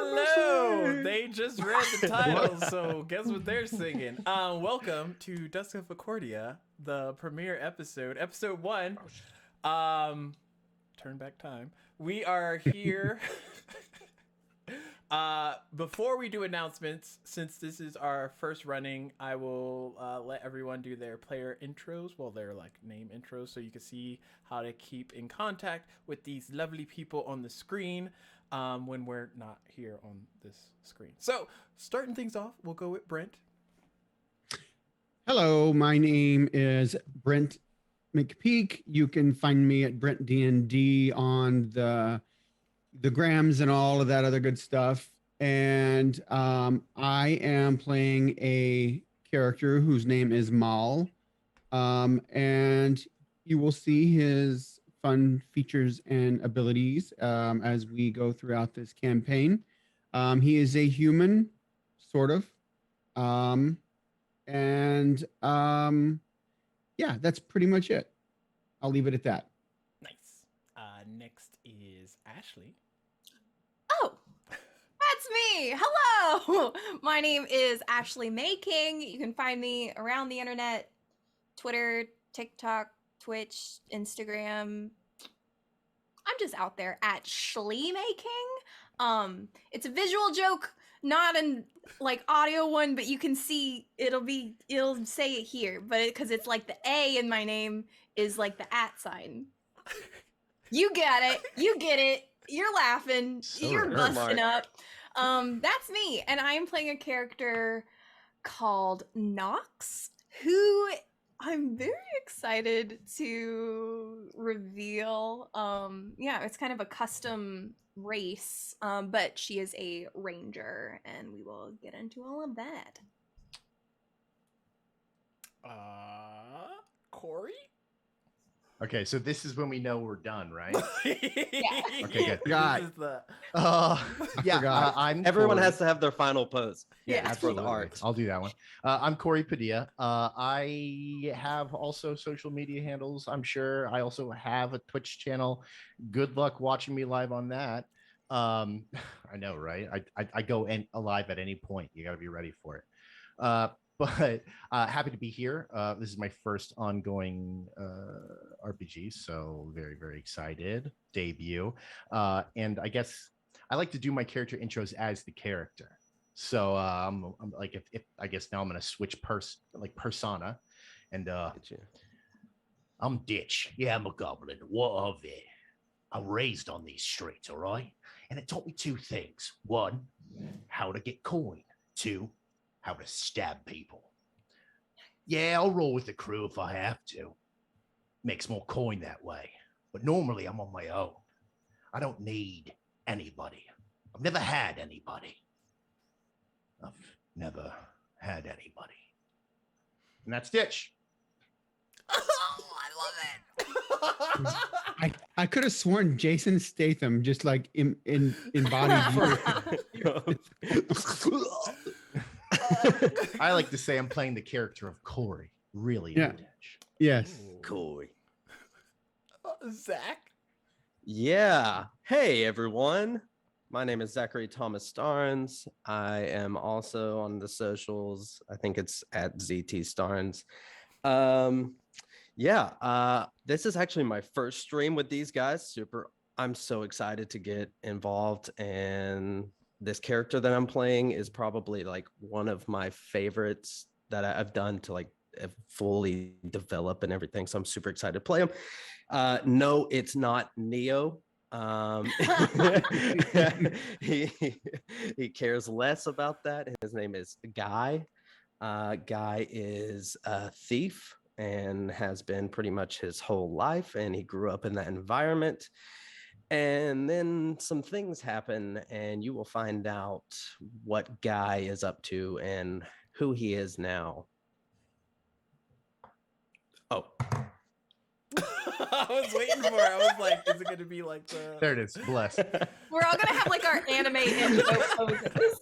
Hello! They just read the title, so guess what they're singing? Welcome to Dusk of Achordia, the premiere episode, episode 1. Turn back time. We are here. Before we do announcements, since this is our first running, I will let everyone do their player intros, well, their like name intros, so you can see how to keep in contact with these lovely people on the screen when we're not here on this screen. So, starting things off, we'll go with Brent. Hello, my name is Brent McPeak. You can find me at Brent D&D on the grams and all of that other good stuff. And I am playing a character whose name is Mal. And you will see his fun features and abilities as we go throughout this campaign. He is a human, sort of. Yeah, that's pretty much it. I'll leave it at that. Nice. Next is Ashley. Oh, that's me. Hello. My name is Ashley Mayking. You can find me around the internet, Twitter, TikTok, Twitch, Instagram. I'm just out there at Shlee Making. It's a visual joke, not an like audio one, but you can see it'll say it here, but because it's like the A in my name is like the @ sign. You get it. You get it. You're laughing. So You're busting up. That's me, and I'm playing a character called Nox, who I'm very excited to reveal. Yeah, it's kind of a custom race, but she is a ranger, and we will get into all of that. Corey? Okay, so this is when we know we're done, right? Yeah. Okay, good. God. This is the... Yeah, I'm Everyone Corey. has to have their final pose. Yeah, That's for the Absolutely. art. I'll do that one. I'm Corey Padilla. I have also social media handles, I'm sure. I also have a Twitch channel. Good luck watching me live on that. I know, right? I go live at any point. You got to be ready for it. But happy to be here. This is my first ongoing RPG, so very, very excited. Debut. And I guess I like to do my character intros as the character. So I'm like, if I guess now I'm gonna switch persona, and I'm Ditch. Yeah, I'm a goblin. What of it? I'm raised on these streets, all right? And it taught me 2 things. 1, how to get coin. 2, how to stab people. Yeah, I'll roll with the crew if I have to. Makes more coin that way. But normally I'm on my own. I don't need anybody. I've never had anybody. I've never had anybody. And that's Ditch. Oh, I love it. I could have sworn Jason Statham just like embodied you. I like to say I'm playing the character of Corey. Really, Yeah. Ditch. Yes. Cool. Zach? Yeah. Hey, everyone. My name is Zachary Thomas Starnes. I am also on the socials. I think it's at ZT Starnes. This is actually my first stream with these guys. I'm so excited to get involved, and this character that I'm playing is probably like one of my favorites that I've done to like fully develop and everything. So I'm super excited to play him. No, it's not Neo. He cares less about that. His name is Guy. Guy is a thief and has been pretty much his whole life, and he grew up in that environment. And then some things happen, and you will find out what Guy is up to and who he is now. Oh. I was waiting for it. I was like, is it going to be like the... There it is. Bless. We're all gonna have like our anime intro poses.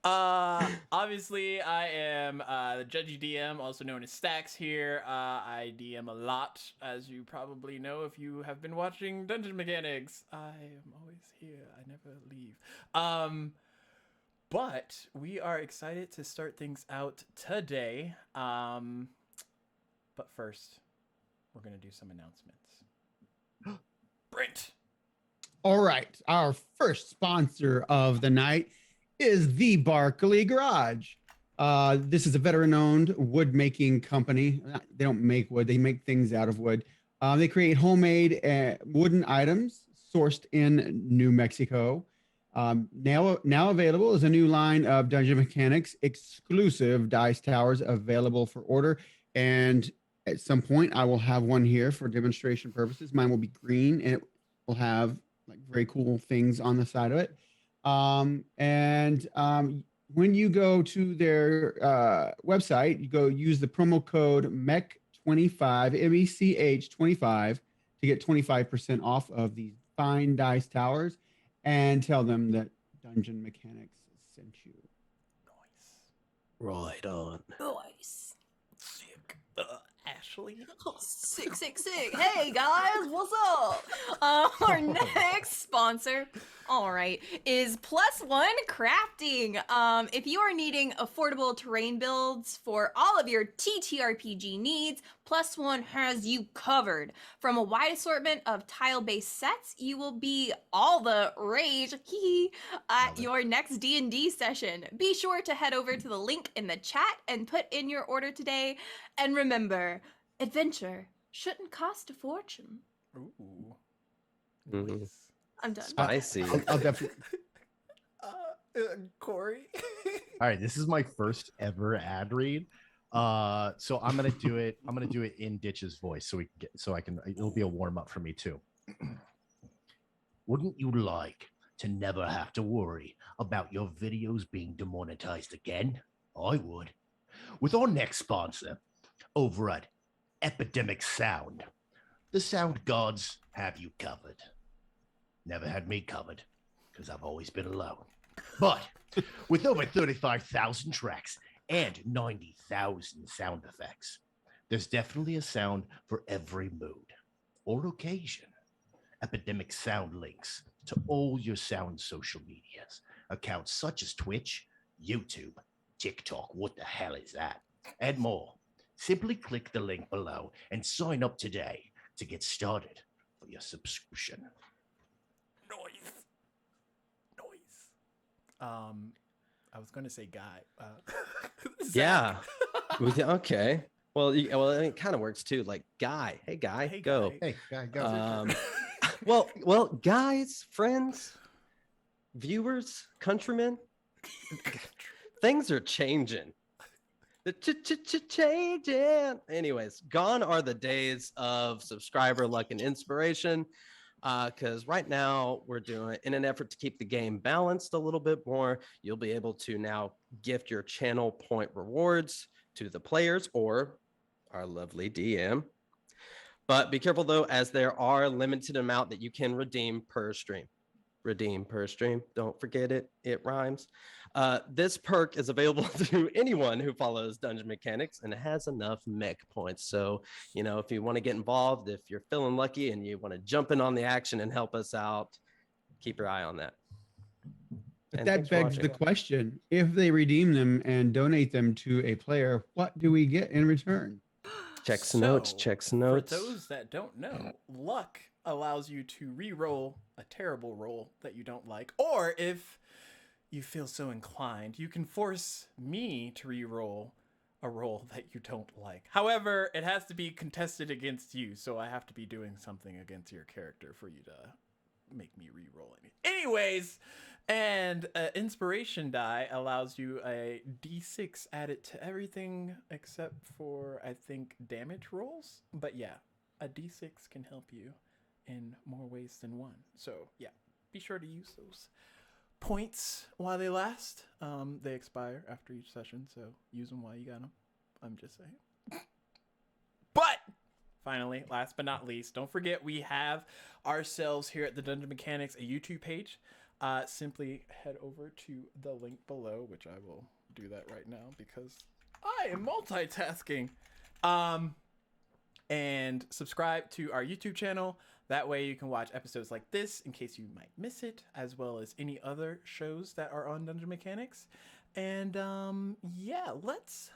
Obviously, I am the Judgy DM, also known as Stacks here. I DM a lot, as you probably know if you have been watching Dungeon Mechanics. I am always here. I never leave. But we are excited to start things out today. But first, we're going to do some announcements. Brent. All right. Our first sponsor of the night is the Barkley Garage. This is a veteran-owned wood making company. They don't make wood; they make things out of wood. They create homemade wooden items sourced in New Mexico. Now available is a new line of Dungeon Mechanics exclusive dice towers available for order. And at some point, I will have one here for demonstration purposes. Mine will be green, and it will have like very cool things on the side of it. When you go to their website, you go use the promo code MECH25, MECH25, to get 25% off of these fine dice towers, and tell them that Dungeon Mechanics sent you. Right on. Nice. Sick. Ashley. Oh, sick. Hey guys, what's up? Our next sponsor, all right, is Plus One Crafting. If you are needing affordable terrain builds for all of your TTRPG needs, Plus One has you covered. From a wide assortment of tile-based sets, you will be all the rage at your next D&D session. Be sure to head over to the link in the chat and put in your order today. And remember, adventure shouldn't cost a fortune. Ooh. Mhm. Nice. I'm done. Spicy. I'll definitely. Corey. All right, this is my first ever ad read. So I'm gonna do it. I'm gonna do it in Ditch's voice, so I can. It'll be a warm up for me too. Wouldn't you like to never have to worry about your videos being demonetized again? I would. With our next sponsor, over at Epidemic Sound, the sound gods have you covered. Never had me covered, because I've always been alone. But with over 35,000 tracks and 90,000 sound effects, there's definitely a sound for every mood or occasion. Epidemic Sound links to all your sound social medias, accounts such as Twitch, YouTube, TikTok, what the hell is that, and more. Simply click the link below and sign up today to get started for your subscription. Noise. I was gonna say guy. Yeah. Zach. Okay. Well, it kind of works too. Like, guy. Hey, guy. Hey, go. guy. Hey, guy, go. Well, guys, friends, viewers, countrymen, things are changing. The changing. Anyways, gone are the days of subscriber luck and inspiration. Because right now we're doing, in an effort to keep the game balanced a little bit more, you'll be able to now gift your channel point rewards to the players or our lovely DM. But be careful though, as there are a limited amount that you can redeem per stream. Redeem per stream. Don't forget it. It rhymes. This perk is available to anyone who follows Dungeon Mechanics and has enough mech points. So, if you want to get involved, if you're feeling lucky and you want to jump in on the action and help us out, keep your eye on that. But And that thanks for begs the watching. question: if they redeem them and donate them to a player, what do we get in return? Checks notes. For those that don't know, luck allows you to re-roll a terrible roll that you don't like, or if you feel so inclined, you can force me to re-roll a roll that you don't like. However, it has to be contested against you, so I have to be doing something against your character for you to make me re-roll it. Anyways, and inspiration die allows you a d6 added to everything except for, I think, damage rolls. But yeah, a d6 can help you in more ways than one. So yeah, be sure to use those points while they last. They expire after each session, so use them while you got them. I'm just saying. But finally, last but not least, don't forget we have ourselves here at the Dungeon Mechanics a YouTube page. simply head over to the link below, which I will do that right now because I am multitasking. And subscribe to our YouTube channel. That way you can watch episodes like this in case you might miss it, as well as any other shows that are on Dungeon Mechanics. And yeah, let's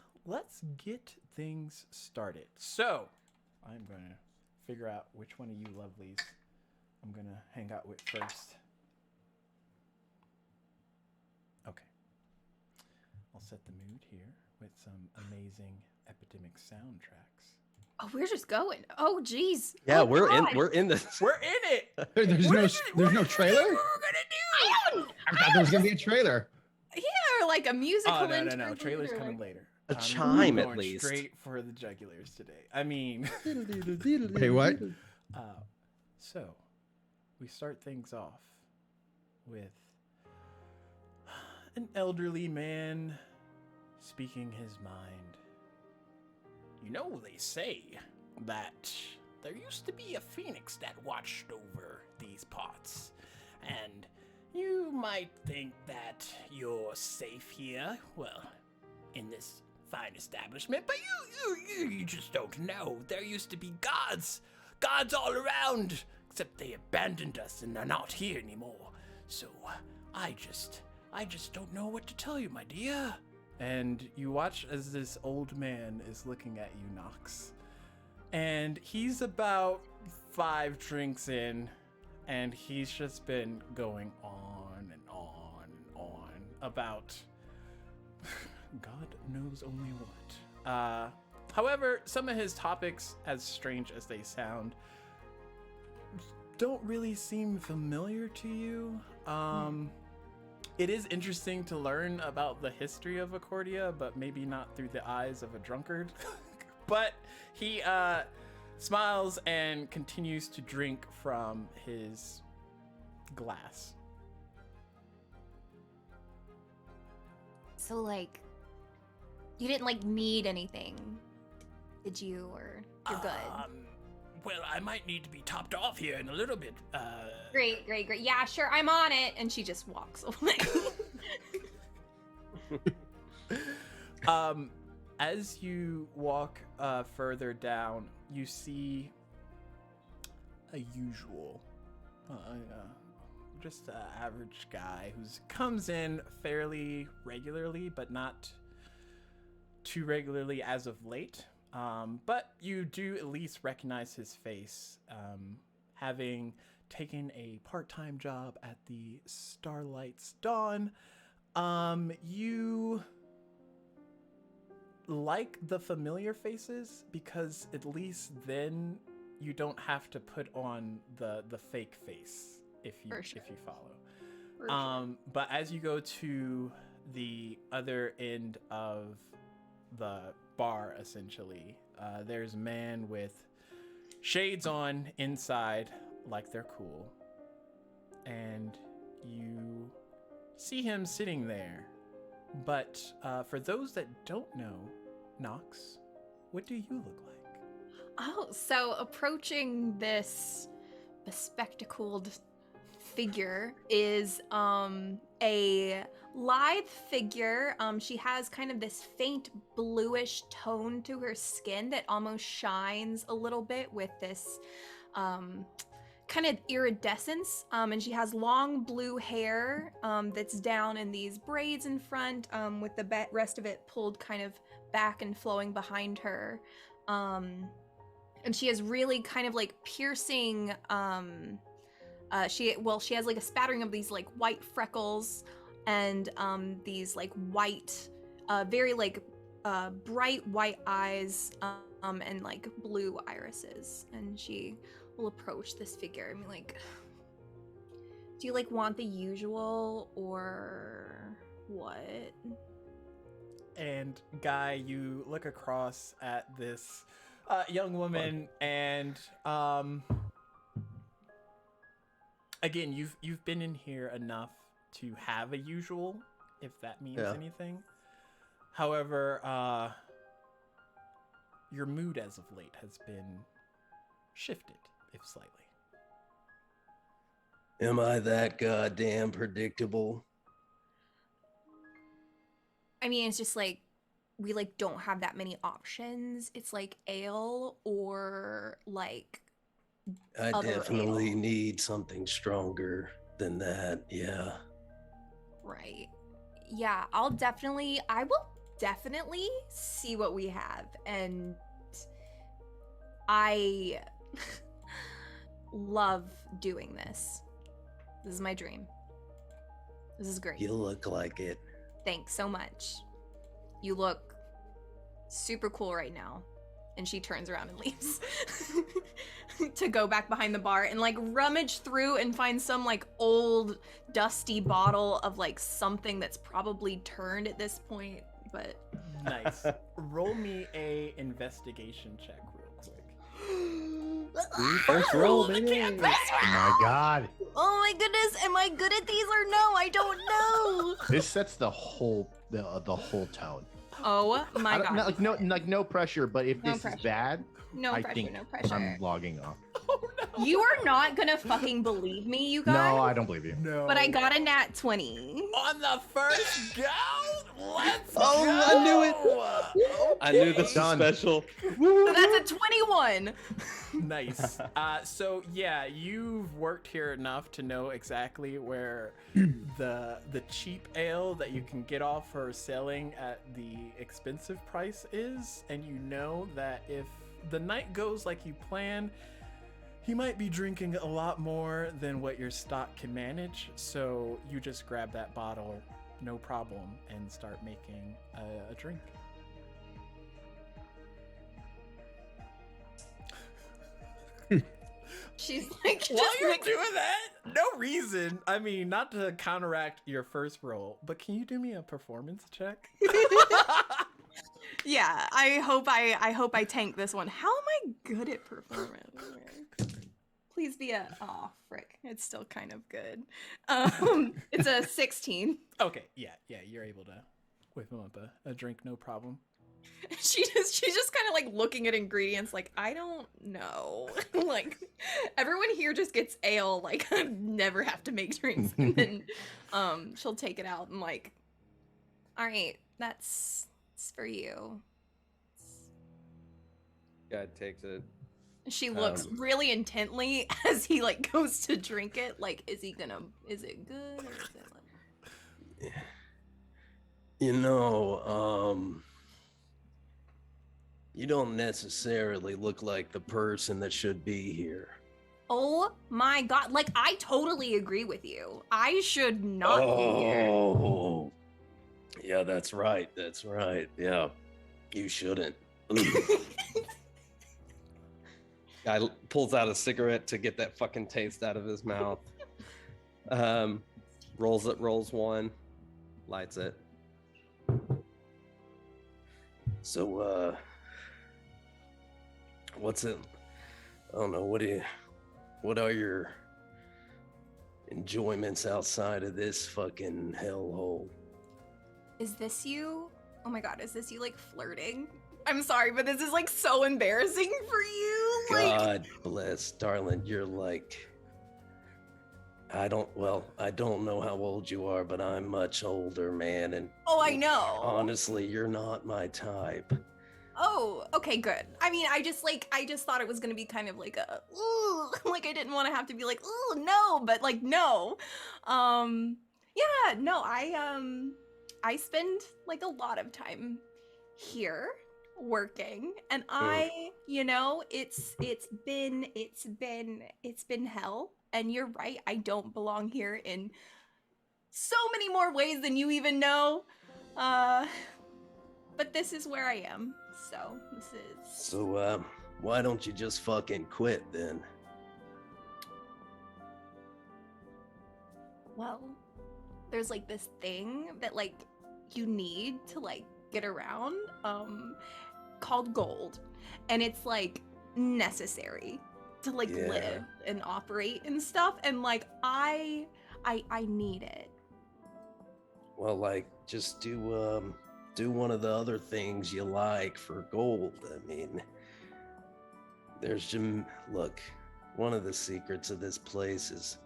get things started. So I'm gonna figure out which one of you lovelies I'm gonna hang out with first. Okay. I'll set the mood here with some amazing Epidemic soundtracks. Oh, we're just going. Oh, geez. Yeah, Oh, we're God. in this. We're in it. There's no trailer. What we're gonna do? I thought there was gonna be a trailer. Yeah, or like a musical. Oh no. interlude Trailer's or coming like- later. A I'm chime, at going least. Straight for the jugulars today. I mean, Hey, what? so we start things off with an elderly man speaking his mind. You know, they say that there used to be a phoenix that watched over these parts, and you might think that you're safe here, well, in this fine establishment, but you just don't know. There used to be gods all around, except they abandoned us and they're not here anymore. So I just don't know what to tell you, my dear. And you watch as this old man is looking at you, Nox. And he's about 5 drinks in, and he's just been going on and on and on about God knows only what. However, some of his topics, as strange as they sound, don't really seem familiar to you. It is interesting to learn about the history of Achordia, but maybe not through the eyes of a drunkard. But he smiles and continues to drink from his glass. So, like, you didn't like need anything, did you? Or you're good. Well, I might need to be topped off here in a little bit. Great. Yeah, sure, I'm on it. And she just walks away. As you walk further down, you see a usual, just an average guy who comes in fairly regularly, but not too regularly as of late. But you do at least recognize his face, having taken a part-time job at the Starlight's Dawn. You like the familiar faces because at least then you don't have to put on the fake face if you follow. For sure. But as you go to the other end of the bar, essentially, there's a man with shades on inside, like they're cool, and you see him sitting there. But for those that don't know, Nox, what do you look like? Oh, so approaching this bespectacled figure is a lithe figure. She has kind of this faint bluish tone to her skin that almost shines a little bit with this kind of iridescence, and she has long blue hair that's down in these braids in front, with the rest of it pulled kind of back and flowing behind her. And she has really kind of like piercing, she has like a spattering of these like white freckles and these like white, very like bright white eyes, and like blue irises. And she will approach this figure and be like, do you like want the usual or what? And Guy, you look across at this young woman, and again, you've been in here enough to have a usual, if that means anything. However, your mood as of late has been shifted, if slightly. Am I that goddamn predictable? I mean, it's just like we like don't have that many options. It's like ale or like I other definitely ale. need something stronger than that. Yeah. Right. Yeah, I will definitely see what we have. And I love doing this. This is my dream. This is great. You look like it. Thanks so much. You look super cool right now. And she turns around and leaves to go back behind the bar and like rummage through and find some like old dusty bottle of like something that's probably turned at this point, but Nice. Roll me a investigation check real quick. First roll, I baby. can't Oh my god. Oh my goodness, am I good at these or no? I don't know. This sets the whole tone. Oh my god. No pressure, but if No this pressure. is bad, No I pressure, think no pressure. I'm logging off. Oh no. You are not gonna fucking believe me, you guys. No, I don't believe you. No. But I got a nat 20. on the first go. Let's Oh, go. I knew it. I knew this was Done. special. So that's a 21. Nice. So yeah, you've worked here enough to know exactly where the cheap ale that you can get off for selling at the expensive price is, and you know that if the night goes like you planned, he might be drinking a lot more than what your stock can manage. So you just grab that bottle, no problem, and start making a drink. She's like, While just you're like, doing that, no reason. I mean, not to counteract your first roll, but can you do me a performance check? yeah, I hope I tank this one. How am I good at performance? Please be a frick. It's still kind of good. It's a 16. Okay, yeah, you're able to whip him up a drink, no problem. She's just kind of like looking at ingredients like, I don't know. Like everyone here just gets ale, like I never have to make drinks. And then she'll take it out and like, all right, that's for you. Guy takes it. She looks really intently as he like goes to drink it. Like, is it good or is it like... You know, you don't necessarily look like the person that should be here. Oh my god, like I totally agree with you. I should not be here. Oh, yeah, that's right. Yeah, you shouldn't. Guy pulls out a cigarette to get that fucking taste out of his mouth. Rolls one, lights it. So, what's it? I don't know. What are your enjoyments outside of this fucking hellhole? Is this you? Oh my god, is this you like flirting? I'm sorry, but this is like so embarrassing for you. Like, God bless, darling. You're like, I don't know how old you are, but I'm much older, man. And oh, I know. honestly, you're not my type. Oh, okay, good. I mean, I just thought it was gonna be kind of like a, ooh, like I didn't want to have to be like, ooh, no, but like no. Yeah, no, I spend like a lot of time here working, and you know, it's been hell. And you're right, I don't belong here in so many more ways than you even know. But this is where I am. So this is. So, why don't you just fucking quit then? Well, there's like this thing that like you need to like get around, called gold, and it's like necessary to like live and operate and stuff, and like I need it. Well, like, just do one of the other things you like for gold. I mean, look, one of the secrets of this place is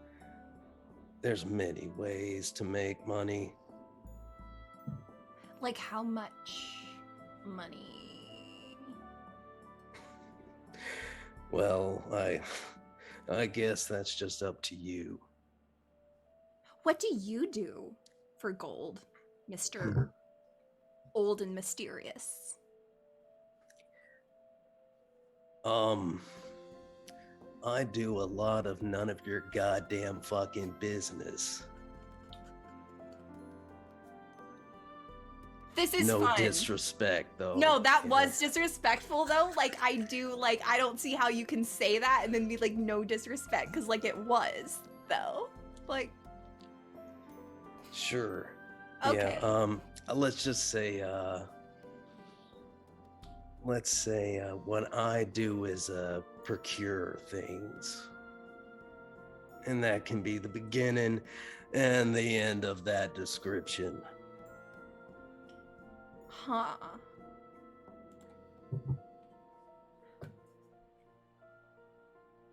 there's many ways to make money. Like how much money? Well, I guess that's just up to you. What do you do for gold, Mr. Old and Mysterious? I do a lot of none of your goddamn fucking business. This is no fun. disrespect, though. No, that you was disrespectful, though. Like, I don't see how you can say that and then be like, no disrespect, because, like, it was, though. Like, Sure. okay. Yeah. Let's just say, what I do is procure things, and that can be the beginning and the end of that description. Huh.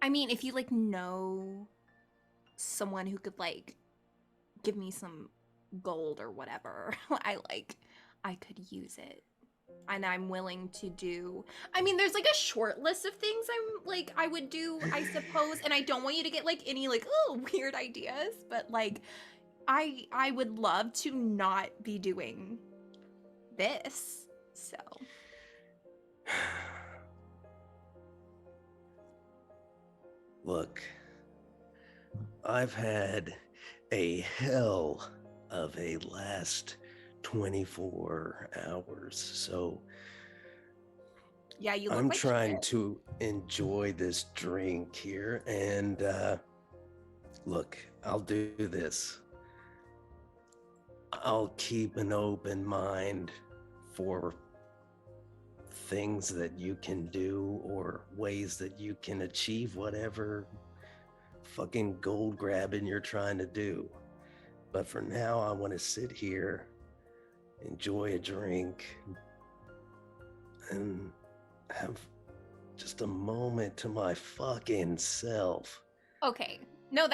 I mean, if you, like, know someone who could, like, give me some gold or whatever, I could use it. And I'm willing to do. I mean, there's like a short list of things I would do, I suppose. And I don't want you to get like any like weird ideas, but like I would love to not be doing this. So Look, I've had a hell of a last 24 hours, so yeah, you look I'm like trying shit. to enjoy this drink here, and look, I'll do this. I'll keep an open mind for things that you can do or ways that you can achieve whatever fucking gold grabbing you're trying to do. But for now, I want to sit here, enjoy a drink, and have just a moment to my fucking self. Okay. No,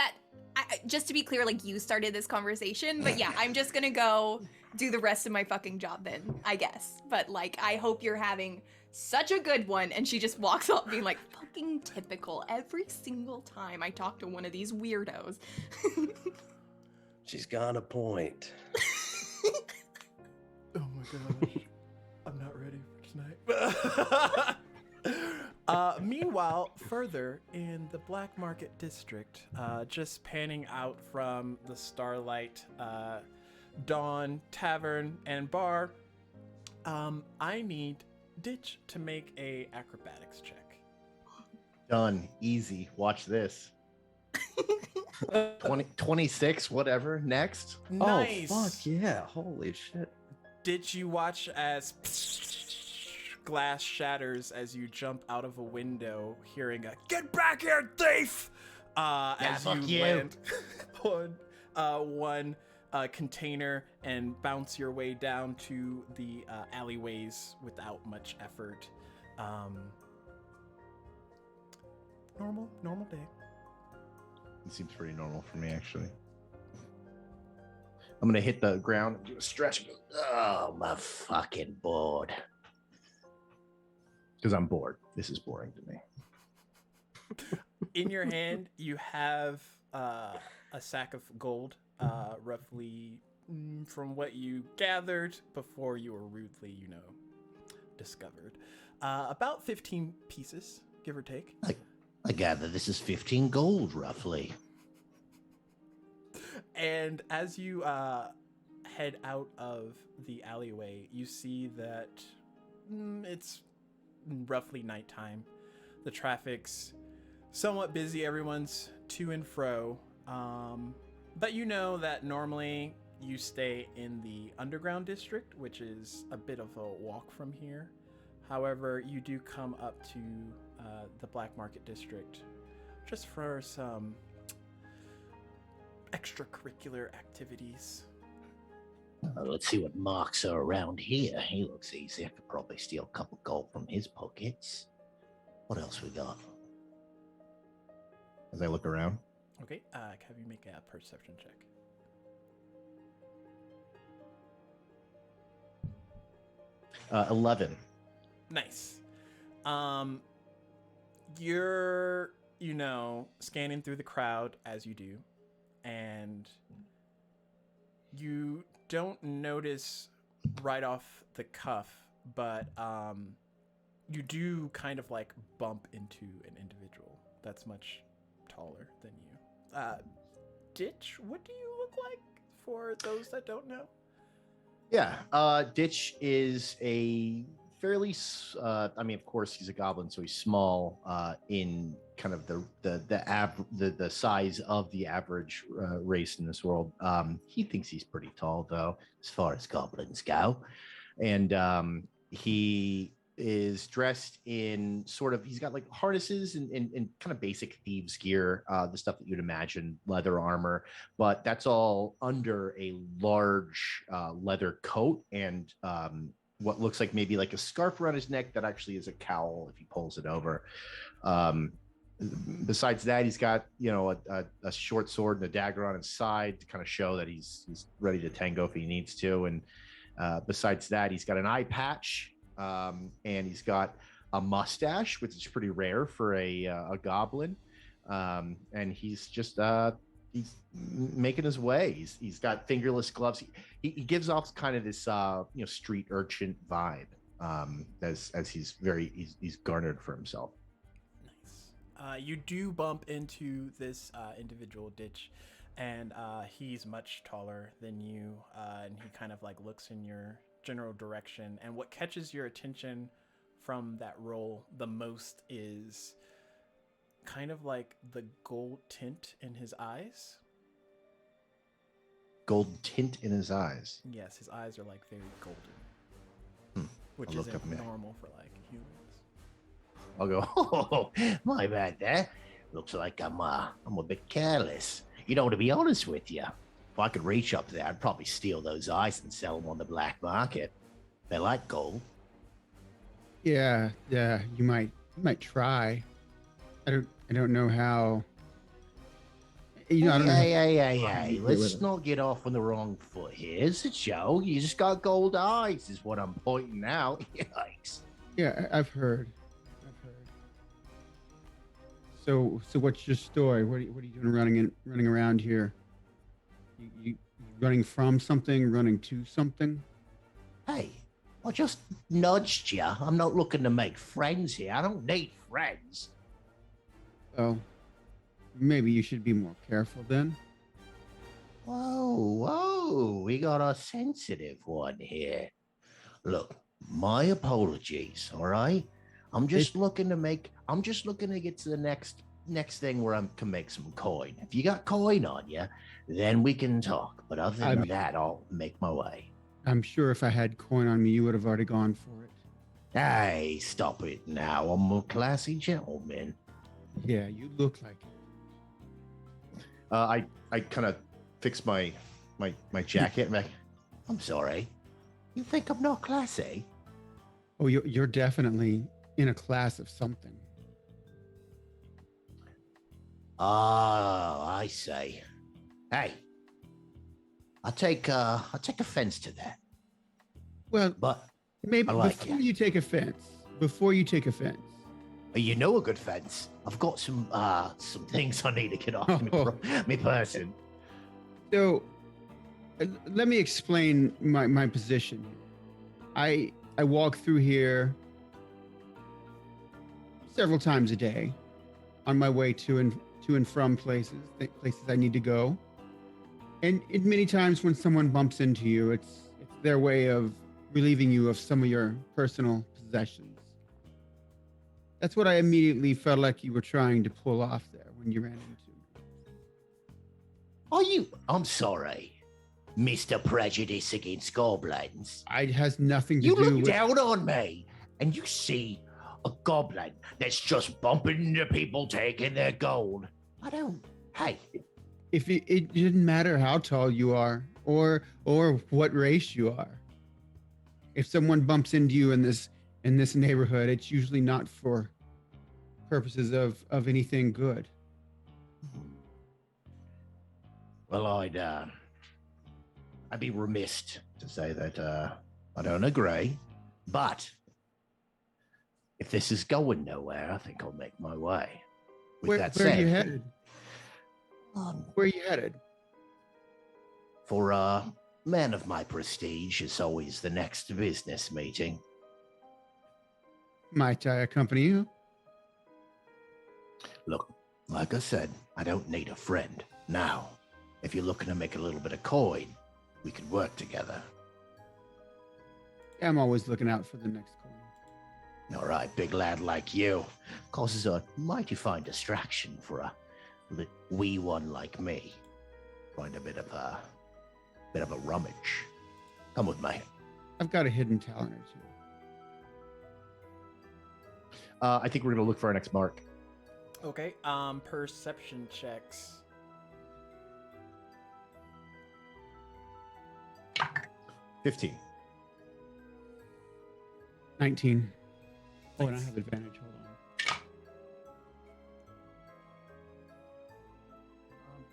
just to be clear, like, you started this conversation, but yeah, I'm just gonna go do the rest of my fucking job then, I guess. But, like, I hope you're having such a good one. And she just walks up being like, fucking typical every single time I talk to one of these weirdos. She's got a point. Oh my gosh. I'm not ready for tonight. Meanwhile, further in the Black Market District, just panning out from the Starlight Dawn Tavern and Bar, I need Ditch to make a acrobatics check. Done. Easy. Watch this. 26, whatever. Next. Nice. Oh, fuck yeah. Holy shit. Did you watch as glass shatters as you jump out of a window, hearing a "Get back here, thief!" As you land on one container and bounce your way down to the alleyways without much effort. Normal day. It seems pretty normal for me, actually. I'm gonna hit the ground and do a stretch. And go, oh, my fucking bored. Because I'm bored. This is boring to me. In your hand, you have a sack of gold, roughly from what you gathered before you were rudely, discovered. About 15 pieces, give or take. I gather this is 15 gold, roughly. And as you head out of the alleyway, you see that it's roughly nighttime. The traffic's somewhat busy. Everyone's to and fro. But you know that normally you stay in the underground district, which is a bit of a walk from here. However, you do come up to the Black Market District just for some extracurricular activities. Let's see what marks are around here. He looks easy. I could probably steal a couple gold from his pockets. What else we got? As I look around. Okay, have you make a perception check? 11. Nice. You're, scanning through the crowd as you do, and you don't notice right off the cuff, but you do kind of like bump into an individual that's much taller than you. Ditch, what do you look like for those that don't know? Yeah, Ditch is a fairly. I mean, of course, he's a goblin, so he's small in kind of the size of the average race in this world. He thinks he's pretty tall, though, as far as goblins go, and he is dressed in sort of. He's got like harnesses and kind of basic thieves gear, the stuff that you'd imagine, leather armor, but that's all under a large leather coat and what looks like maybe like a scarf around his neck that actually is a cowl if he pulls it over. Besides that, he's got a short sword and a dagger on his side to kind of show that he's ready to tango if he needs to. And besides that, he's got an eye patch and he's got a mustache, which is pretty rare for a goblin. And he's just he's making his way. He's got fingerless gloves. He gives off kind of this street urchin vibe as he's garnered for himself. Nice. You do bump into this individual, Ditch, and he's much taller than you, and he kind of like looks in your general direction. And what catches your attention from that roll the most is kind of like the gold tint in his eyes. Gold tint in his eyes. Yes, his eyes are like very golden, which I'll look isn't up there. normal for like humans. I'll go, oh, my bad there. Looks like I'm a bit careless. To be honest with you, if I could reach up there, I'd probably steal those eyes and sell them on the black market. They like gold. Yeah, you might try. I don't know how. I don't know. Hey, let's not get off on the wrong foot here. It's a joke. You just got gold eyes, is what I'm pointing out. Yikes. Yeah, I've heard. So what's your story? What are you doing running around here? You running from something, running to something? Hey, I just nudged you. I'm not looking to make friends here. I don't need friends. Oh, maybe you should be more careful then. Whoa, we got a sensitive one here. Look, my apologies, all right? I'm just looking to get to the next thing where I can make some coin. If you got coin on you, then we can talk. But other than that, I'll make my way. I'm sure if I had coin on me, you would have already gone for it. Hey, stop it now. I'm a classy gentleman. Yeah, you look like it. I kind of fix my jacket and I'm sorry. You think I'm not classy? Oh, you're definitely in a class of something. Oh, I see. Hey, I take offense to that. Well, But maybe I like before it. you take offense. You know a good fence. I've got some things I need to get off me person. So, let me explain my position. I walk through here several times a day on my way to and from places I need to go. And many times when someone bumps into you, it's their way of relieving you of some of your personal possessions. That's what I immediately felt like you were trying to pull off there when you ran into me. I'm sorry, Mr. Prejudice against goblins. It has nothing to You do look with... down on me and you see a goblin that's just bumping into people taking their gold. Hey. If it didn't matter how tall you are or what race you are. If someone bumps into you in this neighborhood, it's usually not for purposes of anything good. Well, I'd be remiss to say that I don't agree, but if this is going nowhere, I think I'll make my way. With Where, that where are said, you headed? um, Where are you headed? for a man of my prestige, it's always the next business meeting. Might I accompany you? Look, like I said, I don't need a friend. Now, if you're looking to make a little bit of coin, we could work together. I'm always looking out for the next coin. All right, big lad like you causes a mighty fine distraction for a wee one like me. Find a bit of a rummage. Come with me. I've got a hidden talent or two. I think we're gonna look for our next mark. Okay. Perception checks. 15. 19. Oh, and I Nice. have advantage. Hold on.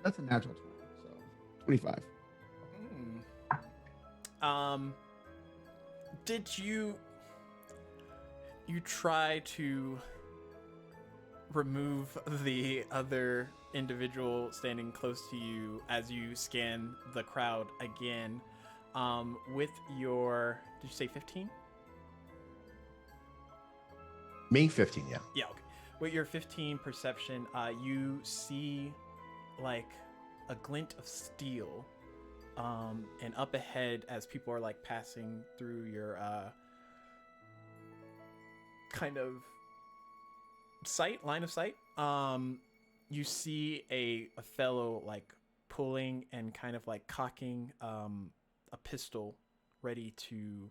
That's a natural 20, so 25. Did you try to remove the other individual standing close to you as you scan the crowd again with your, did you say 15? Me, 15, yeah. Yeah, okay. With your 15 perception, you see like a glint of steel and up ahead as people are like passing through your kind of line of sight. You see a fellow like pulling and kind of like cocking a pistol ready to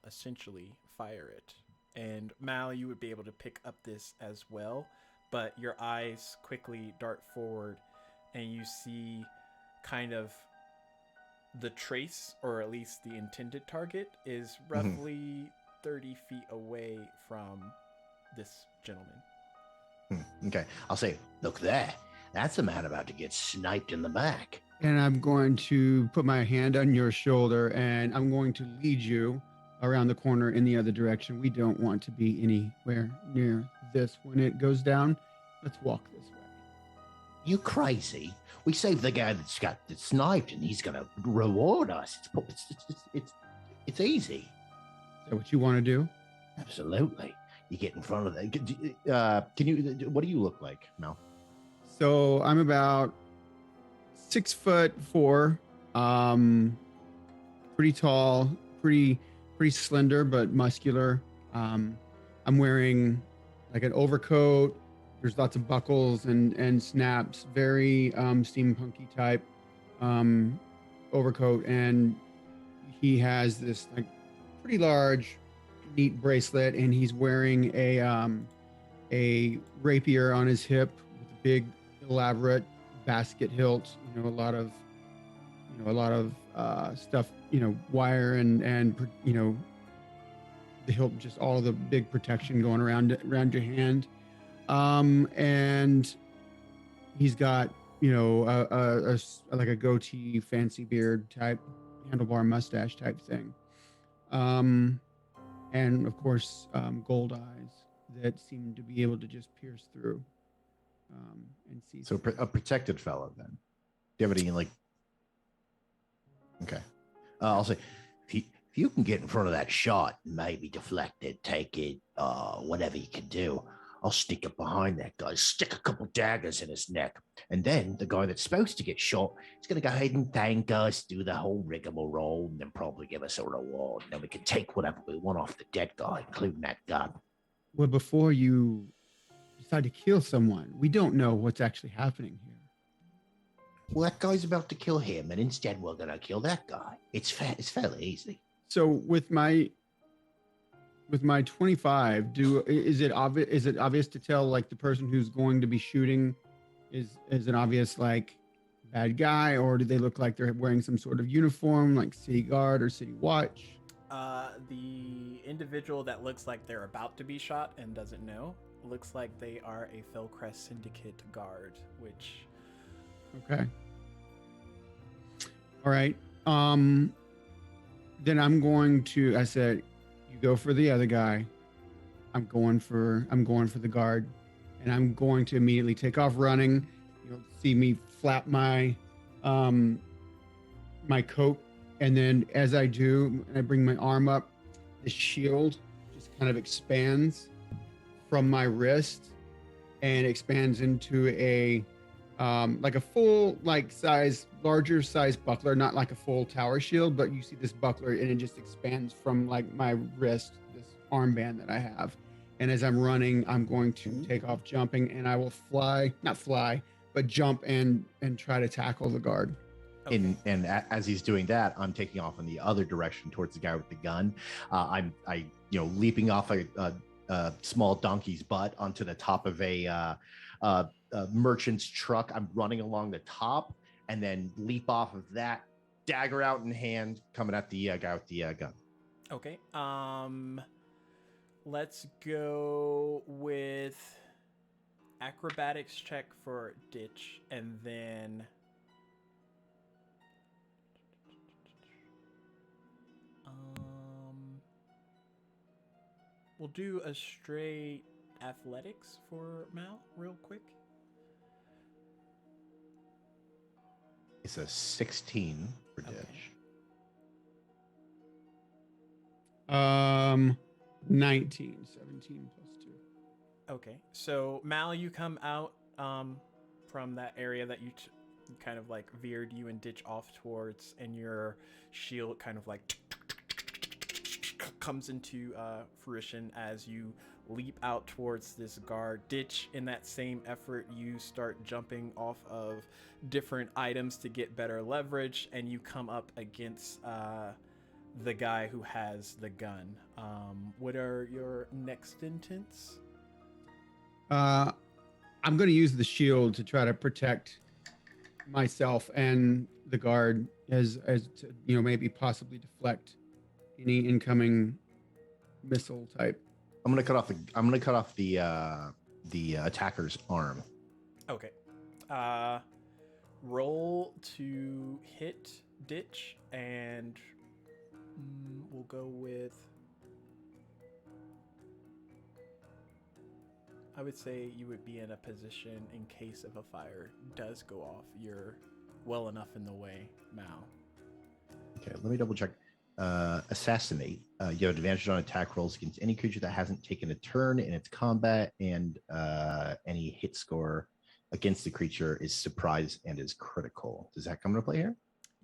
essentially fire it. And Mal, you would be able to pick up this as well, but your eyes quickly dart forward and you see kind of the trace, or at least the intended target, is roughly 30 feet away from this gentleman. Okay, I'll say, look there. That's a man about to get sniped in the back. And I'm going to put my hand on your shoulder and I'm going to lead you around the corner in the other direction. We don't want to be anywhere near this when it goes down. Let's walk this way. You crazy? We saved the guy that's got sniped, and he's gonna reward us. It's easy. Is that what you want to do? Absolutely. You get in front of that. Can you? What do you look like, Mel? So I'm about 6'4", pretty tall, pretty slender, but muscular. I'm wearing like an overcoat. There's lots of buckles and snaps, very steampunky type overcoat, and he has this like pretty large, neat bracelet, and he's wearing a rapier on his hip with a big, elaborate basket hilt. A lot of stuff. Wire and the hilt, just all of the big protection going around your hand. And he's got, like a goatee, fancy beard type, handlebar mustache type thing. And of course, gold eyes that seem to be able to just pierce through, and see. So a protected fellow then. Do you have any like? Okay. I'll say, if you can get in front of that shot, maybe deflect it, take it, whatever you can do. I'll sneak up behind that guy, stick a couple daggers in his neck, and then the guy that's supposed to get shot is going to go ahead and thank us, do the whole rigmarole, and then probably give us a reward. And then we can take whatever we want off the dead guy, including that gun. Well, before you decide to kill someone, we don't know what's actually happening here. Well, that guy's about to kill him, and instead we're going to kill that guy. It's fairly easy. So with my 25, is it obvious to tell like the person who's going to be shooting is an obvious like bad guy, or do they look like they're wearing some sort of uniform like city guard or city watch? The individual that looks like they're about to be shot and doesn't know looks like they are a Fellcrest Syndicate guard, which Okay. All right. Then I'm going to. I said, you go for the other guy. I'm going for the guard, and I'm going to immediately take off running. You'll see me flap my my coat, and then as I do, I bring my arm up. The shield just kind of expands from my wrist, and expands into a like a full larger size buckler, not like a full tower shield, but you see this buckler and it just expands from like my wrist, this armband that I have. And as I'm running, I'm going to take off jumping, and I will not fly, but jump and try to tackle the guard. Okay. As he's doing that, I'm taking off in the other direction towards the guy with the gun. I leaping off a small donkey's butt onto the top of a merchant's truck. I'm running along the top and then leap off of that, dagger out in hand, coming at the guy with the gun. Okay. Let's go with acrobatics check for Ditch, and then we'll do a straight athletics for Mal real quick. It's a 16 for Ditch. Okay. 19, 17 plus 2. Okay, so Mal, you come out from that area that you kind of like veered you and Ditch off towards, and your shield kind of like comes into fruition as you leap out towards this guard. Ditch, in that same effort, you start jumping off of different items to get better leverage, and you come up against the guy who has the gun. What are your next intents? I'm going to use the shield to try to protect myself and the guard, as to, maybe possibly deflect any incoming missile type. I'm gonna cut off the attacker's arm. Okay. Roll to hit Ditch, and we'll go with, I would say you would be in a position in case if a fire does go off, you're well enough in the way, Mal. Okay, let me double check. Assassinate. You have advantage on attack rolls against any creature that hasn't taken a turn in its combat, and any hit score against the creature is surprise and is critical. Does that come into play here?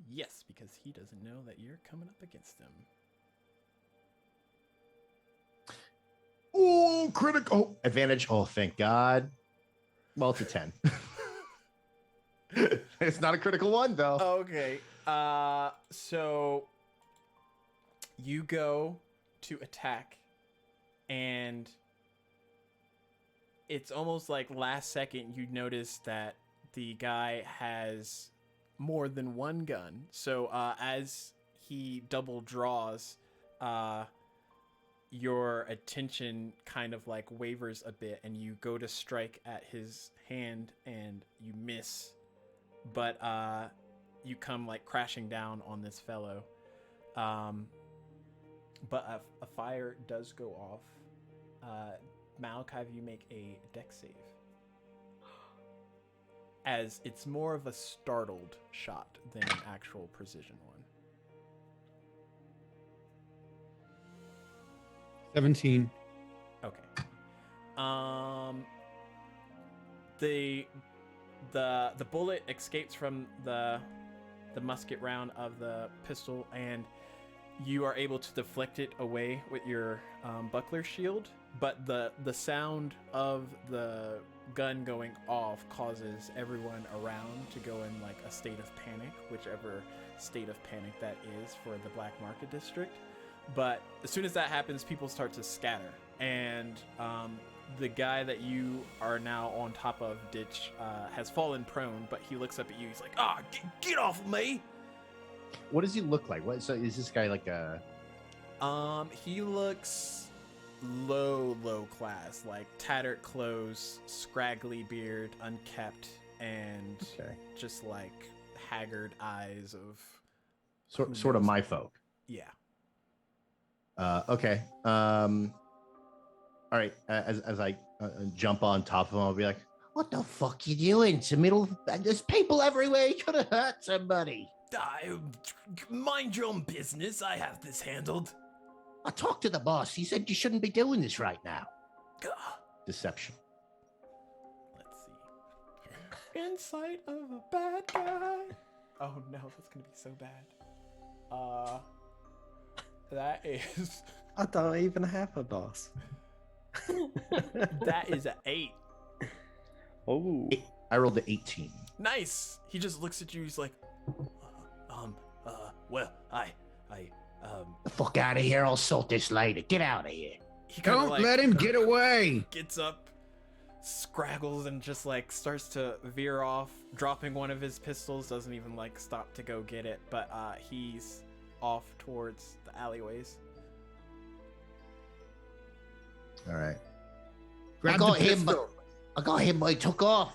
Yes, because he doesn't know that you're coming up against him. Oh, critical advantage. Oh, thank God. Well, it's a 10. It's not a critical one, though. Okay. So you go to attack, and it's almost like last second you notice that the guy has more than one gun. So as he double draws, your attention kind of like wavers a bit, and you go to strike at his hand and you miss, but you come like crashing down on this fellow. But a fire does go off. Malachi, you make a dex save, as it's more of a startled shot than an actual precision one. 17. Okay. The bullet escapes from the musket round of the pistol, and you are able to deflect it away with your buckler shield. But the sound of the gun going off causes everyone around to go in like a state of panic, whichever state of panic that is for the Black Market District. But as soon as that happens, people start to scatter, and the guy that you are now on top of, Ditch, has fallen prone, but he looks up at you. He's like, get off of me! What does he look like? What? So is this guy like a? He looks low class, like tattered clothes, scraggly beard, unkept, and Okay. just like haggard eyes of Sort of my folk. Yeah. Okay. All right. As I jump on top of him, I'll be like, What the fuck you doing? It's the middle. There's people everywhere. You could have hurt somebody. Mind your own business. I have this handled. I talked to the boss. He said you shouldn't be doing this right now. deception. Let's see. Insight of a bad guy. Oh no, that's gonna be so bad. That is. I don't even have a boss. That is an 8. Oh. I rolled the 18. Nice. He just looks at you. He's like, well, The fuck out of here. I'll sort this later. Get out of here. he kinda, Don't like, let him get away. Gets up, scraggles, and just like starts to veer off, dropping one of his pistols. Doesn't even like stop to go get it, but he's off towards the alleyways. All right. Grab I got the him, pistol. but I got him, but he took off.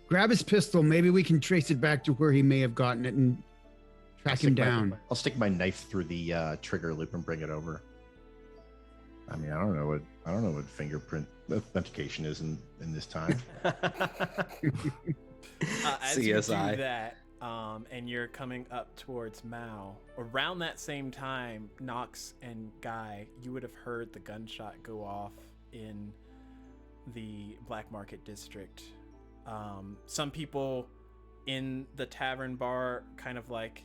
Grab his pistol. Maybe we can trace it back to where he may have gotten it and track him down. I'll stick my knife through the trigger loop and bring it over. I mean, I don't know what fingerprint authentication is in this time. As CSI. you do that, and you're coming up towards Mao, around that same time, Nox and Guy, you would have heard the gunshot go off in the Black Market district. Some people in the tavern bar kind of like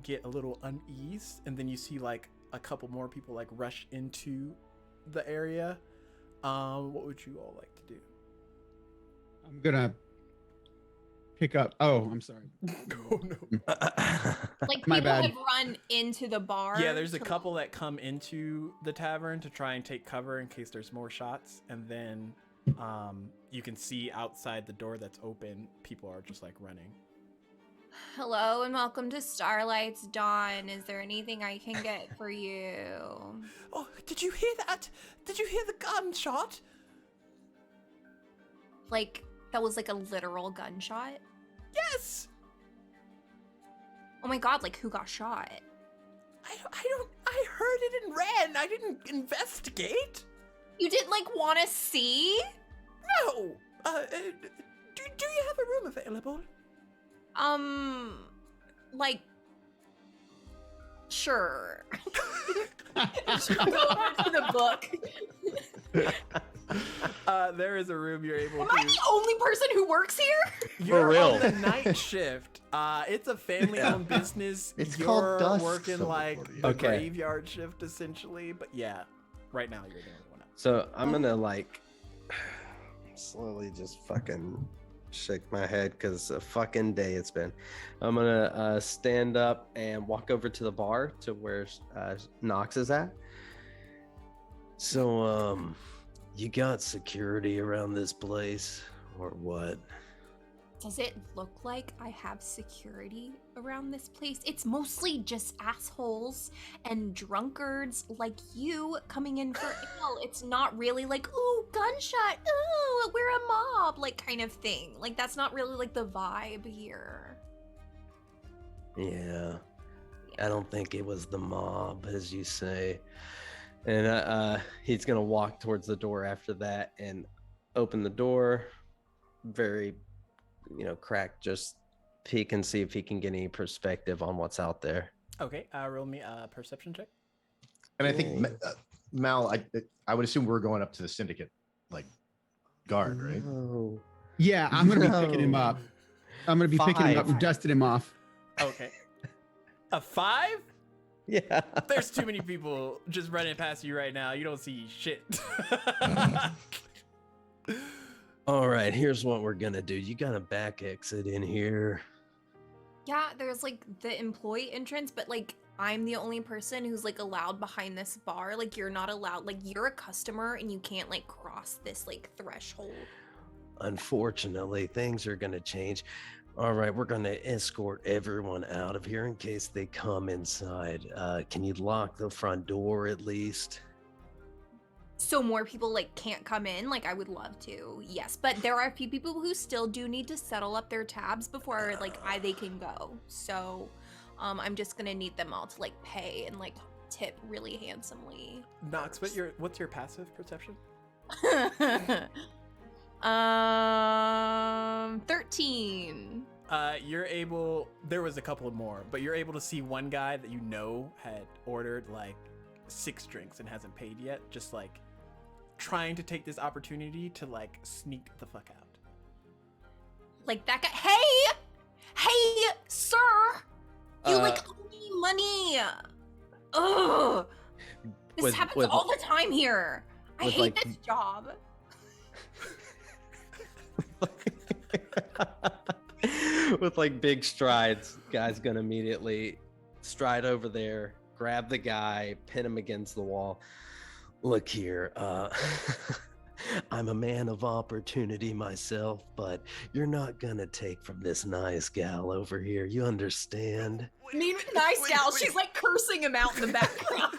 get a little uneased, and then you see like a couple more people like rush into the area. What would you all like to do? I'm gonna pick up. Oh, I'm sorry. Oh no. Like My people bad. have run into the bar. Yeah, there's a to- couple that come into the tavern to try and take cover in case there's more shots, and then you can see outside the door that's open, people are just like running. Hello and welcome to Starlight's Dawn. Is there anything I can get for you? Oh, did you hear that? Did you hear the gunshot? Like that was like a literal gunshot? Yes. Oh my god, like who got shot? I heard it and ran. I didn't investigate. You didn't like want to see? No. Do you have a room available? Like, sure. She'll go over to the book. There is a room you're able Am to. I the only person who works here? You're real. on the night shift. It's a family-owned business. It's you're called Dusk, working so like before the you- Okay. graveyard shift essentially, but yeah, right now you're the only one up. So I'm gonna like slowly just fucking shake my head because a fucking day it's been. I'm gonna stand up and walk over to the bar to where Nox is at. So you got security around this place or what? Does it look like I have security around this place? It's mostly just assholes and drunkards like you coming in for ale. It's not really like, ooh, gunshot, ooh, we're a mob, like kind of thing. Like that's not really like the vibe here. Yeah, I don't think it was the mob, as you say. And he's gonna walk towards the door after that and open the door, very, crack, just peek and see if he can get any perspective on what's out there. Okay, roll me a perception check. And I think Mal, I would assume we're going up to the syndicate, like guard, right? No. Yeah, I'm gonna be picking him No. up. I'm gonna be picking him up and Five. dusting him off. Okay. A 5? Yeah. There's too many people just running past you right now. You don't see shit. All right, here's what we're gonna do. You got a back exit in here. Yeah, there's like the employee entrance, but like I'm the only person who's like allowed behind this bar. Like you're not allowed, like you're a customer and you can't like cross this like threshold. Unfortunately, things are gonna change. All right, we're gonna escort everyone out of here in case they come inside. Can you lock the front door at least? So more people like can't come in. Like I would love to, yes, but there are a few people who still do need to settle up their tabs before like they can go. So I'm just gonna need them all to like pay and like tip really handsomely. Nox, what's your passive perception? 13. There was a couple more, but you're able to see one guy that you know had ordered like 6 drinks and hasn't paid yet, just like trying to take this opportunity to like sneak the fuck out. Like that guy. Hey, sir, you like owe me money. Ugh, this happens all the time here. I hate like, this job. With like big strides, guy's gonna immediately stride over there, grab the guy, pin him against the wall. Look here, I'm a man of opportunity myself, but you're not gonna take from this nice gal over here. You understand? Nice gal. She's like cursing him out in the background.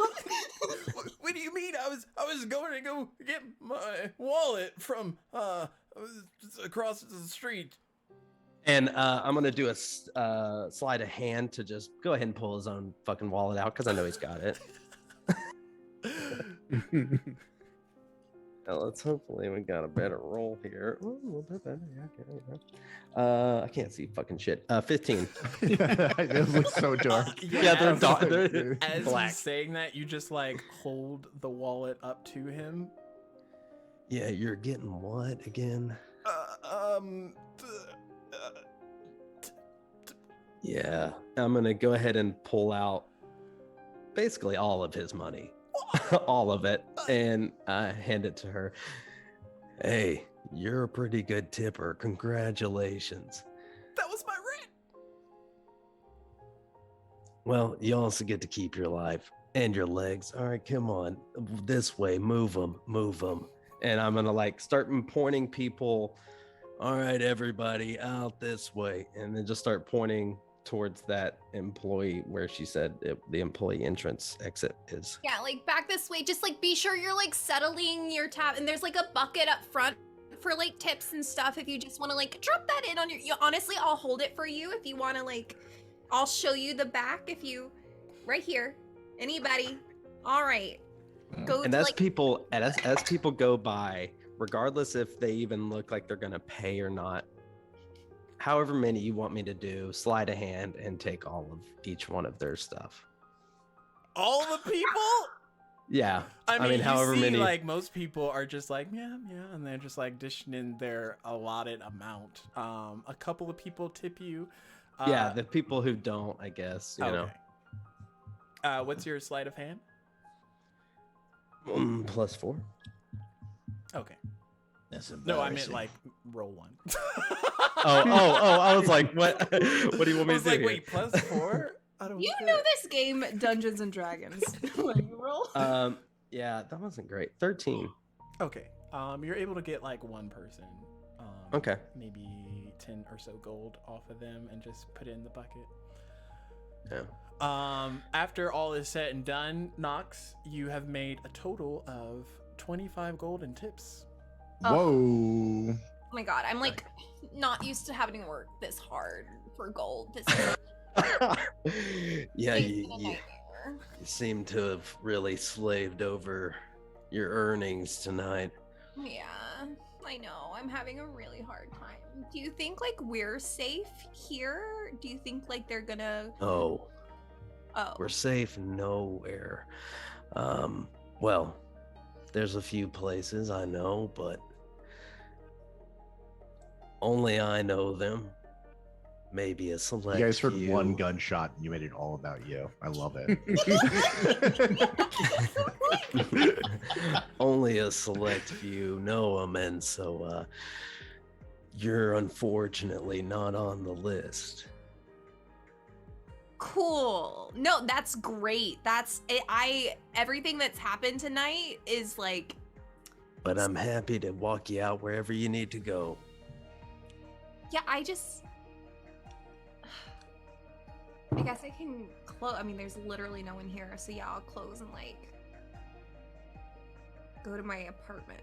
What do you mean? I was going to go get my wallet from across the street. And I'm gonna do a sleight of hand to just go ahead and pull his own fucking wallet out because I know he's got it. Now, let's hopefully we got a better roll here. Ooh, a little bit better. Yeah, I can't see fucking shit. 15. It looks so dark. Yeah, they're As black. he's saying that, you just like hold the wallet up to him. Yeah, you're getting what again? Yeah, I'm gonna go ahead and pull out basically all of his money, all of it, and hand it to her. Hey, you're a pretty good tipper. Congratulations. That was my rent. Well, you also get to keep your life and your legs. All right, come on, this way. Move them, move them. And I'm gonna like start pointing people. All right, everybody, out this way, and then just start pointing towards that employee where she said the employee entrance exit is. Yeah, like back this way. Just like be sure you're like settling your tab, and there's like a bucket up front for like tips and stuff. If you just want to like drop that in on your, honestly, I'll hold it for you if you want to like. I'll show you the back if you, right here. Anybody? All right. Go. And to, as like, people as people go by, regardless if they even look like they're gonna pay or not, however many you want me to do, slide a hand and take all of each one of their stuff. All the people? Yeah. I mean, however you see, many. like most people are just like, yeah, and they're just like dishing in their allotted amount. A couple of people tip you. Yeah, the people who don't, I guess, you know. What's your sleight of hand? +4. Okay. That's No, I meant like roll 1. Oh, I was like, what? What do you want me I was to do like, here? wait, +4? I don't you get know it. this game, Dungeons and Dragons. Like, roll. Yeah, that wasn't great. 13. Okay. You're able to get like one person. Okay. Maybe 10 or so gold off of them and just put it in the bucket. Yeah. After all is said and done, Nox, you have made a total of 25 gold in tips. Whoa. Oh my god, I'm like not used to having to work this hard for gold. This is Yeah, a you nightmare. seem to have really slaved over your earnings tonight. Yeah, I know. I'm having a really hard time. Do you think like we're safe here? Do you think like they're gonna? Oh, Oh, we're safe nowhere. Well, there's a few places I know, but only I know them. Maybe a select You guys heard few. one gunshot and you made it all about you. I love it. Only a select few know them, and so you're unfortunately not on the list. cool. No, that's great. That's it. Everything that's happened tonight is like. But I'm happy to walk you out wherever you need to go. Yeah, I guess I can close. I mean, there's literally no one here, so yeah, I'll close and like go to my apartment.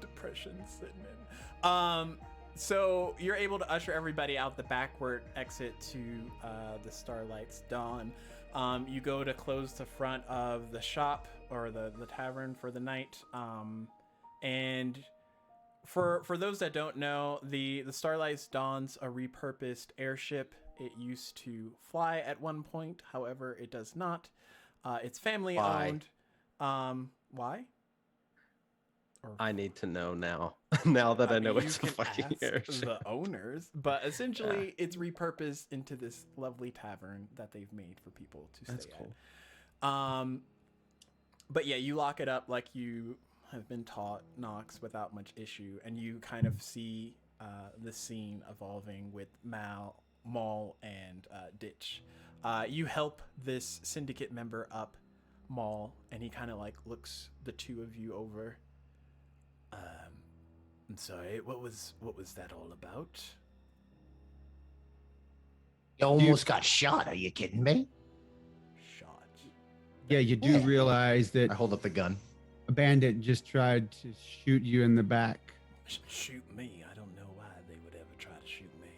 Depression sitting in. So you're able to usher everybody out the backward exit to the Starlight's Dawn. You go to close the front of the shop or the tavern for the night. And for those that don't know, the Starlight's Dawn's a repurposed airship. It used to fly at one point, however, it does not. It's family owned. Why? I need to know now. Now that I know mean, it's a you can fucking ask airship. the owners, but essentially it's repurposed into this lovely tavern that they've made for people to That's stay cool. at. But yeah, you lock it up like you have been taught, Nox, without much issue, and you kind of see the scene evolving with Maul and Ditch. You help this syndicate member up, Maul, and he kind of like looks the two of you over. I'm sorry, what was that all about? You almost got shot. Are you kidding me? Shot. Yeah, you do Yeah. realize that I hold up the gun. a bandit just tried to shoot you in the back. Shoot me. I don't know why they would ever try to shoot me.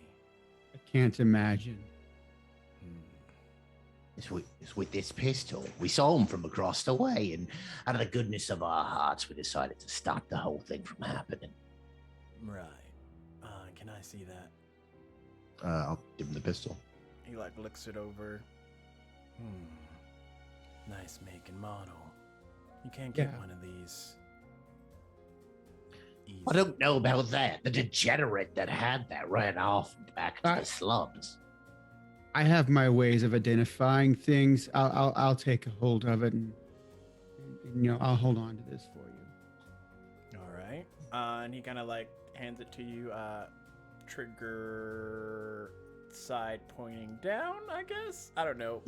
I can't imagine. It's with this pistol. We saw him from across the way, and out of the goodness of our hearts, we decided to stop the whole thing from happening. Right. Can I see that? I'll give him the pistol. He like looks it over. Nice make and model. You can't get Yeah. one of these. Easy. I don't know about that. The degenerate that had that ran off back to I- the slums. I have my ways of identifying things. I'll take a hold of it, and I'll hold on to this for you. All right. And he kind of like hands it to you. Trigger side pointing down, I guess. I don't know.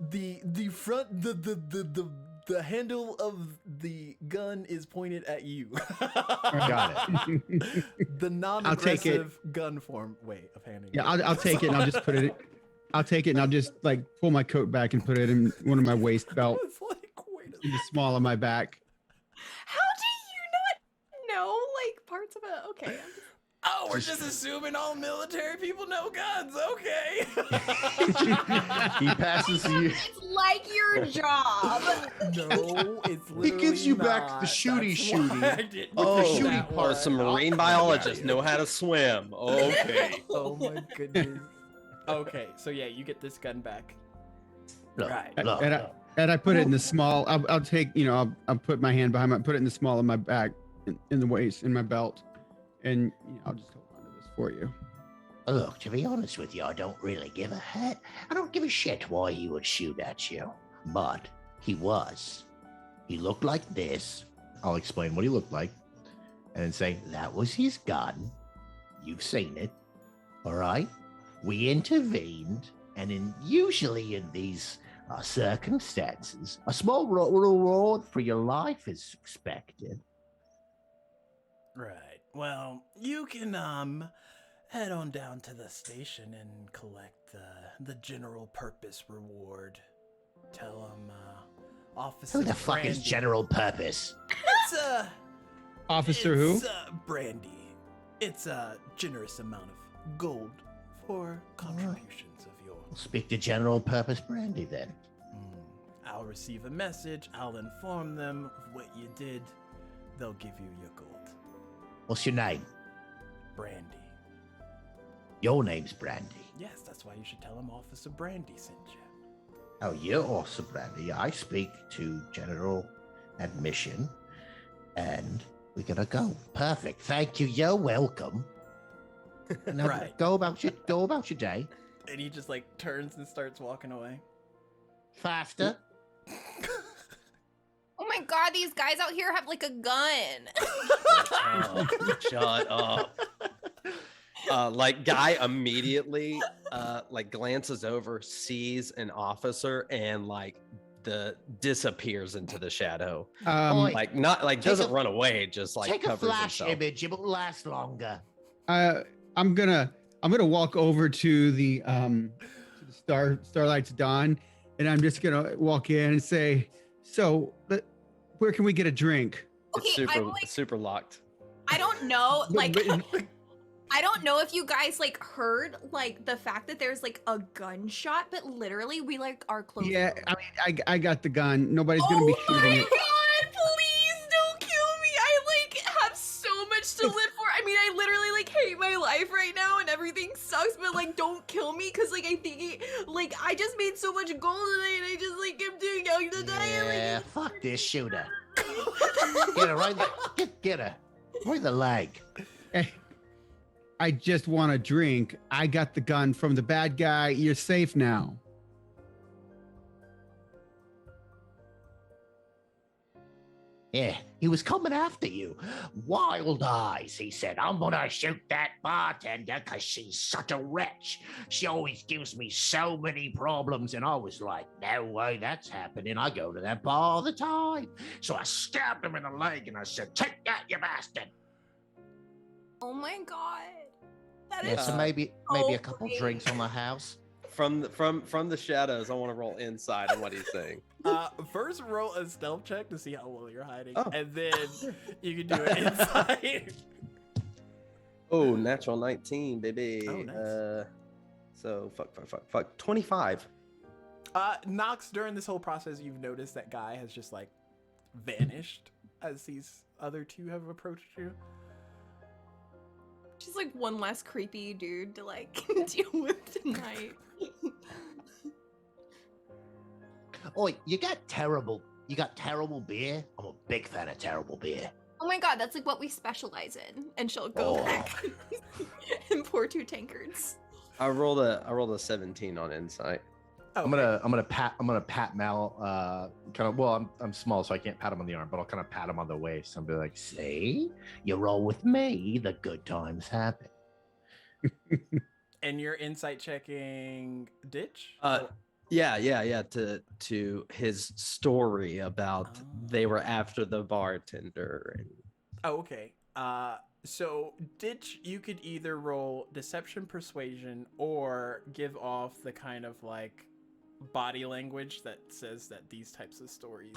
the front the handle of the gun is pointed at you. Got it. The non-aggressive gun form way of handing. Yeah, I'll take it, and I'll just put it. I'll take it, and I'll just like pull my coat back and put it in one of my waist belt, It's like, wait a in the small of my back. How do you not know like parts of it? Okay. I'm just... Oh, we're just assuming all military people know guns. Okay. He passes you. It's like your job. No, it's He literally gives you back not. the shooty That's why I didn't Oh, do the shooty that part. one. Some marine biologists know how to swim. Okay. Oh my goodness. Okay, so yeah, you get this gun back. Look, Right. look, And I put it in the small. I'll take. I'll put my hand behind my. Put it in the small of my back, in the waist, in my belt, and I'll just hold on to this for you. Look, to be honest with you, I don't really give a heck. I don't give a shit why he would shoot at you. But he was. He looked like this. I'll explain what he looked like. And then say, that was his gun. You've seen it. All right? We intervened. And usually in these circumstances, a small reward for your life is expected. Right. Well, you can head on down to the station and collect the general purpose reward. Tell them Officer Who the fuck is Brandy. general purpose? It's Officer who? It's Brandy. It's a generous amount of gold for contributions of your. We'll speak to general purpose Brandy then. I'll receive a message. I'll inform them of what you did. They'll give you your gold. What's your name? Brandy. Your name's Brandy. Yes, that's why you should tell them Officer Brandy sent you. Oh, you're awesome, Brandy. I speak to general admission, and we're gonna go. Perfect. Thank you. You're welcome. Now, Right. Go about your day. And he just like turns and starts walking away. Faster. Oh my god, these guys out here have like a gun. Oh, shut up. Like guy immediately like glances over, sees an officer, and like disappears into the shadow. Oi. Like not like Take doesn't a- run away, just like Take a covers flash himself. image. It will last longer. I'm gonna walk over to the Starlight's Dawn, and I'm just gonna walk in and say, "So, where can we get a drink?" It's Okay, super I'm like, super locked. I don't know, The like, mitten. I don't know if you guys like heard like the fact that there's like a gunshot, but literally we like are closing. Yeah, I mean, I got the gun. Nobody's Oh gonna be my shooting it. god, please don't kill me. I like have so much to live for. I mean, I literally like hate my life right now and everything sucks, but like don't kill me because like I think like I just made so much gold today and I just like am doing young to die. Yeah, fuck this shooter. Get her right the get her. Right the leg. Hey, I just want a drink. I got the gun from the bad guy. You're safe now. Yeah, he was coming after you. Wild eyes, he said. I'm gonna shoot that bartender because she's such a wretch. She always gives me so many problems. And I was like, no way that's happening. I go to that bar all the time. So I stabbed him in the leg and I said, take that, you bastard. Oh my god. That Yeah, is so maybe a couple brave. drinks on the house. From the shadows, I want to roll inside on what he's saying. First roll a stealth check to see how well you're hiding, Oh. and then you can do it inside. Oh, natural 19, baby. Oh, nice. So fuck. 25. Nox, during this whole process, you've noticed that guy has just like vanished as these other two have approached you. Just like one less creepy dude to like deal with tonight. Oh, you got terrible beer? I'm a big fan of terrible beer. Oh my god, that's like what we specialize in. And she'll go Oh. back and pour 2 tankards. I rolled a 17 on insight. Oh, I'm gonna pat Mal kind of, well, I'm small so I can't pat him on the arm, but I'll kind of pat him on the waist and be like, See? You roll with me, the good times happen. and you're insight checking ditch. Yeah. To his story about they were after the bartender. And... Oh, okay. So ditch, you could either roll deception, persuasion, or give off the kind of like body language that says that these types of stories.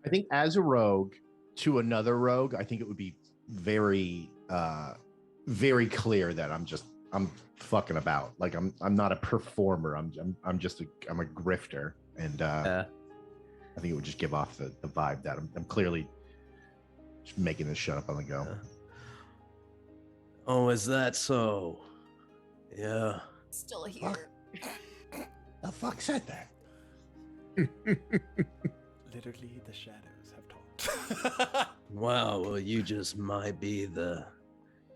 I think as a rogue to another rogue, I think it would be very very clear that I'm fucking about. Like I'm not a performer. I'm a grifter, and I think it would just give off the vibe that I'm clearly just making this shut up on the go. Oh, is that so? Yeah. Still here. The fuck said that? Literally, the shadows have talked. Wow, well, you just might be the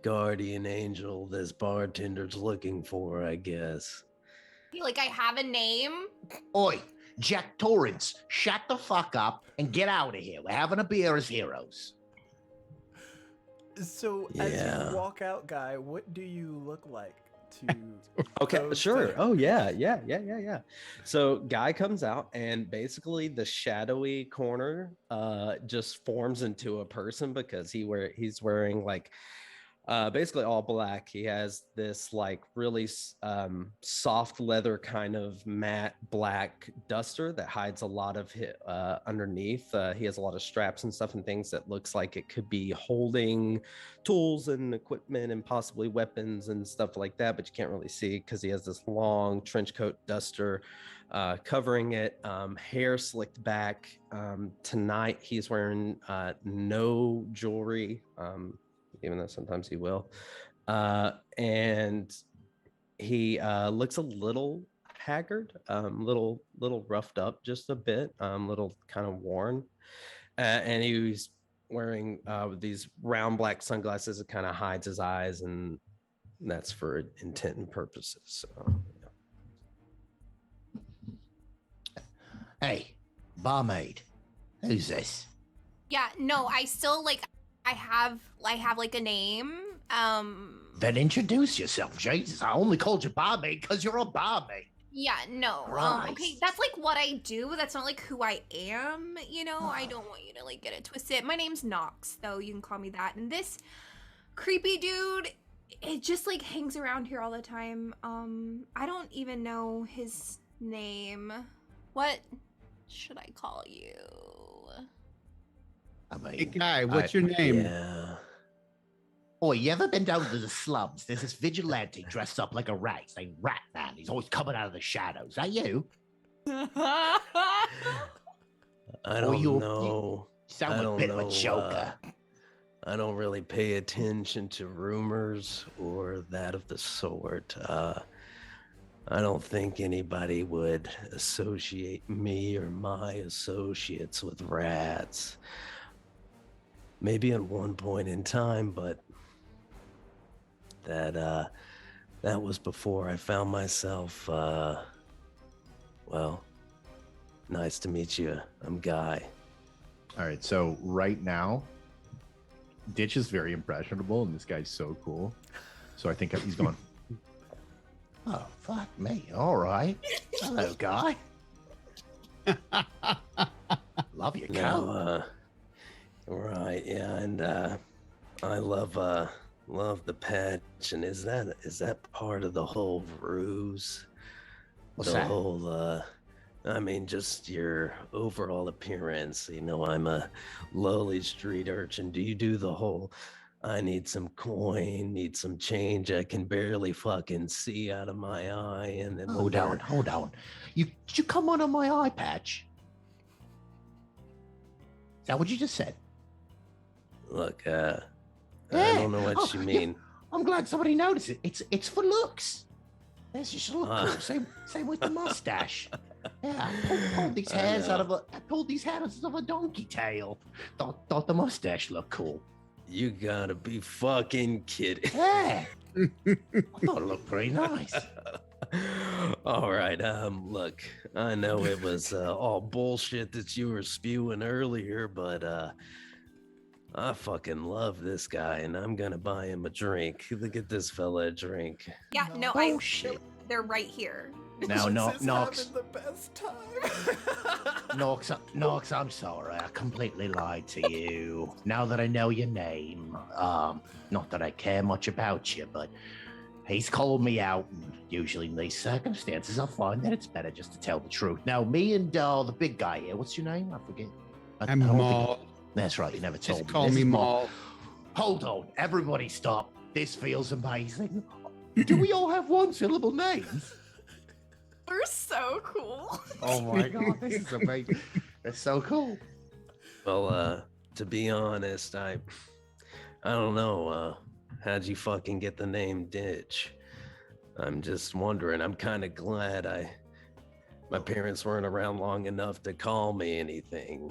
guardian angel this bartender's looking for, I guess. Like I have a name. Oi, Jack Torrance, shut the fuck up and get out of here. We're having a beer as heroes. So as you walk out, guy, what do you look like to? Okay, go sure. to- Oh yeah. So guy comes out and basically the shadowy corner just forms into a person because he's wearing like basically all black. He has this like really soft leather kind of matte black duster that hides a lot of underneath. He has a lot of straps and stuff and things that looks like it could be holding tools and equipment and possibly weapons and stuff like that, but you can't really see because he has this long trench coat duster covering it, hair slicked back. Tonight he's wearing no jewelry, even though sometimes he will. And he looks a little haggard, little roughed up just a bit, little kind of worn. And he's wearing these round black sunglasses that kind of hides his eyes, and that's for intent and purposes. So, Hey, barmaid, who's this? Yeah, no, I still like I have like a name. Then introduce yourself, Jesus. I only called you barmaid because you're a barmaid. Yeah, no. Okay, Christ. that's like what I do. That's not like who I am, you know? I don't want you to like get it twisted. My name's Nox, though. You can call me that. And this creepy dude, it just like hangs around here all the time. I don't even know his name. What should I call you? I Hey, mean, guy, what's your name? Yeah. oh, you ever been down to the slums? There's this vigilante dressed up like a rat. He's named Rat Man. He's always coming out of the shadows. Is that you? I Or don't you know. sound I like a don't bit of a know. joker. I don't really pay attention to rumors or that of the sort. I don't think anybody would associate me or my associates with rats. Maybe at one point in time, but that was before I found myself. Well, nice to meet you. I'm Guy. All right, so right now, Ditch is very impressionable, and this guy's so cool. So I think he's going. Oh, fuck me. All right. Hello, guy. Love your Now, coat. right, yeah, and I love the patch. And is that part of the whole ruse? What's The that? whole I mean, just your overall appearance. You know, I'm a lowly street urchin. Do you do the whole, I need some coin, need some change, I can barely fucking see out of my eye, and then Hold on. Did you come on my eye patch? Is that what you just said? Look, I Yeah. don't know what Oh, you yeah. mean. I'm glad somebody noticed it. It's for looks. It's just look Ah. cool. Same with the mustache. Yeah, I pulled these hairs out of a donkey tail. Thought the mustache looked cool. You gotta be fucking kidding. Yeah. I thought it looked pretty nice. All right, look, I know it was all bullshit that you were spewing earlier, but I fucking love this guy, and I'm gonna buy him a drink. Get this fella a drink. Yeah, no, Oh shit. they're right here. Now, This is Nox, having the best time. Nox, I'm sorry. I completely lied to you. Now that I know your name, not that I care much about you, but he's called me out. And usually in these circumstances, I find that it's better just to tell the truth. Now, me and the big guy here, what's your name? I forget. I'm I don't think- Maul. That's right. You never told Just me. call This me is Maul. Hold on. Everybody stop. This feels amazing. Do we all have one-syllable names? They're so cool. Oh my god, this is amazing. That's so cool. Well, to be honest, I don't know. How'd you fucking get the name Ditch? I'm just wondering. I'm kind of glad my parents weren't around long enough to call me anything,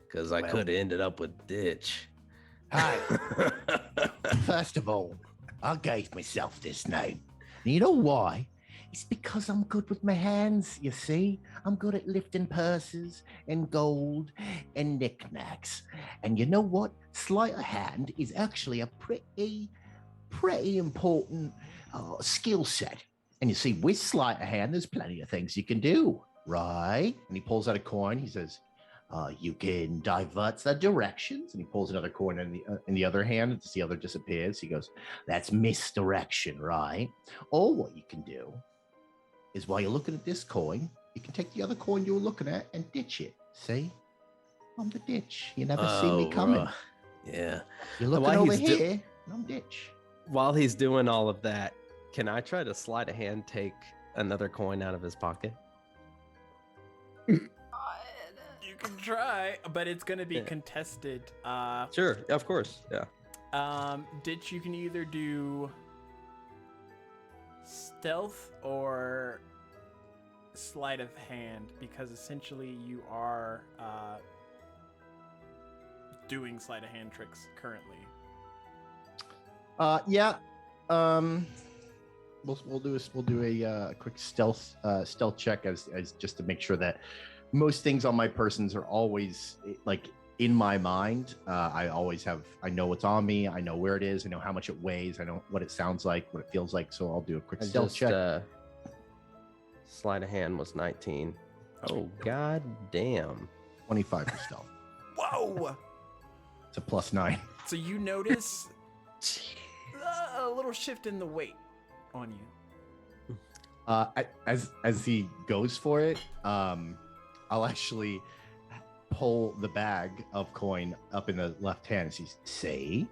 because I Well- could have ended up with Ditch. Hi. First of all, I gave myself this name. And you know why? It's because I'm good with my hands, you see? I'm good at lifting purses and gold and knickknacks. And you know what? Sleight of hand is actually a pretty important skill set. And you see, with sleight of hand, there's plenty of things you can do, right? And he pulls out a coin. He says, you can divert the directions. And he pulls another coin in the other hand. As the other disappears. He goes, that's misdirection, right? Or what you can do is while you're looking at this coin, you can take the other coin you were looking at and ditch it. See? I'm the ditch. You never see me coming. Yeah. You're looking while over he's do- here, and I'm ditch. While he's doing all of that, can I try to sleight of hand take another coin out of his pocket? You can try, but it's gonna be Yeah. contested. Sure, of course. Yeah. Ditch, you can either do stealth or sleight of hand, because essentially you are doing sleight of hand tricks currently. Yeah. We'll do a quick stealth check as just to make sure that most things on my persons are always like in my mind. I know what's on me. I know where it is. I know how much it weighs. I know what it sounds like, what it feels like. So I'll do a quick stealth check. Sleight of hand was 19. Oh, god damn. 25 for stealth. Whoa! It's a +9. So you notice a little shift in the weight on you. As he goes for it, I'll actually pull the bag of coin up in the left hand and says, See?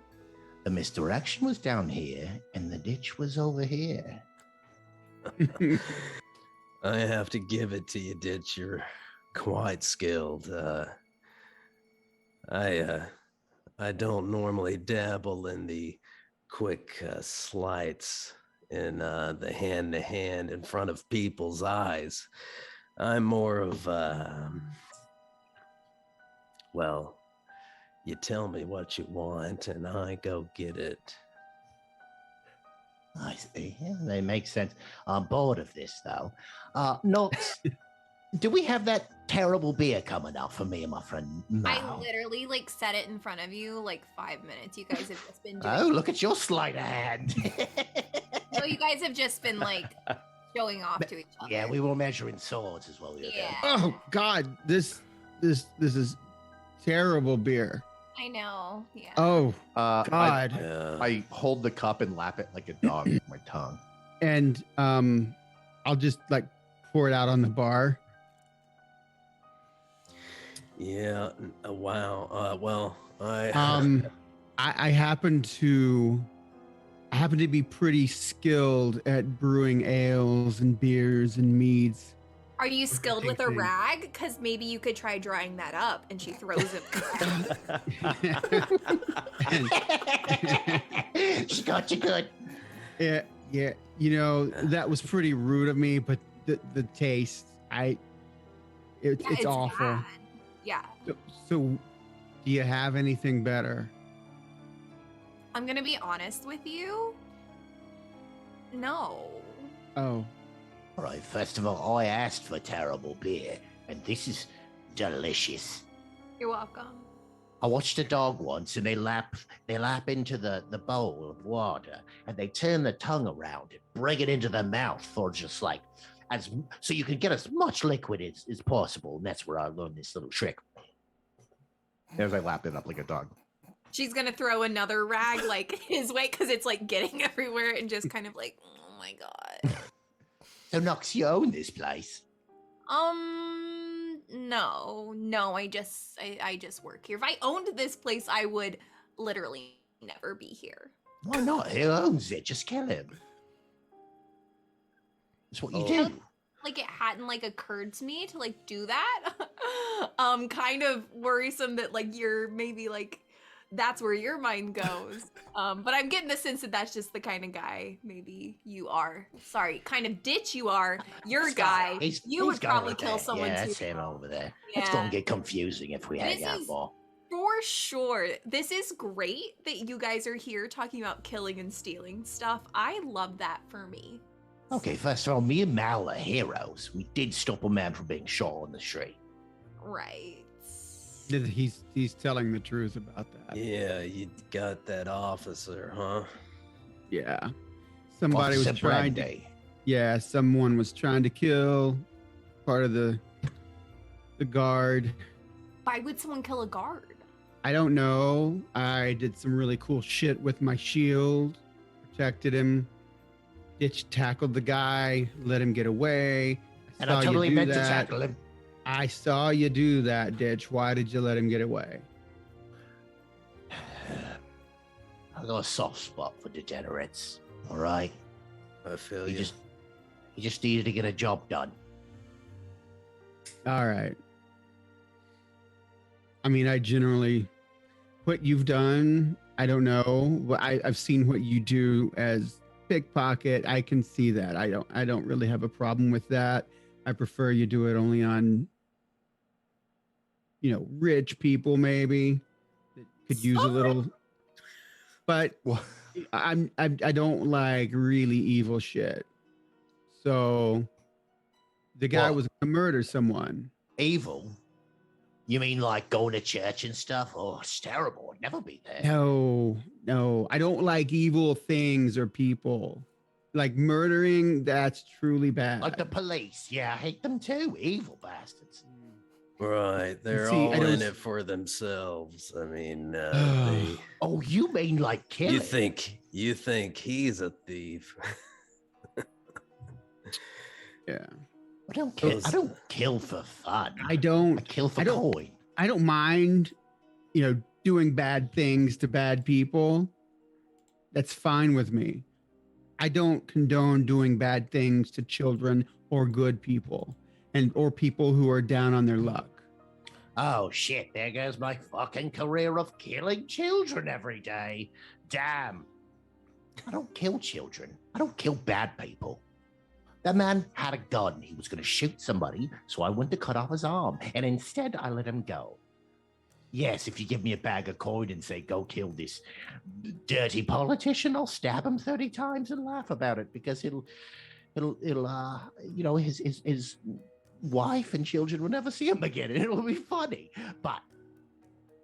The misdirection was down here, and the ditch was over here. I have to give it to you, Ditch. You're quite skilled. I don't normally dabble in the quick sleights in the hand-to-hand in front of people's eyes. I'm more of well, you tell me what you want and I go get it. I see. Yeah, they make sense. I'm bored of this, though. Notes. Do we have that terrible beer coming up for me and my friend I Mal? literally like set it in front of you like 5 minutes. You guys have just been doing. Oh, look at your sleight of hand. No, you guys have just been like showing off to each other. Yeah, we were measuring swords as well. Yeah. Oh God, this is terrible beer. I know. Yeah. Oh I, God. I hold the cup and lap it like a dog with my tongue. And I'll just like pour it out on the bar. Yeah. Wow. Well, I happen to be pretty skilled at brewing ales and beers and meads. Are you skilled with a Thing. rag? Because maybe you could try drying that up. And she throws it. She got you good. Yeah. You know, that was pretty rude of me, but the taste, it's awful. Bad. Yeah. So, do you have anything better? I'm gonna be honest with you. No. Oh. All right, first of all, I asked for terrible beer, and this is delicious. You're welcome. I watched a dog once, and they lap into the bowl of water, and they turn the tongue around and bring it into their mouth for just like so you can get as much liquid as possible. And that's where I learned this little trick. As I lap it up like a dog. She's gonna throw another rag like his way because it's like getting everywhere and just kind of like, oh my god. So, Nox, you own this place? No, I just work here. If I owned this place, I would literally never be here. Why not? Who owns it? Just kill him. That's what you do. Like it hadn't like occurred to me to like do that. Kind of worrisome that like you're maybe like that's where your mind goes. But I'm getting the sense that that's just the kind of guy maybe you are. Sorry, kind of ditch you are. Your guy. You would probably kill someone yeah, too. that's him over there. Yeah. It's gonna get confusing if we hang out more. For sure. This is great that you guys are here talking about killing and stealing stuff. I love that for me. Okay, first of all, me and Mal are heroes. We did stop a man from being shot on the street. Right. He's telling the truth about that. Yeah, you got that officer, huh? Yeah. Somebody Officer was trying to. Brandy. Yeah, someone was trying to kill part of the guard. Why would someone kill a guard? I don't know. I did some really cool shit with my shield, protected him. Ditch tackled the guy, let him get away. And I totally meant to tackle him. I saw you do that, Ditch. Why did you let him get away? I got a soft spot for degenerates. All right. I feel He you. just needed to get a job done. All right. I mean, I generally, what you've done, I don't know, but I've seen what you do as pickpocket. I can see that. I don't really have a problem with that. I prefer you do it only on, rich people maybe that could use a little. But I don't like really evil shit. So the guy was gonna murder someone. Evil? You mean like going to church and stuff? Oh, it's terrible. I'd never be there. No. I don't like evil things or people. Like murdering, that's truly bad. Like the police. Yeah, I hate them too. Evil bastards. Right, they're See, all I in don't- it for themselves. I mean, Oh, you mean like killing? you think he's a thief? Yeah. I don't kill for fun. I kill for coin. I don't mind, doing bad things to bad people. That's fine with me. I don't condone doing bad things to children or good people or people who are down on their luck. Oh shit, there goes my fucking career of killing children every day. Damn. I don't kill children. I don't kill bad people. That man had a gun. He was going to shoot somebody, so I went to cut off his arm, and instead I let him go. Yes, if you give me a bag of coin and say, go kill this dirty politician, I'll stab him 30 times and laugh about it because his wife and children will never see him again and it'll be funny. But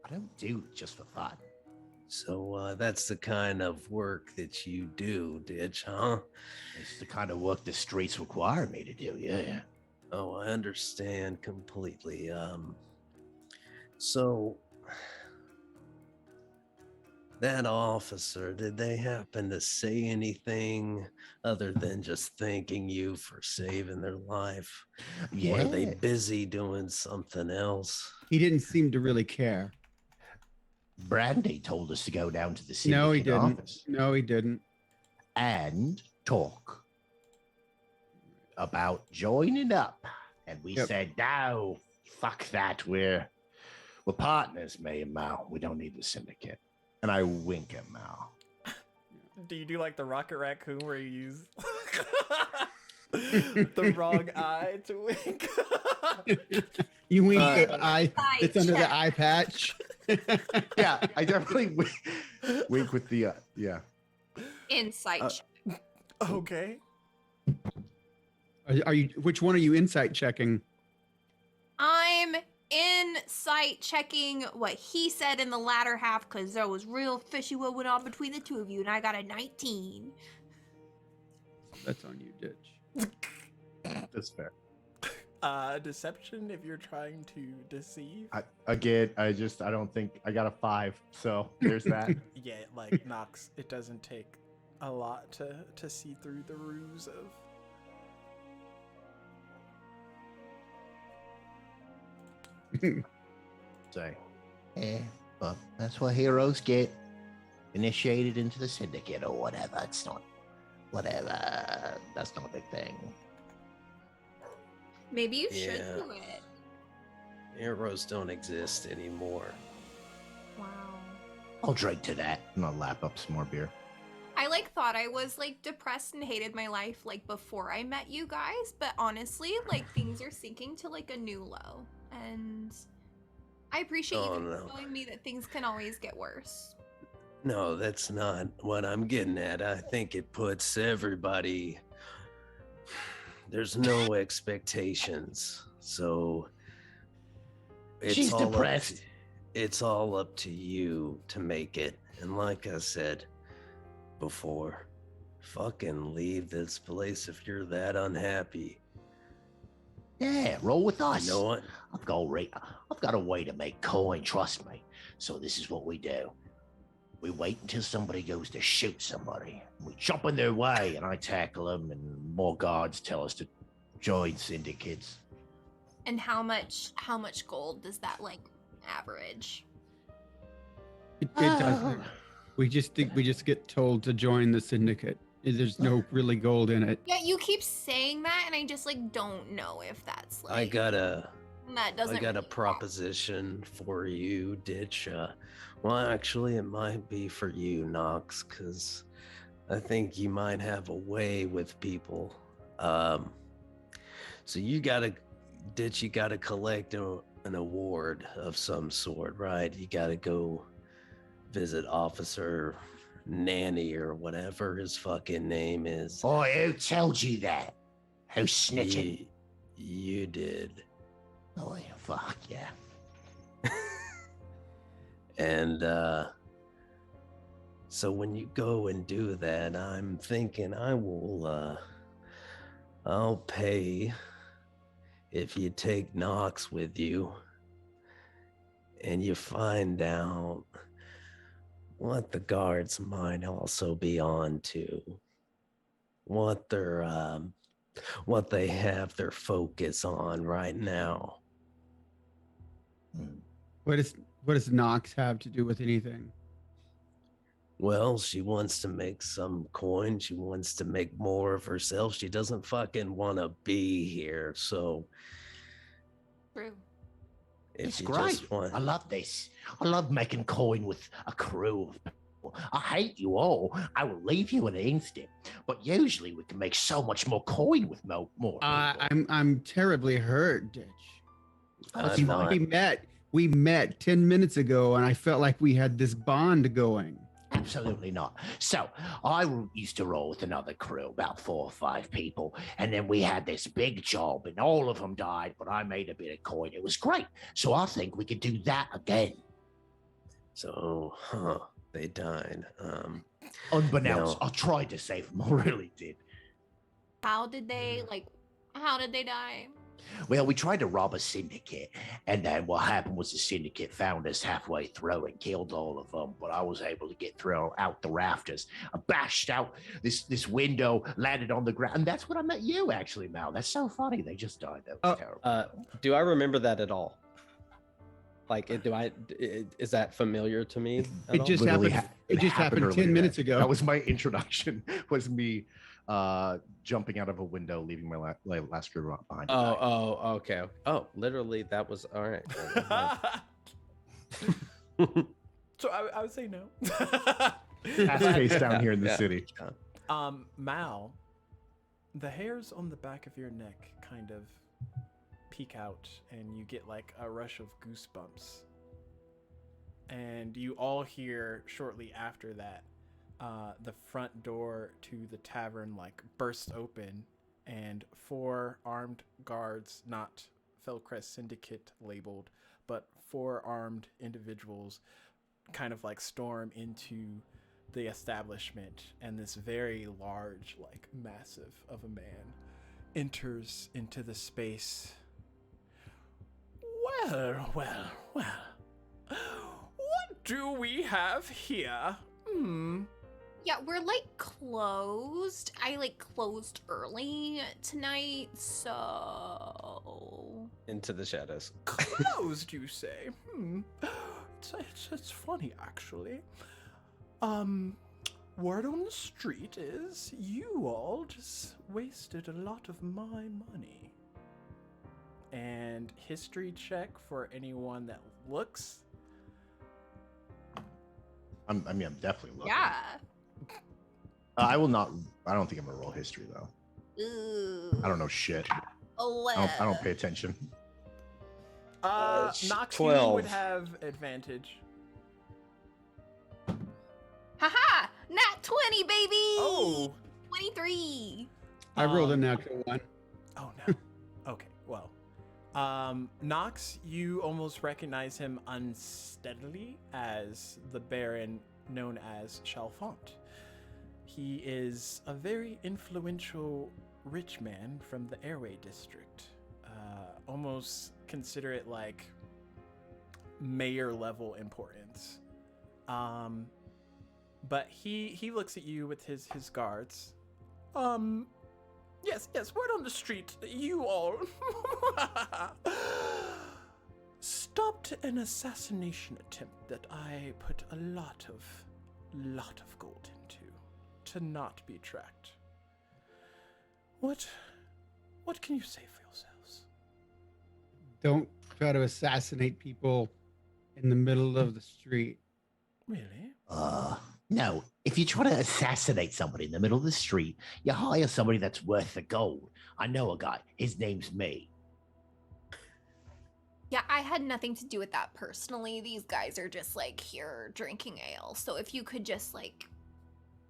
I don't do it just for fun. So that's the kind of work that you do, Ditch, huh? It's the kind of work the streets require me to do, yeah. Oh, I understand completely. So that officer, did they happen to say anything other than just thanking you for saving their life? Yeah. Were they busy doing something else? He didn't seem to really care. Brandy told us to go down to the syndicate No, he didn't. office No, he didn't. and talk about joining up. And we said, no, fuck that. We're partners, me and Mal. We don't need the syndicate. And I wink at Mal. Do you do like the Rocket Raccoon where you use the wrong eye to wink? You wink the eye. Eye It's under the check. eye patch. Yeah, I definitely wink with the yeah. Insight check. Okay. Are you? Which one are you insight checking? I'm insight checking what he said in the latter half because there was real fishy what went on between the two of you, and I got a 19. That's on you, Ditch. That's fair. Deception if you're trying to deceive. I don't think I got a 5. So there's that. Yeah, like Nox, it doesn't take a lot to see through the ruse of. Say, but that's what heroes get. Initiated into the syndicate or whatever. It's not, whatever. That's not a big thing. Maybe you should Yeah. do it. Heroes don't exist anymore. Wow. I'll drink to that and I'll lap up some more beer. I thought I was depressed and hated my life before I met you guys, but honestly, things are sinking to a new low. And I appreciate you showing me that things can always get worse. No, that's not what I'm getting at. I think it puts everybody. There's no expectations, so She's depressed. It's all up to you to make it. And like I said before, fucking leave this place if you're that unhappy. Yeah, roll with us. You know what? I've got a way to make coin, trust me. So this is what we do. We wait until somebody goes to shoot somebody. We jump in their way and I tackle them and more guards tell us to join syndicates. And how much gold does that average? It doesn't. We just get told to join the syndicate. There's no really gold in it. Yeah, you keep saying that, and I just don't know if that's I got a really proposition for you, Ditch. Well, actually, it might be for you, Nox, because I think you might have a way with people. So you gotta collect an award of some sort, right? You gotta go visit Officer Nanny or whatever his fucking name is. Boy, who told you that? Who's snitching? You did. Oh, fuck yeah. And so when you go and do that, I'm thinking I'll pay if you take Nox with you and you find out what the guards might also be on to, what they have their focus on right now. What does Nox have to do with anything? Well, she wants to make some coin. She wants to make more of herself. She doesn't fucking want to be here. So True. if It's you great. just want, I love this. I love making coin with a crew of people. I hate you all. I will leave you in an instant. But usually we can make so much more coin with more people. I'm terribly hurt, Ditch. That's I'm fine. not. We met 10 minutes ago, and I felt like we had this bond going. Absolutely not. So I used to roll with another crew, about 4 or 5 people, and then we had this big job, and all of them died, but I made a bit of coin. It was great. So I think we could do that again. So, they died. Unbeknownst, No. I tried to save them. I really did. How did they die? Well, we tried to rob a syndicate, and then what happened was the syndicate found us halfway through and killed all of them. But I was able to get through out the rafters. I bashed out this window, landed on the ground, and that's when I met you, actually, Mal. That's so funny. They just died. That was terrible. Do I remember that at all? Like, is that familiar to me? At It all? just Literally happened. It just happened earlier 10 minutes ago. That was my introduction. Was me jumping out of a window, leaving my last crew behind. to die. Oh, okay. Oh, literally, that was all right. So I would say no. Fast pace down here in the city. Mal, the hairs on the back of your neck kind of peek out, and you get like a rush of goosebumps. And you all hear shortly after that, the front door to the tavern like bursts open, and 4 armed guards, not Felcrest Syndicate labeled, but 4 armed individuals kind of like storm into the establishment, and this very large, like massive of a man enters into the space. Well. What do we have here? Yeah, we're like closed. I like closed early tonight, so Into the shadows. Closed, you say? It's funny, actually. Word on the street is you all just wasted a lot of my money. And history check for anyone that looks. I'm definitely looking. yeah. I will not. I don't think I'm gonna roll history though. Ooh. I don't know shit. I 11. don't pay attention. It's Nox, 12. you would have advantage. Haha! Nat 20, baby! Oh. 23. I rolled a natural one. Oh no. Okay, well. Nox, you almost recognize him unsteadily as the Baron known as Chalfont. He is a very influential rich man from the Airway District. Almost consider it like mayor level importance. But he looks at you with his guards. Yes, word on the street. You all stopped an assassination attempt that I put a lot of gold into to not be tracked. What can you say for yourselves? Don't try to assassinate people in the middle of the street. Really? No. If you try to assassinate somebody in the middle of the street, you hire somebody that's worth the gold. I know a guy. His name's me. Yeah, I had nothing to do with that personally. These guys are just like here drinking ale. So if you could just like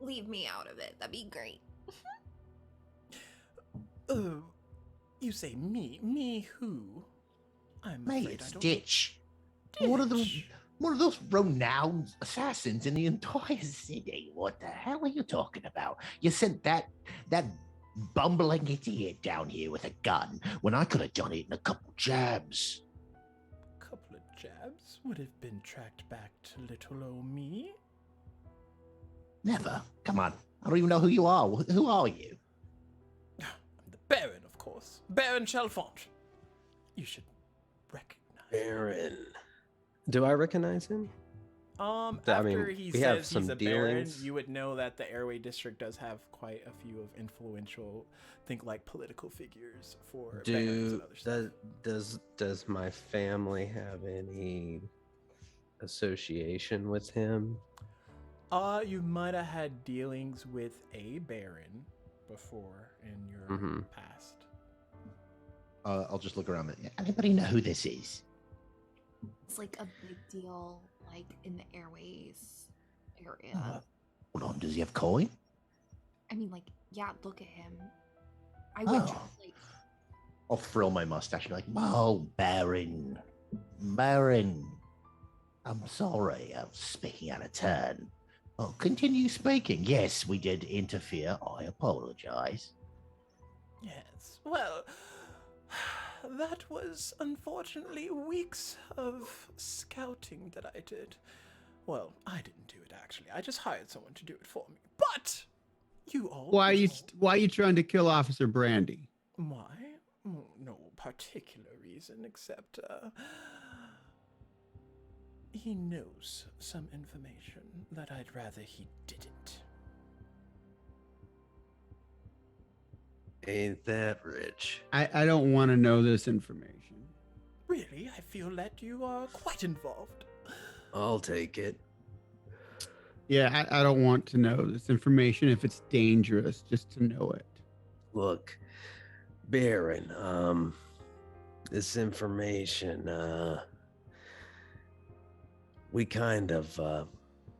leave me out of it, that'd be great. You say me? Me who? I'm Mate, afraid it's I don't. Ditch. One of Ditch. those renowned assassins in the entire city. What the hell are you talking about? You sent that bumbling idiot down here with a gun when I could have done it in a couple jabs. Couple of jabs would have been tracked back to little old me. Never. Come on. I don't even know who you are. Who are you? I'm the Baron, of course. Baron Chalfont. You should recognize. Baron. Do I recognize him? I After mean, he we have says he's some a baron, dealings. you would know that the Airway District does have quite a few of influential, think like political figures for barons and other stuff. Does my family have any association with him? You might have had dealings with a baron before in your past. I'll just look around. Anybody know who this is? It's like a big deal, like in the airways area. Hold on, does he have coin? I mean, like, yeah, look at him. I would Oh. just, like, I'll frill my mustache and be like, Oh, Baron. Baron. I'm sorry, I'm speaking out of turn. Oh, continue speaking. Yes, we did interfere. I apologize. Yes. Well, that was unfortunately weeks of scouting that I did. Well, I didn't do it actually. I just hired someone to do it for me. But you all Why are you trying to kill Officer Brandy? Why? No particular reason except he knows some information that I'd rather he didn't. Ain't that rich? I don't want to know this information. Really? I feel that you are quite involved. I'll take it. Yeah, I don't want to know this information if it's dangerous, just to know it. Look, Baron, this information, we kind of,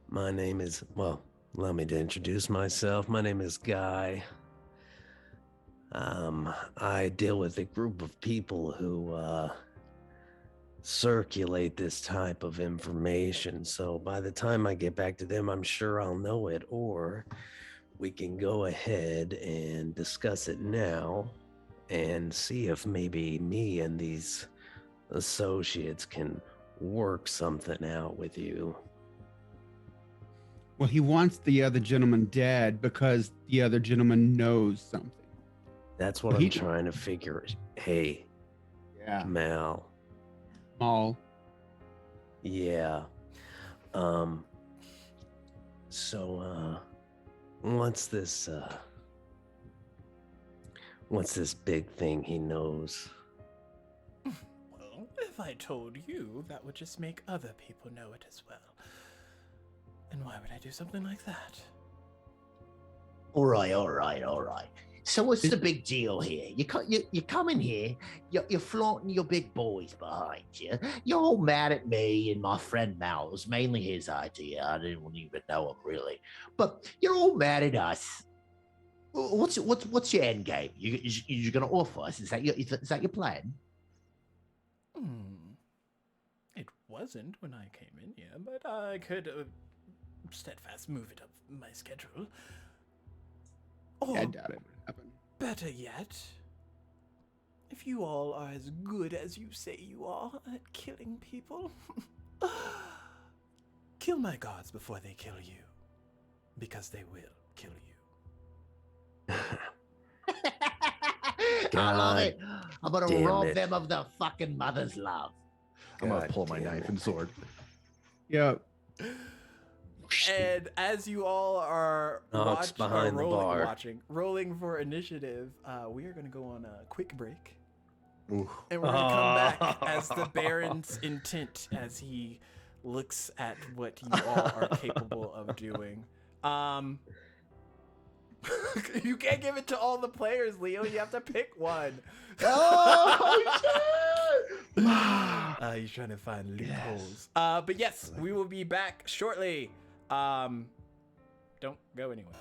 my name is, well, allow me to introduce myself. My name is Guy. I deal with a group of people who, circulate this type of information. So by the time I get back to them, I'm sure I'll know it, or we can go ahead and discuss it now and see if maybe me and these associates can work something out with you. Well, he wants the other gentleman dead because the other gentleman knows something. That's what I'm trying to figure. Hey, Yeah. Mal. All. Yeah. So, what's this big thing he knows? Well, if I told you, that would just make other people know it as well. And why would I do something like that? All right. So what's the big deal here? You come in here, you're flaunting your big boys behind you. You're all mad at me and my friend Mal. It was mainly his idea. I didn't even know him really, but you're all mad at us. What's your end game? You're gonna offer us? Is that your plan? It wasn't when I came in here, but I could steadfast move it up my schedule. Or, Yeah, I doubt it would happen. better yet, if you all are as good as you say you are at killing people, kill my guards before they kill you, because they will kill you. I love it. I'm gonna damn rob it. them of the fucking mother's love. I'm gonna God pull my damn knife it. and sword. Yeah. And as you all are Knox behind the bar. rolling for initiative, we are going to go on a quick break. Ooh. And we're going to come back as the Baron's intent as he looks at what you all are capable of doing. You can't give it to all the players, Leo. You have to pick one. Oh, shit! He's trying to find loopholes. But yes, we will be back shortly. Don't go anywhere.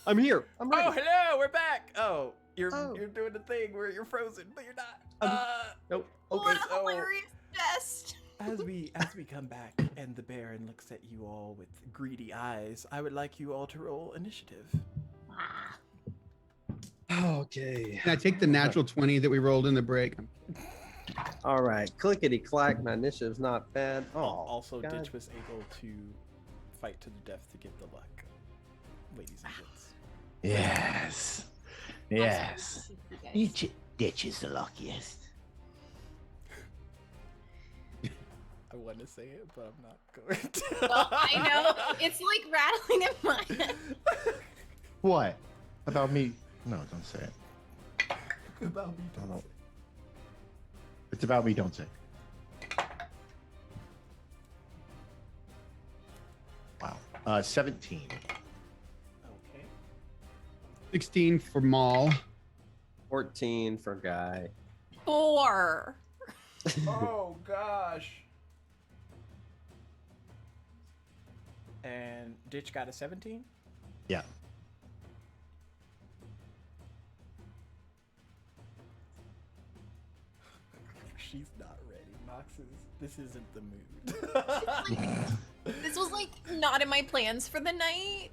I'm here. I'm ready. Oh, hello, we're back. Oh, you're Oh. you're doing the thing where you're frozen, but you're not. Nope. What Okay, a hilarious jest. as we come back and the Baron looks at you all with greedy eyes, I would like you all to roll initiative. Okay. Can I take the natural 20 that we rolled in the break? All right. Clickety clack. My initiative's not bad. Oh, Also, God. Ditch was able to fight to the death to get the luck, ladies and gents. Yes. Yes. Ditch is the luckiest. I want to say it, but I'm not going to. Well, I know. It's like rattling in my head. What? About me? No, don't say it. About me, don't say. It's about me, don't say. Wow. 17. Okay. 16 for Maul. 14 for Guy. 4. Oh gosh. And Ditch got a 17? Yeah. She's not ready. Nox is. This isn't the mood. This was like not in my plans for the night.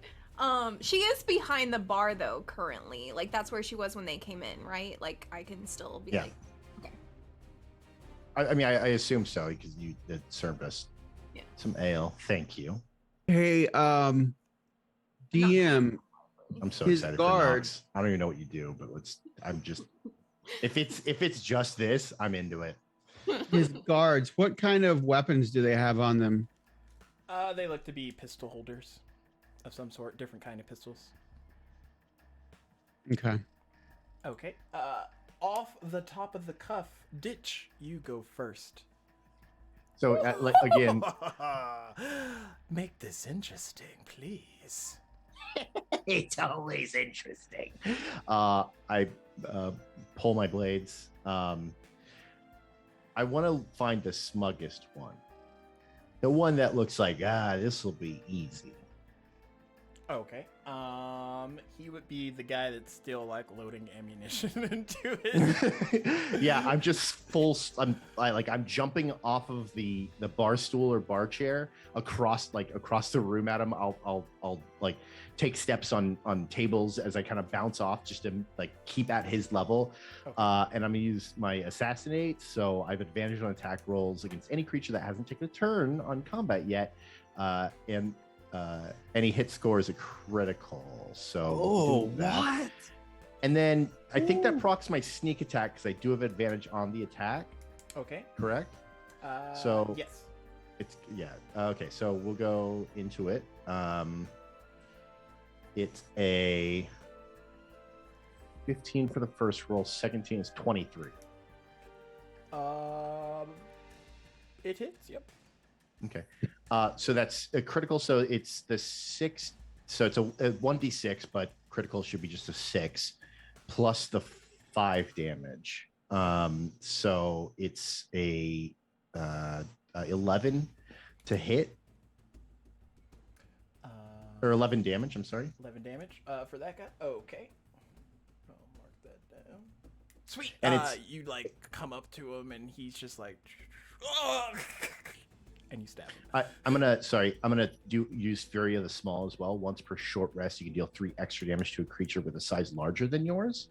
She is behind the bar though currently. Like that's where she was when they came in, right? Like I can still be Yeah. like, okay. I mean, I assume so because you had served us Yeah. some ale. Thank you. Hey, DM, I'm so His excited guard- for Nox. I don't even know what you do, but I'm just. If it's just this, I'm into it. his guards, what kind of weapons do they have on them? They look to be pistol holders of some sort, different kind of pistols. Okay. Okay. Off the top of the cuff, Ditch, you go first. So again, Make this interesting, please. It's always interesting. I pull my blades. I want to find the smuggest one. The one that looks like, this will be easy. Okay. He would be the guy that's still like loading ammunition into it. Yeah, I'm just I'm jumping off of the bar stool or bar chair across the room at him. I'll like take steps on tables as I kind of bounce off just to like keep at his level. Okay. And I'm gonna use my assassinate, so I have advantage on attack rolls against any creature that hasn't taken a turn on combat yet. And any hit score is a critical. So we'll do that. What? And then I think that procs my sneak attack because I do have advantage on the attack. Okay. Correct? So yes. It's okay, so we'll go into it. It's a 15 for the first roll. 17 is 23. It hits. Yep. Okay. So that's a critical. So it's the 6. So it's a 1d6, but critical should be just a 6 plus the 5 damage. So it's a 11 to hit, or 11 damage. I'm sorry. 11 damage for that guy. Okay. I'll mark that down. Sweet. And And it's- you like come up to him and he's just like, "Ugh," and you stab him. I'm gonna use Fury of the Small as well. Once per short rest, you can deal 3 extra damage to a creature with a size larger than yours.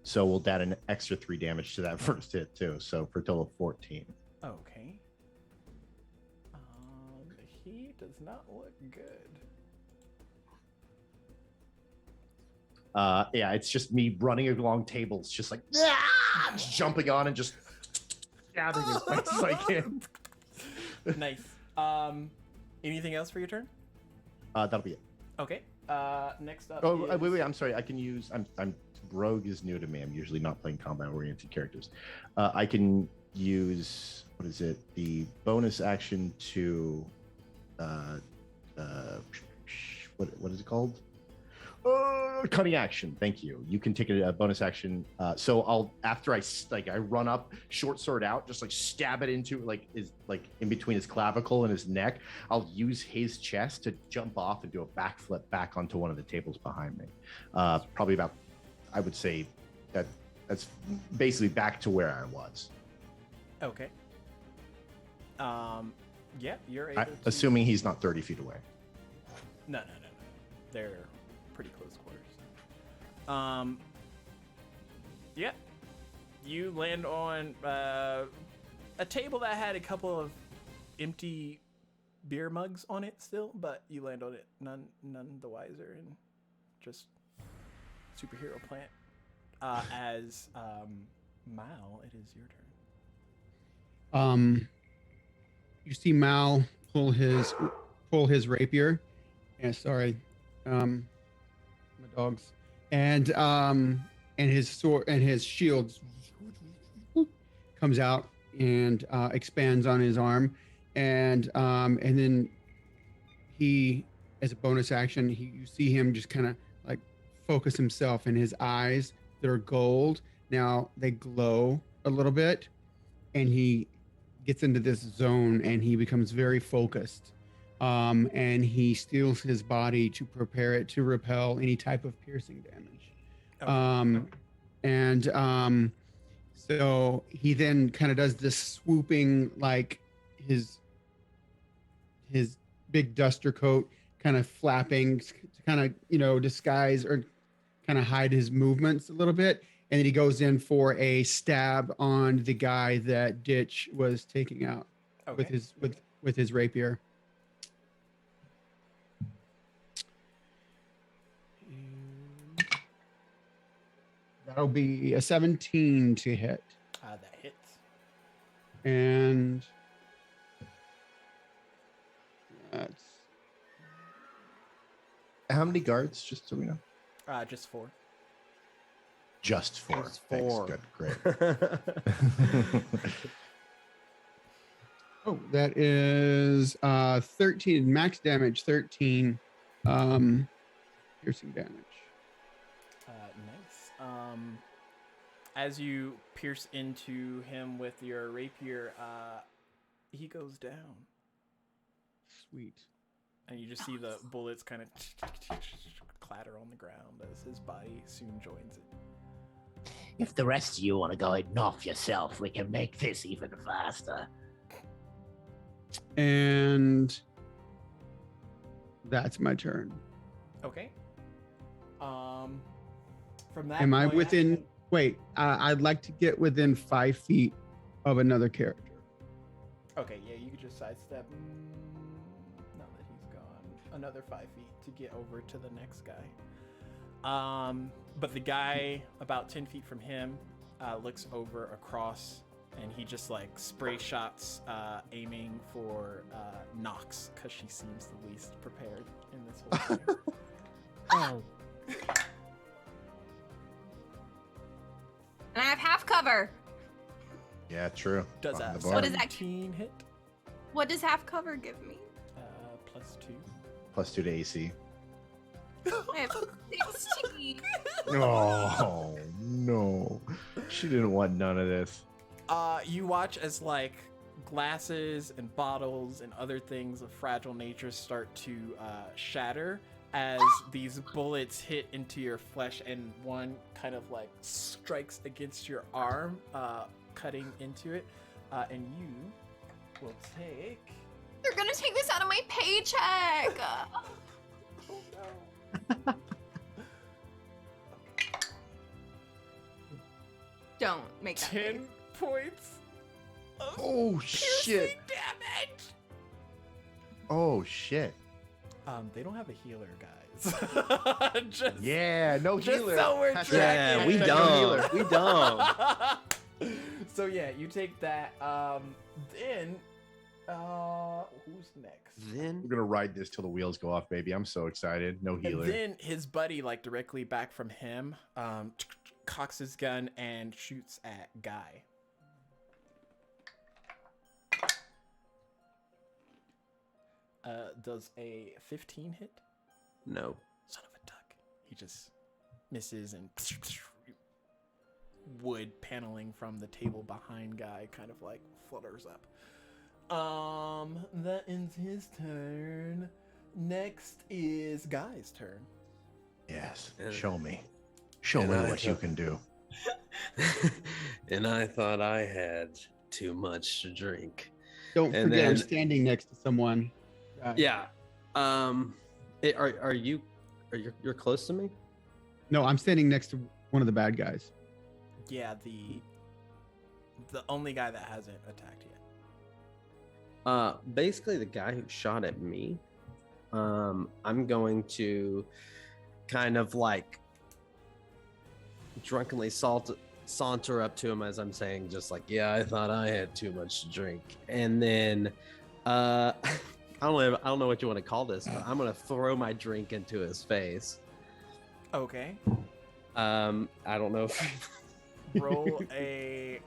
So we'll add an extra 3 damage to that first hit too. So for a total of 14. Okay. He does not look good. Yeah, it's just me running along tables, just like just jumping on and just stabbing as much as I can. Nice. Anything else for your turn? That'll be it. Okay. Next up. Oh, is... wait. I'm sorry. I can use. I'm Rogue is new to me. I'm usually not playing combat-oriented characters. I can use, what is it? The bonus action to, what is it called? Cutting action. Thank you. You can take a bonus action. So I'll after I run up, short sword out, just like stab it into in between his clavicle and his neck. I'll use his chest to jump off and do a backflip back onto one of the tables behind me. Probably about, I would say that's basically back to where I was. Okay. Yeah, you're able to... Assuming he's not 30 feet away. No. They're pretty close quarters. Yeah. You land on a table that had a couple of empty beer mugs on it still, but you land on it none the wiser and just superhero plant. As Mal, it is your turn. You see Mal pull his rapier. Yeah, sorry, my dogs, and his sword and his shield comes out and expands on his arm, and then he, as a bonus action, you see him just kind of like focus himself, and his eyes that are gold now they glow a little bit, and he gets into this zone and he becomes very focused, and he steals his body to prepare it to repel any type of piercing damage. So he then kind of does this swooping, like his big duster coat kind of flapping to kind of disguise or kind of hide his movements a little bit. And then he goes in for a stab on the guy that Ditch was taking out with his rapier. And that'll be a 17 to hit. That hits. And that's... How many guards, just so we know? Just 4. Just 4. Just 4. Thanks. Good. Great. Oh, that is 13 max damage, 13 piercing damage. Nice. As you pierce into him with your rapier, he goes down. Sweet. And you just see the bullets kind of clatter on the ground as his body soon joins it. If the rest of you want to go ahead and off yourself, we can make this even faster. And that's my turn. Okay. From that Am I point within... Wait, I'd like to get within 5 feet of another character. Okay, yeah, you could just sidestep. Now that he's gone, another 5 feet to get over to the next guy. But the guy about 10 feet from him looks over across, and he just like spray shots, aiming for Nox, because she seems the least prepared in this whole thing. Oh. And I have half cover. Yeah, true. Does Behind that the bar. What is that? 17 hit? What does half cover give me? +2. +2 to AC. I have 16. Oh no, she didn't want none of this. You watch as like glasses and bottles and other things of fragile nature start to shatter as these bullets hit into your flesh, and one kind of like strikes against your arm, cutting into it, and you will take... They're gonna take this out of my paycheck. Oh no. Don't make that 10 face. points of Oh piercing shit! damage. Oh shit! They don't have a healer, guys. Just, Yeah, no just healer. so we're Hashtag- Yeah, we hashtag no don't. healer. We don't. So yeah, you take that. Then, who's next? Then We're gonna ride this till the wheels go off, baby. I'm so excited. No healer. And then his buddy, like directly back from him, cocks his gun and shoots at Guy. Does a 15 hit? no. Son of a duck. He just misses, and wood paneling from the table behind guy kind of like flutters up. That ends his turn. Next is Guy's turn. Yes. And- Show me. Show and me I what you thought- can do. And I thought I had too much to drink. Don't And forget, I'm then- standing next to someone. Yeah. Are you're close to me? No, I'm standing next to one of the bad guys. Yeah, the only guy that hasn't attacked yet. Basically the guy who shot at me. I'm going to kind of like drunkenly saunter up to him as I'm saying, just like, yeah, I thought I had too much to drink. And then I don't know what you want to call this, but I'm gonna throw my drink into his face. Okay. I don't know if Roll a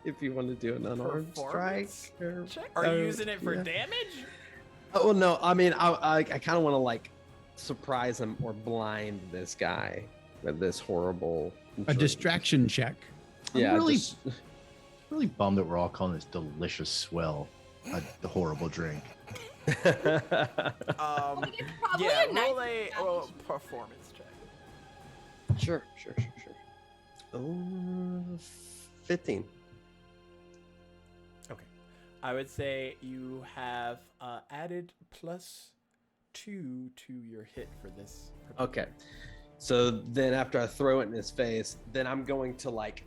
if you want to do an unarmed strike. performance Or, check. Are you using it for yeah. damage? Oh well, no. I mean, I kind of want to like surprise him or blind this guy with this horrible. A drink. distraction check. Yeah, really- just- Really bummed that we're all calling this delicious swill the horrible drink. Um, It's probably yeah, a nice roll a damage. performance check. Sure. Oh, 15. Okay. I would say you have added +2 to your hit for this. Okay. So then after I throw it in his face, then I'm going to like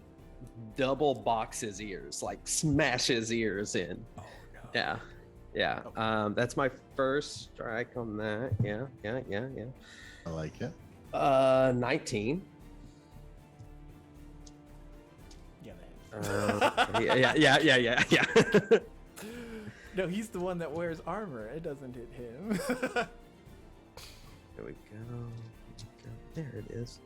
double box his ears, like smash his ears in. Oh no. Yeah. Yeah. Okay. That's my first strike on that. Yeah. I like it. 19. Yeah, that Yeah. No, he's the one that wears armor. It doesn't hit him. There we go. There it is.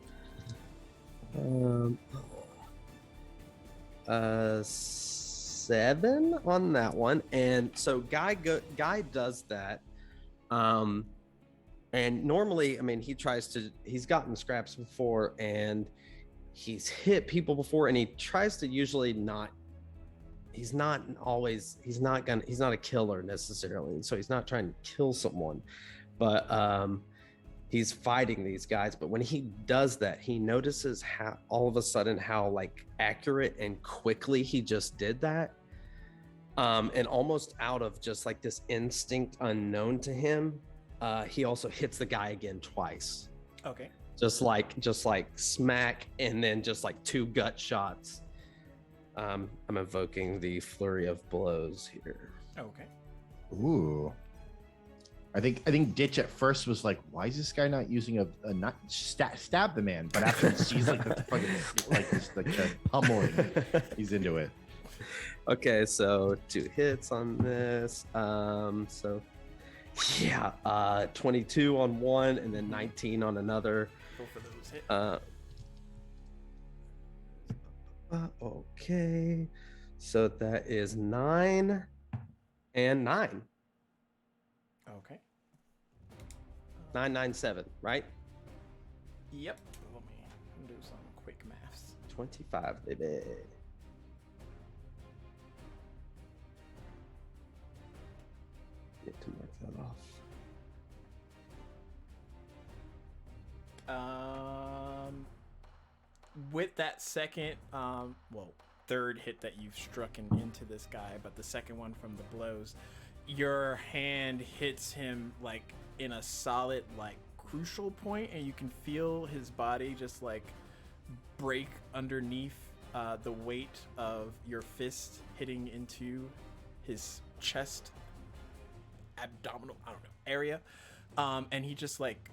7 on that one, and so guy does that. And normally, I mean, he's gotten scraps before, and he's hit people before, and he tries to usually not. He's not a killer necessarily, so he's not trying to kill someone, but he's fighting these guys. But when he does that, he notices how all of a sudden how like accurate and quickly he just did that, and almost out of just like this instinct unknown to him, he also hits the guy again twice, Okay. just like smack, and then just like 2 gut shots. I'm invoking the flurry of blows here. Okay. Ooh. I think Ditch at first was like, why is this guy not using a not stab the man? But after he sees like the fucking like this like pummeling, he's into it. Okay, so 2 hits on this. So yeah, 22 on one, and then 19 on another. Go for those hits. Okay, so that is 9 and 9. Okay. 9, 9, 7, right? Yep. Let me do some quick maths. 25, baby. Get to mark that off. With that second, third hit that you've struck into this guy, but the second one from the blows, your hand hits him like in a solid, like crucial point, and you can feel his body just like break underneath the weight of your fist hitting into his chest, abdominal, I don't know, area, and he just like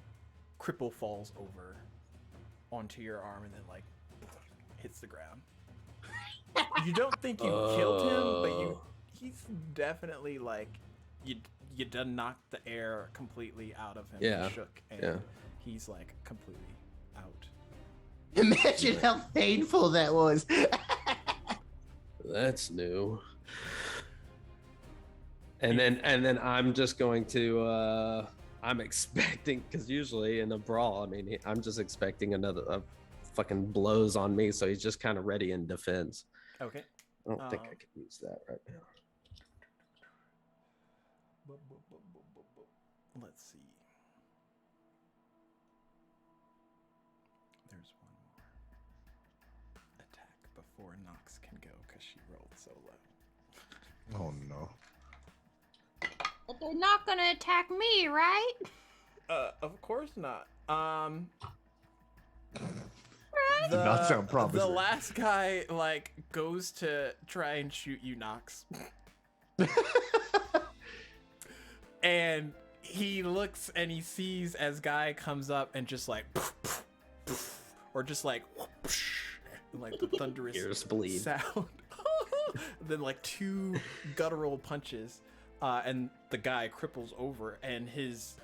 cripple falls over onto your arm and then like hits the ground. You don't think you killed him, but he's definitely like you done knocked the air completely out of him. Yeah, He shook, and yeah. he's like completely out. Imagine how painful that was. That's new. And then I'm just going to I'm expecting, because usually in a brawl, I mean, I'm just expecting fucking blows on me, so he's just kind of ready in defense. Okay. I don't think I can use that right now. Let's see. There's one more attack before Nox can go because she rolled so low. Oh no. But they're not gonna attack me, right? Of course not. Did not sound The promising. last guy like goes to try and shoot you, Nox. And he looks and he sees as guy comes up and just like or just like the thunderous Ears bleed. sound. Then like two guttural punches, and the guy cripples over, and his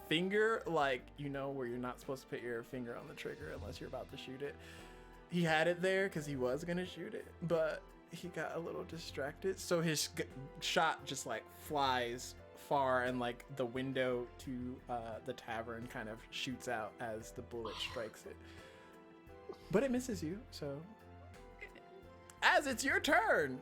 finger, like, you know, where you're not supposed to put your finger on the trigger unless you're about to shoot it. He had it there because he was gonna shoot it, but he got a little distracted, so his shot just like flies far, and like the window to the tavern kind of shoots out as the bullet strikes it, but it misses you. So as it's your turn.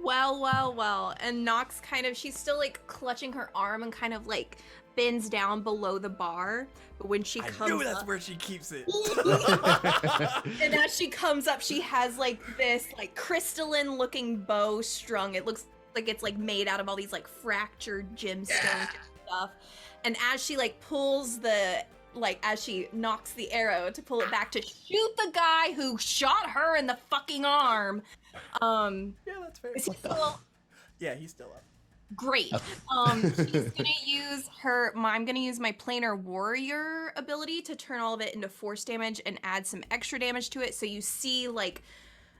Well. And Nox she's still like clutching her arm and kind of like bends down below the bar. But when she I comes knew that's up, where she keeps it. and as she comes up, she has like this like crystalline looking bow strung. It looks like it's like made out of all these like fractured gemstones and stuff. And as she like pulls as she knocks the arrow to pull it back to shoot the guy who shot her in the fucking arm. Yeah, that's fair. Is he still Yeah, he's still up. great? She's gonna use I'm gonna use my planar warrior ability to turn all of it into force damage and add some extra damage to it. So you see like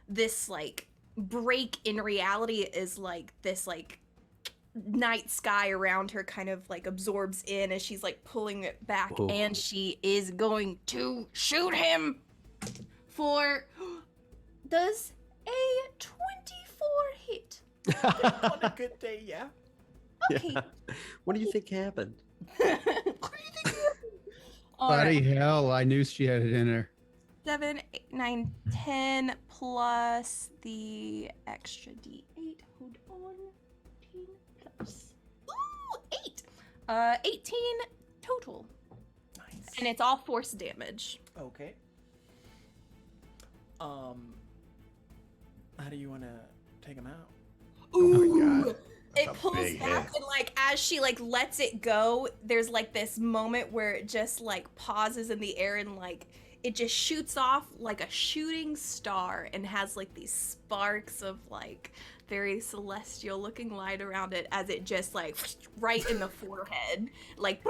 this like break in reality is like this like night sky around her kind of like absorbs in as she's like pulling it back. Whoa. And she is going to shoot him for does a 24 hit. On a good day, yeah. Okay. Yeah. What do you think happened? All Bloody right. hell, I knew she had it in her. 7, 8, 9, 10 plus the extra D8. Hold on. 10 plus. Ooh, 8. 18 total. Nice. And it's all force damage. Okay. How do you want to take him out? Ooh. God. It That's a pulls big back hit. and like as she like lets it go, there's like this moment where it just like pauses in the air and like it just shoots off like a shooting star and has like these sparks of like very celestial looking light around it as it just like right in the forehead, like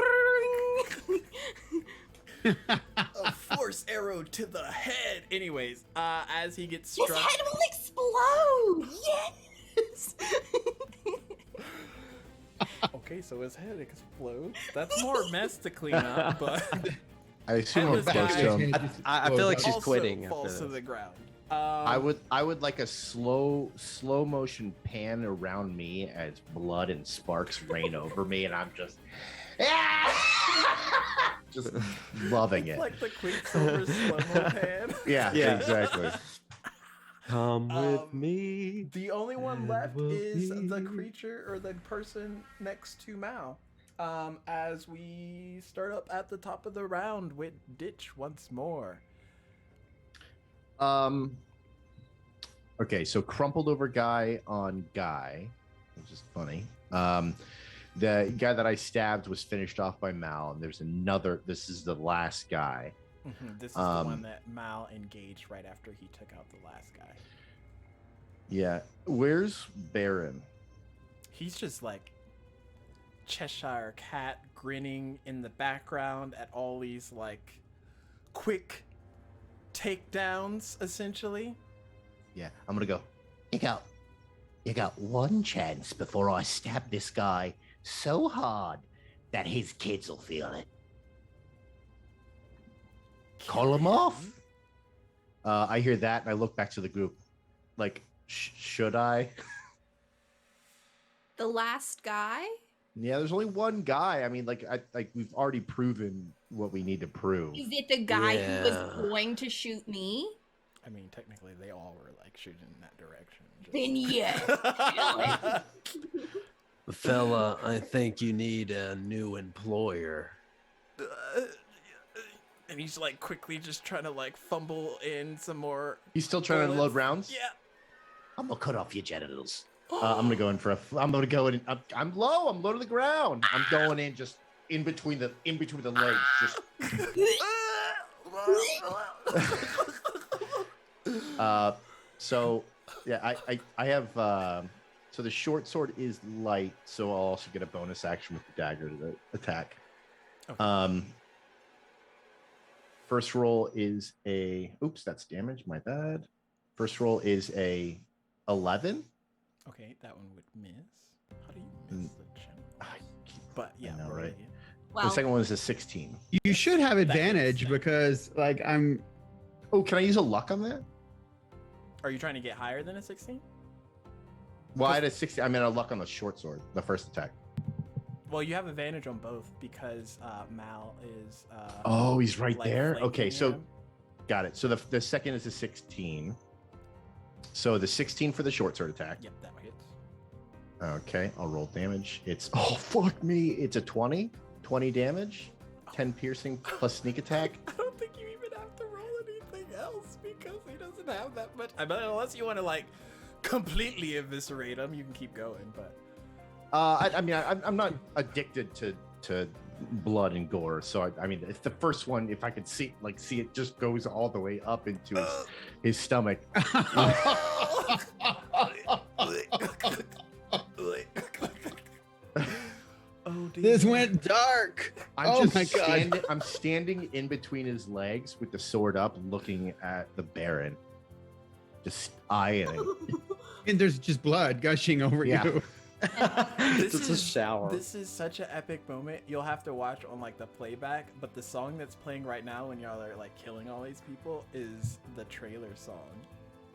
A force arrow to the head. Anyways, as he gets his struck. head will explode. Yes. Okay, so his head explodes. That's more mess to clean up, but I assume I'm Headless supposed guy. to. I feel like she's also quitting. falls after to this. the ground. I would like a slow motion pan around me as blood and sparks rain over me, and I'm just just loving it. like the Quicksilver slow-mo pan. Yeah, Yeah. exactly. Come with me. The only one And left we'll is the be- creature or the person next to Mao. As we start up at the top of the round with Ditch once more. Okay, so crumpled over guy on guy, which is funny. The guy that I stabbed was finished off by Mal, and there's another. This is the last guy. This is the one that Mal engaged right after he took out the last guy. Yeah, where's Baron? He's just like Cheshire Cat grinning in the background at all these like quick takedowns, essentially. Yeah, I'm gonna go. You got one chance before I stab this guy so hard that his kids will feel it. Call him off. I hear that, and I look back to the group. Like, should I? The last guy? Yeah, there's only one guy. I mean, like we've already proven what we need to prove. Is it the guy who Yeah. was going to shoot me? I mean, technically, they all were like shooting in that direction. Then yes. Fella, I think you need a new employer. And he's like quickly just trying to like fumble in some more. He's still trying to bullets. load rounds. Yeah. I'm gonna cut off your genitals. I'm gonna go in for a. I'm gonna go in. I'm low. I'm low to the ground. I'm going in just in between the legs. Just. So yeah, I have. So the short sword is light, so I'll also get a bonus action with the dagger to attack. Okay. First roll is a. Oops, that's damage. My bad. First roll is a 11. Okay, that one would miss. How do you miss the general? But yeah, know, roll right? it again. Well, The second one is a 16. You should have advantage sense. because, like, I'm. Oh, can I use a luck on that? Are you trying to get higher than a 16? Well, I had a 16. I mean, a luck on the short sword, the first attack. Well, you have advantage on both because Mal is. Oh, he's right like, there. flanking Okay, so him. got it. So the second is a 16. So the 16 for the short sword attack. Yep, that hits. Okay, I'll roll damage. It's fuck me. It's a 20. 20 damage. 10 piercing plus sneak attack. I don't think you even have to roll anything else because he doesn't have that much. I mean, unless you want to like completely eviscerate him, you can keep going. But I mean, I'm not addicted to blood and gore. So I mean, it's the first one. If I could see it just goes all the way up into his stomach. Oh, dear. This went dark. I'm standing in between his legs with the sword up, looking at the Baron, just eyeing him. And there's just blood gushing over Yeah. you. It's a shower. This is such an epic moment. You'll have to watch on like the playback, but the song that's playing right now when y'all are like killing all these people is the trailer song.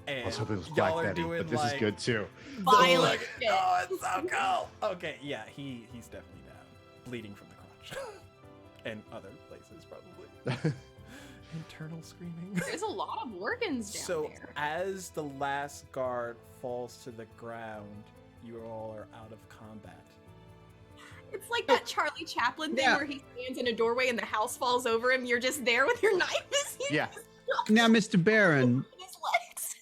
And I was hoping it was y'all Black are Betty, doing, but this is like, good too. violent like, shit. oh, it's so cool. Okay, yeah, he's definitely down, bleeding from the crotch, and other places probably. Internal screaming. There's a lot of organs down So there. as the last guard falls to the ground, you all are out of combat. It's like that Charlie Chaplin thing Yeah. where he stands in a doorway and the house falls over him. You're just there with your knife Yeah. Now, Mr. Baron. in his legs.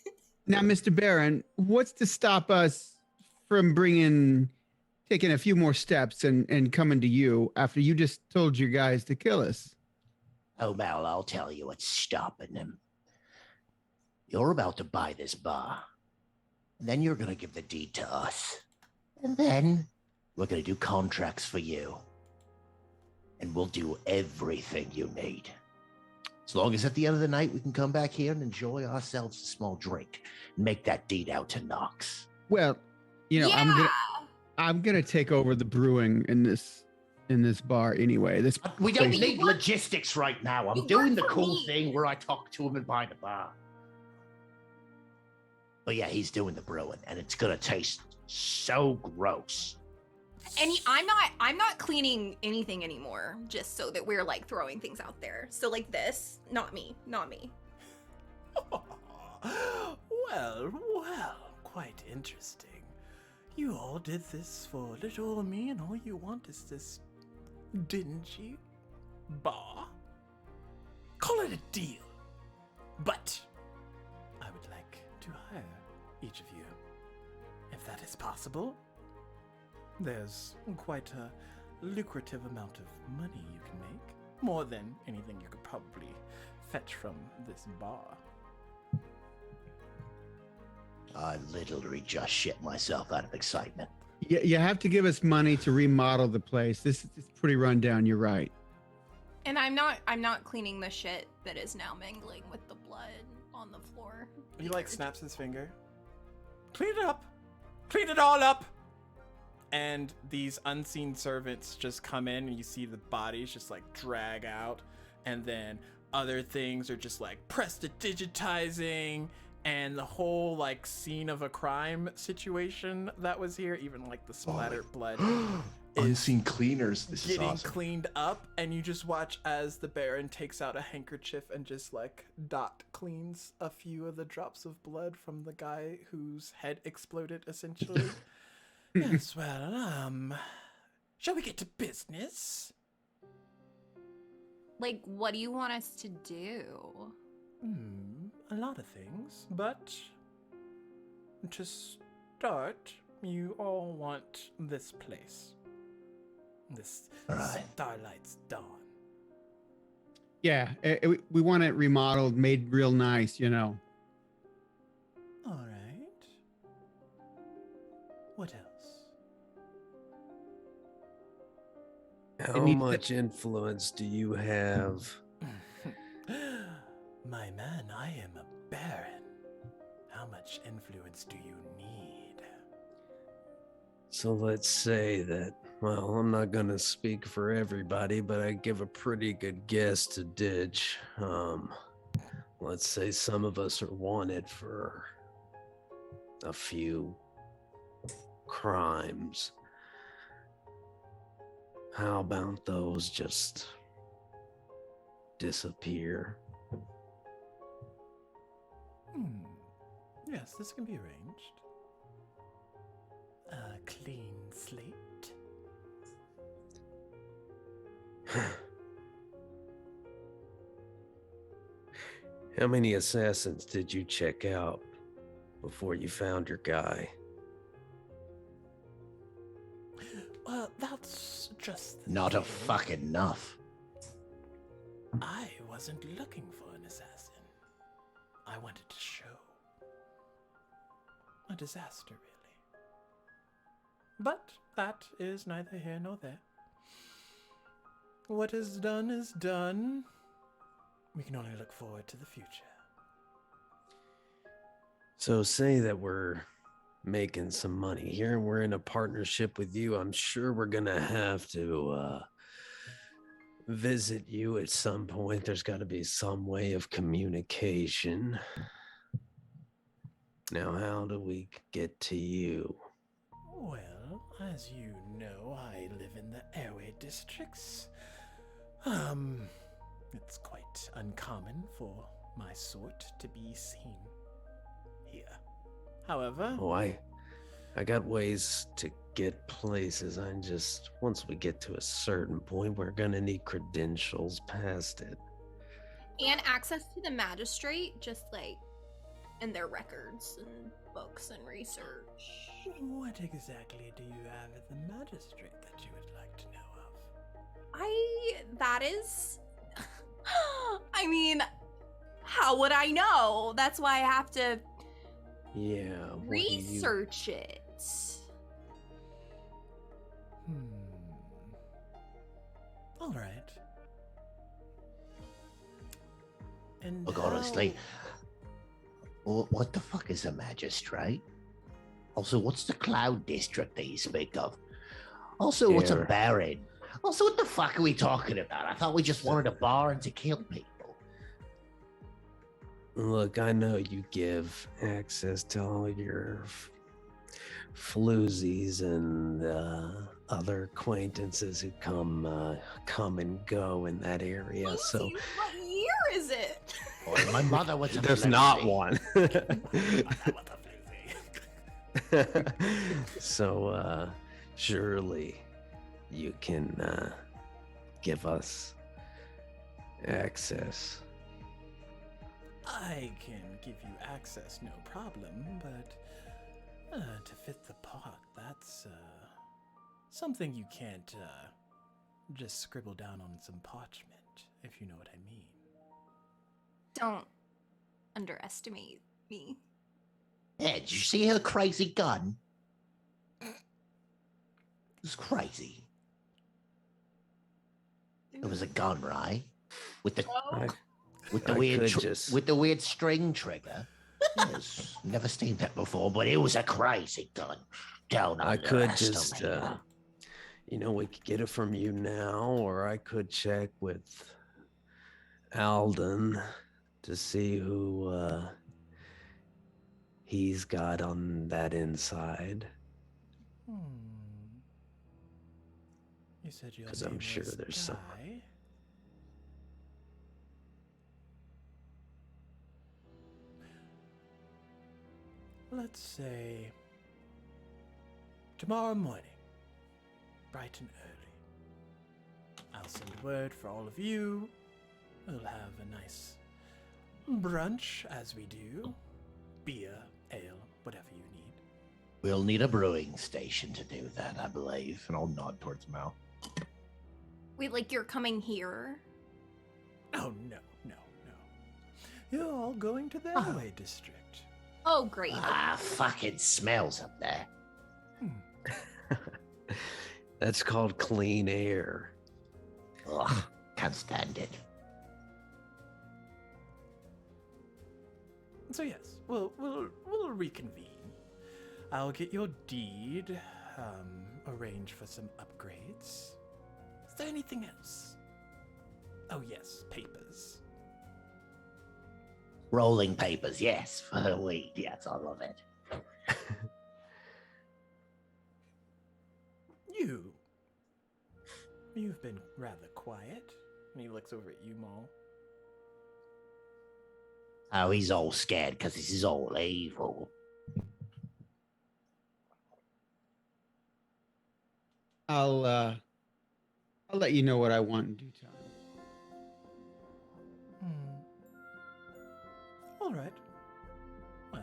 Now, Mr. Baron, what's to stop us from taking a few more steps and coming to you after you just told your guys to kill us? Oh, Mal, I'll tell you what's stopping them. You're about to buy this bar. And then you're going to give the deed to us. And then we're going to do contracts for you. And we'll do everything you need. As long as at the end of the night we can come back here and enjoy ourselves a small drink and make that deed out to Knox. Well, yeah. I'm gonna take over the brewing in this bar anyway. This We don't place- need logistics right now. I'm You doing work the for cool me. thing where I talk to him and buy the bar. But yeah, he's doing the brewing, and it's gonna taste so gross. And I'm not cleaning anything anymore, just so that we're like throwing things out there. So like this, not me. Well, quite interesting. You all did this for little me, and all you want is this dingy bar. Call it a deal. But I would like to hire each of you, if that is possible. There's quite a lucrative amount of money you can make. More than anything you could probably fetch from this bar. I literally just shit myself out of excitement. you have to give us money to remodel the place. This is pretty run down. You're right. And I'm not cleaning the shit that is now mingling with the blood on the floor. He like snaps his finger. Clean it up. Clean it all up. And these unseen servants just come in and you see the bodies just like drag out. And then other things are just like prestidigitizing. And the whole like scene of a crime situation that was here, even like the splattered blood, is Unseen cleaners. This is getting awesome. cleaned up, and you just watch as the Baron takes out a handkerchief and just like dot cleans a few of the drops of blood from the guy whose head exploded, essentially. Yes, well, shall we get to business? Like, what do you want us to do? A lot of things, but to start, you all want this place. This Right. Starlight's Dawn. Yeah, we want it remodeled, made real nice, you know. All right. What else? How need- much influence do you have? My man, I am a baron. How much influence do you need? So let's say that, well, I'm not going to speak for everybody, but I give a pretty good guess to Ditch. Let's say some of us are wanted for a few crimes. How about those just disappear? Yes, this can be arranged. A clean slate. How many assassins did you check out before you found your guy? Well, that's just the Not a thing. fucking enough. I wasn't looking for an assassin. I wanted to show. A disaster, really. But that is neither here nor there. What is done is done. We can only look forward to the future. So say that we're making some money here and we're in a partnership with you. I'm sure we're gonna have to visit you at some point. There's got to be some way of communication. Now, how do we get to you? Well, as you know, I live in the airway districts. It's quite uncommon for my sort to be seen here. However, Oh, I got ways to get places. Once we get to a certain point, we're gonna need credentials past it. And access to the magistrate, just like in their records and books and research. what exactly do you have at the magistrate that you would like to know of? That is. I mean, how would I know? That's why I have to Yeah. what do you- research it. All right. And Look, honestly, what the fuck is a magistrate? Also, what's the cloud district that you speak of? Also, what's a Air. baron? Also, what the fuck are we talking about? I thought we just wanted a bar and to kill people. Look, I know you give access to all your floozies and other acquaintances who come and go in that area. So Lucy, what year is it? Boy, my mother was a there's not floozy. one. So surely you can give us access. I can give you access, no problem, but to fit the pot, that's something you can't just scribble down on some parchment, if you know what I mean. Don't underestimate me. Yeah, did you see her crazy gun? It's crazy. It was a gun, right? With the Oh, with the I weird could tr- just- with the weird string trigger. Yes, never seen that before, but it was a crazy gun. Don't I could just, underestimate her. we could get it from you now, or I could check with Alden to see who he's got on that inside. You said your 'Cause name I'm sure was there's some- Guy. Let's say tomorrow morning, bright and early. I'll send word for all of you. We'll have a nice brunch as we do. Beer, ale, whatever you need. We'll need a brewing station to do that, I believe. And I'll nod towards Mal. Wait, like you're coming here? Oh, no, no, no. You're all going to the Elway district. Oh, great. Ah, fucking smells up there. That's called clean air. Ugh, can't stand it. So yes, we'll reconvene. I'll get your deed arranged for some upgrades. Is there anything else? Oh yes, papers. Rolling papers, yes, for the weed. Yes, I love it. You've been rather quiet. And he looks over at you, Maul. Oh, he's all scared because this is all evil. I'll let you know what I want in due time. All right. Well,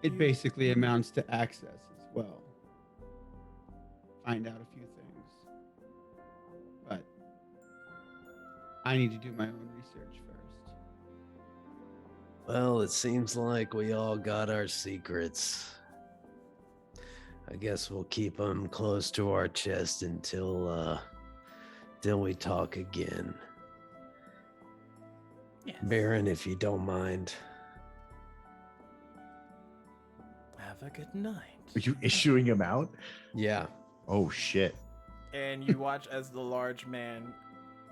It basically amounts to access as well. Find out a few things. But I need to do my own research first. Well, it seems like we all got our secrets. I guess we'll keep them close to our chest until we talk again. yes. Baron, if you don't mind. Have a good night. Are you issuing him out? Yeah. Oh shit. And you watch as the large man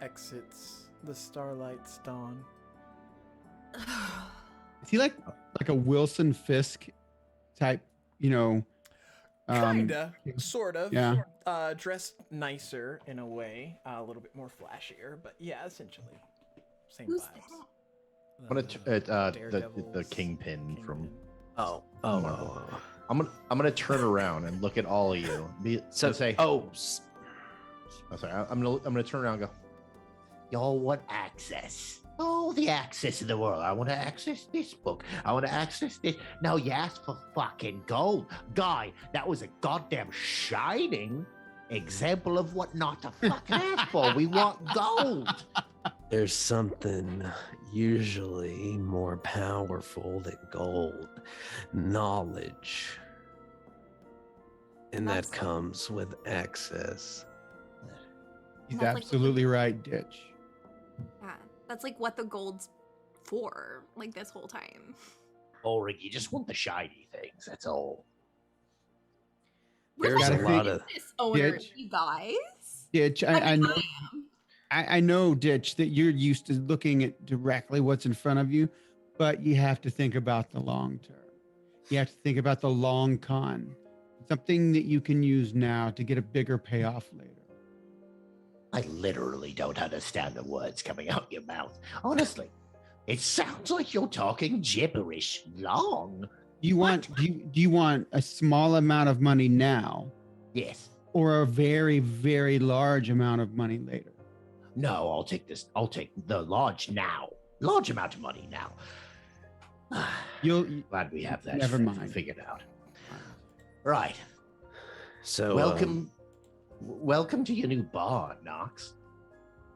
exits the Starlight's dawn. Is he like a Wilson Fisk type, Kinda, sort of. yeah. Dressed nicer in a way, a little bit more flashier, but yeah, essentially same Who's vibes. that? I'm gonna the Daredevil's kingpin from. Oh. I'm gonna turn around and look at all of you. So say, oh, I'm sorry. I'm gonna turn around and go. Y'all want access. Oh, the access in the world. I want to access this book. I want to access this. Now, you asked for fucking gold. Guy, that was a goddamn shining example of what not to fucking ask for. We want gold. there's something usually more powerful than gold. Knowledge. And that That's- comes with access. He's That's like- absolutely right, Ditch. Yeah, that's like what the gold's for, like this whole time. Ulrich, you just want the shiny things. That's all. There's a lot of- business owner, Ditch. you guys. Ditch, I know. I know, Ditch, that you're used to looking at directly what's in front of you, but you have to think about the long term. You have to think about the long con, something that you can use now to get a bigger payoff later. I literally don't understand the words coming out your mouth. Honestly, it sounds like you're talking gibberish. Long. Do you want a small amount of money now, Yes. or a very, very large amount of money later? No, I'll take this. I'll take the large now. Large amount of money now. You'll Glad we have that Never mind. figured out. Right. So Welcome to your new bar, Knox.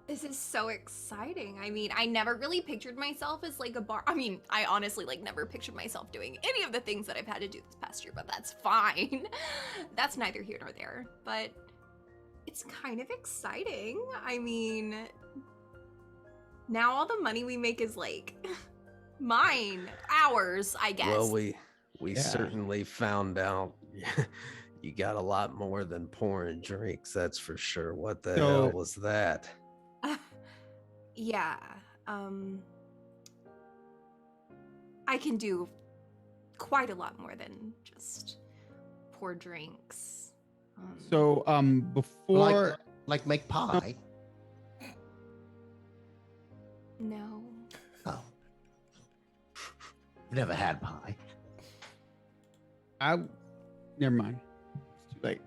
This is so exciting. I mean, I never really pictured myself as like a bar. I mean, I honestly like never pictured myself doing any of the things that I've had to do this past year, but that's fine. That's neither here nor there. But it's kind of exciting. I mean, now all the money we make is like mine, ours, I guess. well, we Yeah. certainly found out you got a lot more than pouring drinks, that's for sure. What the So- hell was that? Yeah. I can do quite a lot more than just pour drinks. So before Like make pie. No. Oh, I've never had pie. never mind. It's too late.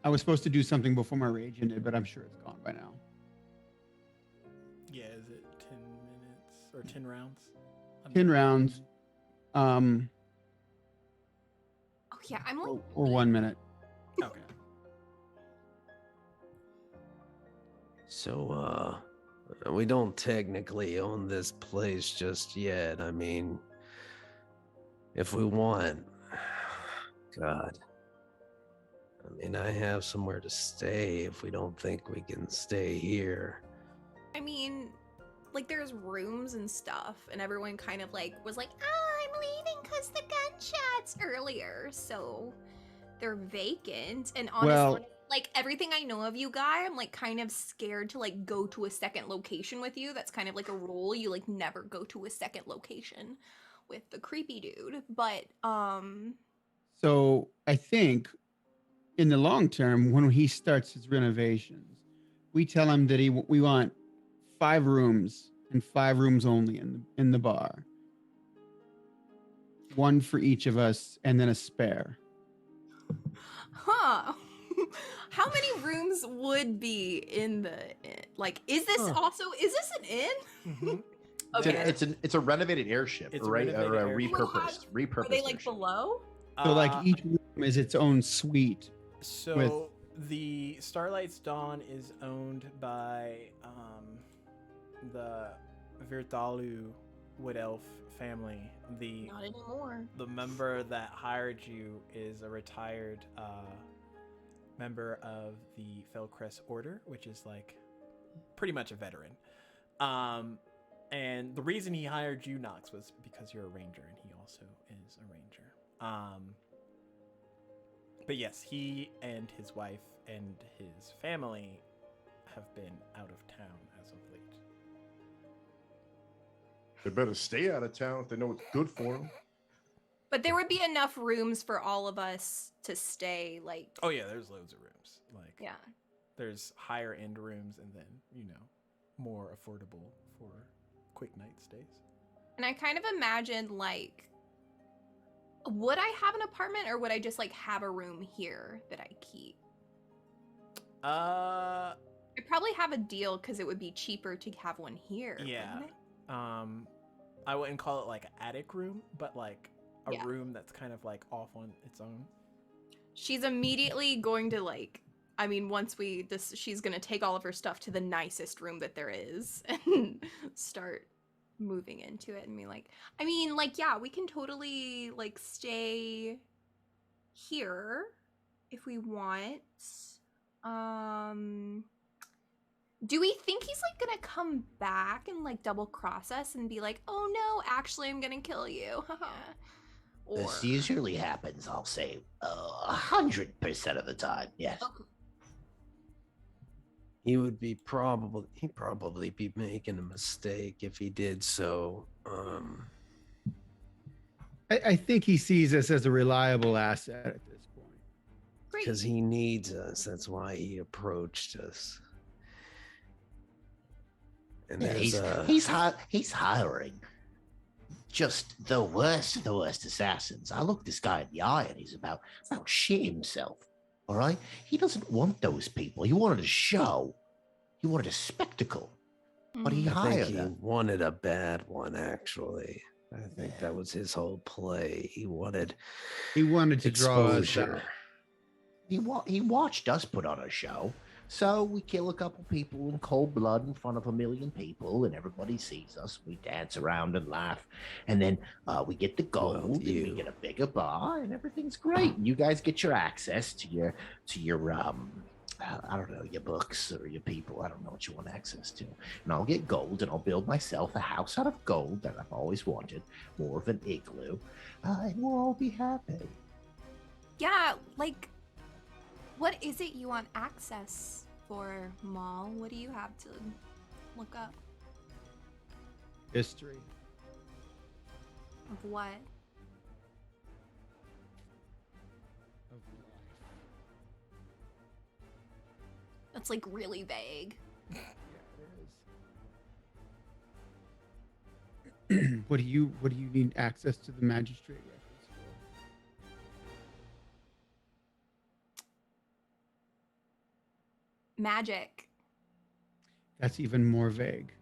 I was supposed to do something before my rage ended, but I'm sure it's gone by now. Yeah, is it 10 minutes or 10 rounds? 10 rounds. Oh yeah, I'm like. Or 1 minute. Okay. So, we don't technically own this place just yet. I mean, if we want, God. I mean, I have somewhere to stay if we don't think we can stay here. I mean, like there's rooms and stuff, and everyone kind of like was like, "Oh, I'm leaving because the gunshots earlier," so they're vacant. And honestly, Well- like everything I know of you, Guy, I'm like kind of scared to like go to a second location with you. That's kind of like a rule. You like never go to a second location with the creepy dude. But So I think in the long term, when he starts his renovations, we tell him that we want 5 rooms and 5 rooms only in the bar. 1 for each of us, and then a spare. huh. How many rooms would be in the like? Is this Huh. also? Is this an inn? Mhm. Okay. It's a renovated airship, It's a right? renovated Or a airship. repurposed Were they like airship. below? So like Uh, each room is its own suite. So the Starlight's Dawn is owned by the Virtalu Wood Elf family. Not anymore. The member that hired you is a retired member of the Felcrest Order, which is like pretty much a veteran. And the reason he hired you, Nox, was because you're a ranger, and he also is a ranger. But yes, he and his wife and his family have been out of town as of late. They better stay out of town if they know it's good for them. But there would be enough rooms for all of us to stay, like, Oh yeah, there's loads of rooms. Like yeah. there's higher end rooms, and then more affordable for quick night stays. And I kind of imagined, like, would I have an apartment or would I just, like, have a room here that I keep? I'd probably have a deal because it would be cheaper to have one here. Yeah. Wouldn't it? I wouldn't call it like an attic room, but like a Yeah. room that's kind of like off on its own. She's immediately going to, like, I mean, once she's going to take all of her stuff to the nicest room that there is and start moving into it and be like, I mean, like, yeah, we can totally, like, stay here if we want. Do we think he's, like, gonna come back and, like, double cross us and be like, oh no, actually I'm gonna kill you? Or This usually happens, I'll say, 100% of the time. Yes. Okay. He'd probably be making a mistake if he did so. I think he sees us as a reliable asset at this point. Great. Because he needs us. That's why he approached us. And Yeah, there's he's hiring just the worst of the worst assassins. I look this guy in the eye and he's about shit himself. All right? He doesn't want those people. He wanted a show. He wanted a spectacle. But he Mhm. I think hired he them. wanted a bad one, actually. I think that was his whole play. He wanted He wanted to draw us exposure. back. He watched us put on a show. So we kill a couple people in cold blood in front of 1 million people, and everybody sees us. We dance around and laugh, and then we get the gold, Well, and we you. get a bigger bar, and everything's great. And you guys get your access to your I don't know, your books or your people. I don't know what you want access to. And I'll get gold, and I'll build myself a house out of gold that I've always wanted, more of an igloo, and we'll all be happy. Yeah, like, what is it you want access for, Maul? What do you have to look up? History. Of what? Of life. That's like really vague. What do you need access to the magistrate records for? Magic. That's even more vague.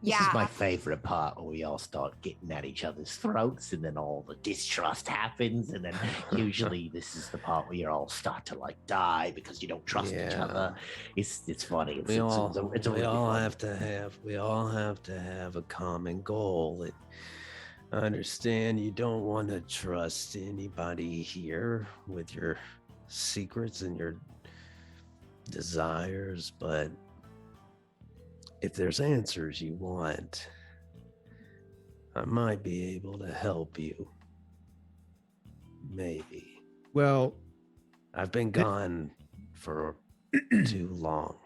This Yeah. is my favorite part where we all start getting at each other's throats and then all the distrust happens. And then usually this is the part where you all start to like die because you don't trust each other. It's funny. It's We all have to have a common goal. I understand you don't want to trust anybody here with your secrets and your desires, but if there's answers you want, I might be able to help you. Maybe. Well, I've been gone for too long.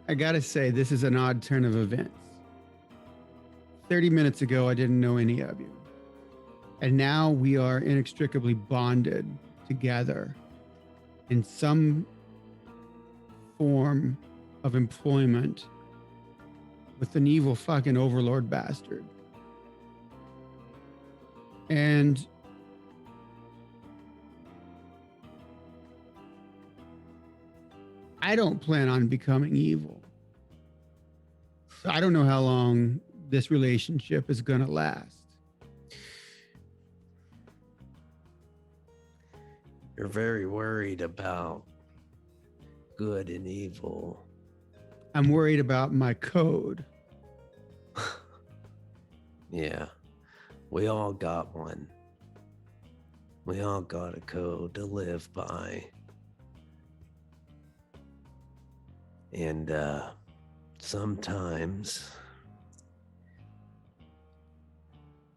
I gotta say, this is an odd turn of events. 30 minutes ago, I didn't know any of you. And now we are inextricably bonded together in some form of employment with an evil fucking overlord bastard. And I don't plan on becoming evil. So I don't know how long this relationship is going to last. You're very worried about good and evil. I'm worried about my code. Yeah, we all got one. We all got a code to live by. And sometimes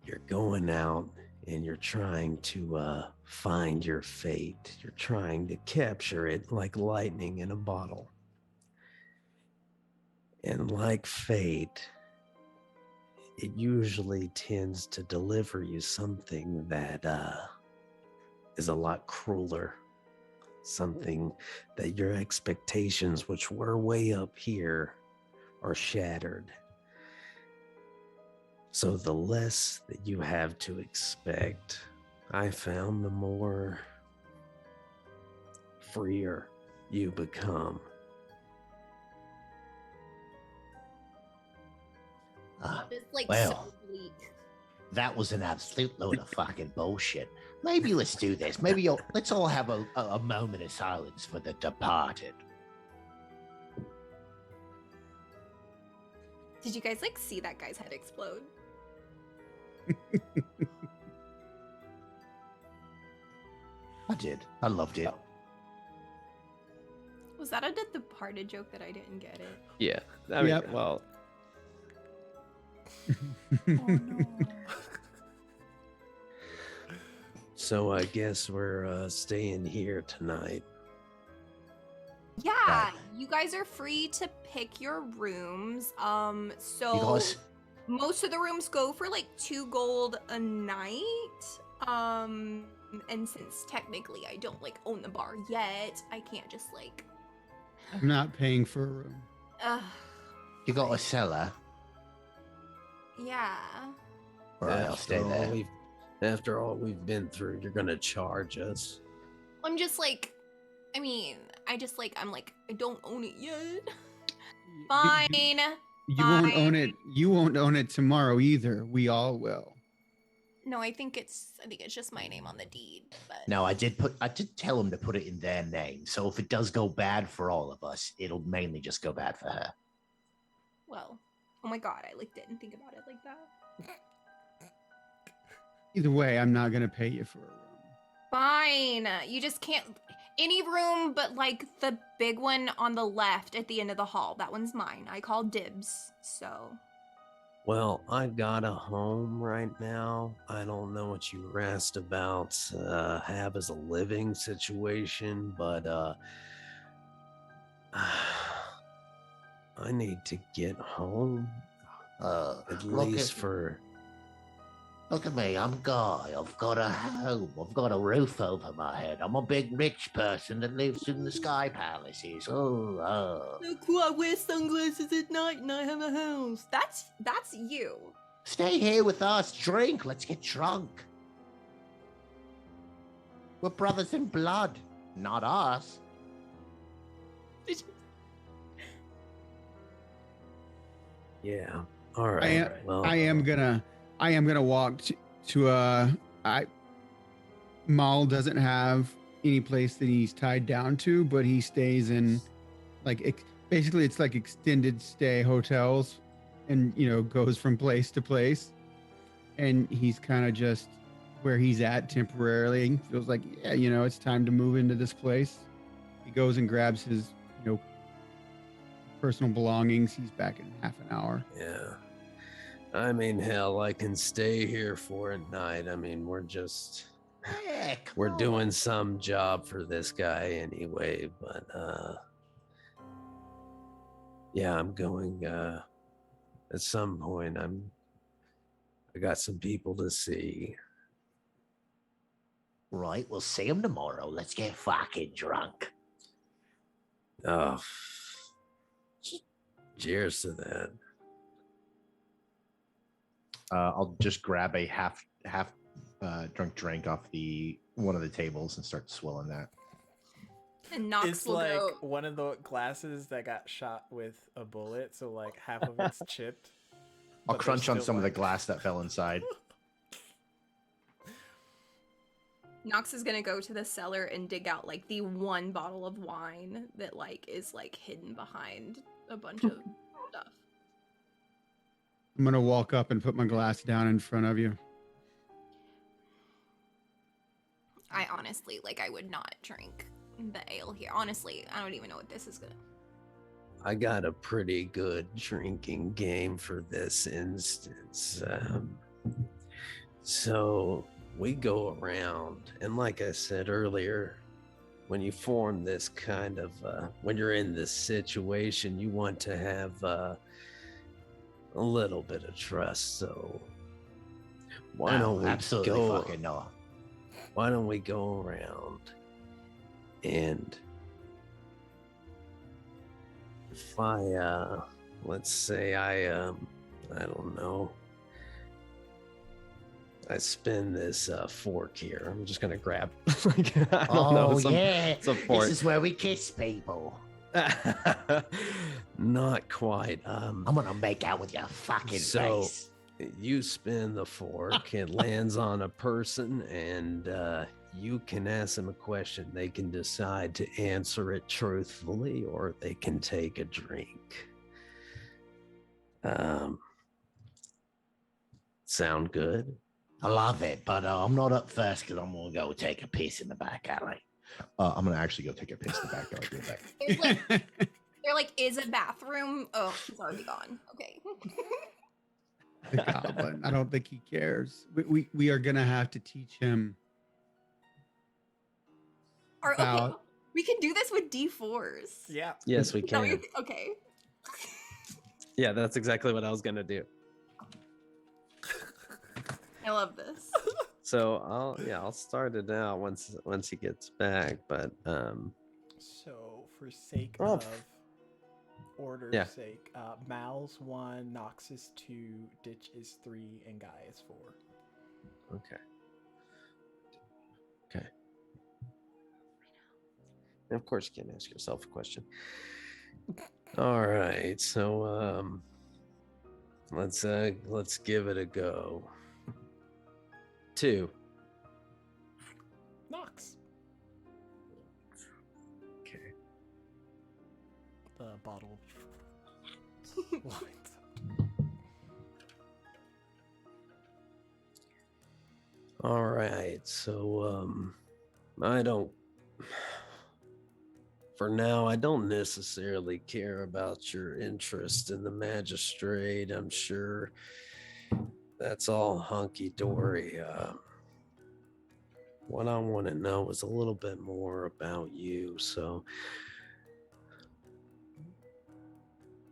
you're going out and you're trying to find your fate. You're trying to capture it like lightning in a bottle. And like fate, it usually tends to deliver you something that is a lot crueler. Something that your expectations, which were way up here, are shattered. So the less that you have to expect, I found, the more freer you become. It's like Well. so bleak. That was an absolute load of fucking bullshit. Maybe let's do this. Maybe let's all have a moment of silence for the departed. Did you guys like see that guy's head explode? I did. I loved it. Was that a Did the Departed joke that I didn't get it? Yeah. I mean, Yep. well, Oh no. So I guess we're staying here tonight. Yeah, you guys are free to pick your rooms. So Because most of the rooms go for like 2 gold a night. And since technically I don't like own the bar yet, I can't just like I'm not paying for a room. you got a cellar. Yeah. All right, I'll stay there. After all we've been through, you're gonna charge us. I'm just like I mean, I'm like I don't own it yet. Fine. You won't own it. You won't own it tomorrow either. We all will. No, I think it's just my name on the deed. But No, I did tell him to put it in their name. So if it does go bad for all of us, it'll mainly just go bad for her. well, oh my god, I like didn't think about it like that. Either way, I'm not gonna pay you for a room. Fine. You just can't any room but like the big one on the left at the end of the hall. That one's mine. I call dibs. So Well, I've got a home right now. I don't know what you were asked about have as a living situation, but I need to get home. At Look, least for Look at me, I'm Guy. I've got a home. I've got a roof over my head. I'm a big rich person that lives in the sky palaces. Oh. Look who I wear sunglasses at night and I have a house. That's you. Stay here with us. Drink. Let's get drunk. We're brothers in blood, not us. Yeah. All right. I am, well, I am gonna walk to Maul doesn't have any place that he's tied down to, but he stays in basically it's like extended stay hotels, and goes from place to place, and he's kind of just where he's at temporarily. Feels like it's time to move into this place. He goes and grabs his personal belongings. He's back in half an hour. Yeah. I mean, hell, I can stay here for a night. I mean, we're doing some job for this guy anyway, but yeah, I'm going at some point. I got some people to see. Right, we'll see him tomorrow. Let's get fucking drunk. Oh, cheers to that. I'll just grab a half drunk drink off one of the tables and start swilling that. And Nox It's will like go. one of the glasses that got shot with a bullet, so like half of it's chipped. I'll but there's crunch on still, some of the like- glass that fell inside. Nox is gonna go to the cellar and dig out like the one bottle of wine that is hidden behind a bunch of stuff. I'm gonna walk up and put my glass down in front of you. I honestly I would not drink the ale here. Honestly, I don't even know what this is gonna. I got a pretty good drinking game for this instance. So we go around, and like I said earlier, when you form this kind of, when you're in this situation, you want to have a little bit of trust. So why don't we absolutely go? fucking no. Why don't we go around and if let's say I don't know, I spin this fork here. I'm just gonna grab. I don't know, Yeah, some fork. this is where we kiss people. Not quite. I'm gonna make out with your fucking face. You spin the fork, it lands on a person, and you can ask them a question. They can decide to answer it truthfully, or they can take a drink. Sound good? I love it, but I'm not up first because I'm gonna go take a piss in the back alley. I'm gonna actually go take a piss in the back. I'll be back. There is a bathroom. Oh, he's already gone. Okay. The goblin. I don't think he cares. We are gonna have to teach him. Okay. About- We can do this with D4s. Yeah. Yes, we No, can. okay. Yeah, that's exactly what I was gonna do. I love this. So I'll start it out once he gets back. But So for sake Oh, of order's yeah. sake, Mal's 1, Nox is 2, Ditch is 3, and Guy is 4. okay. And of course, you can ask yourself a question. All right, so let's give it a go. 2. Nox. Okay. The bottle lines up. All right, so for now, I don't necessarily care about your interest in the magistrate. I'm sure that's all hunky-dory. What I want to know is a little bit more about you. So,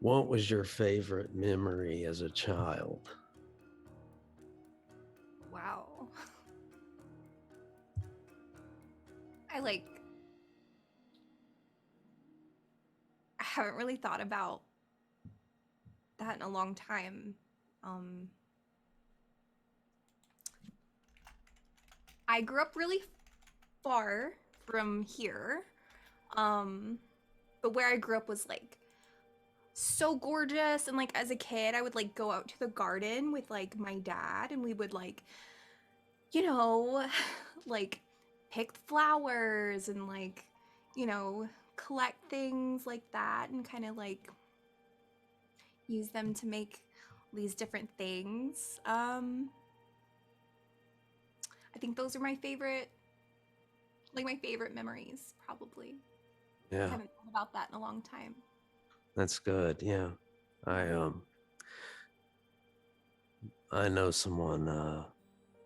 what was your favorite memory as a child? Wow. I haven't really thought about that in a long time. I grew up really far from here. But where I grew up was like so gorgeous, and like as a kid I would like go out to the garden with like my dad, and we would like, you know, like pick flowers and like, you know, collect things like that and kind of like use them to make these different things. I think those are my favorite memories, probably. I Yeah, haven't thought about that in a long time. that's good. Yeah. I know someone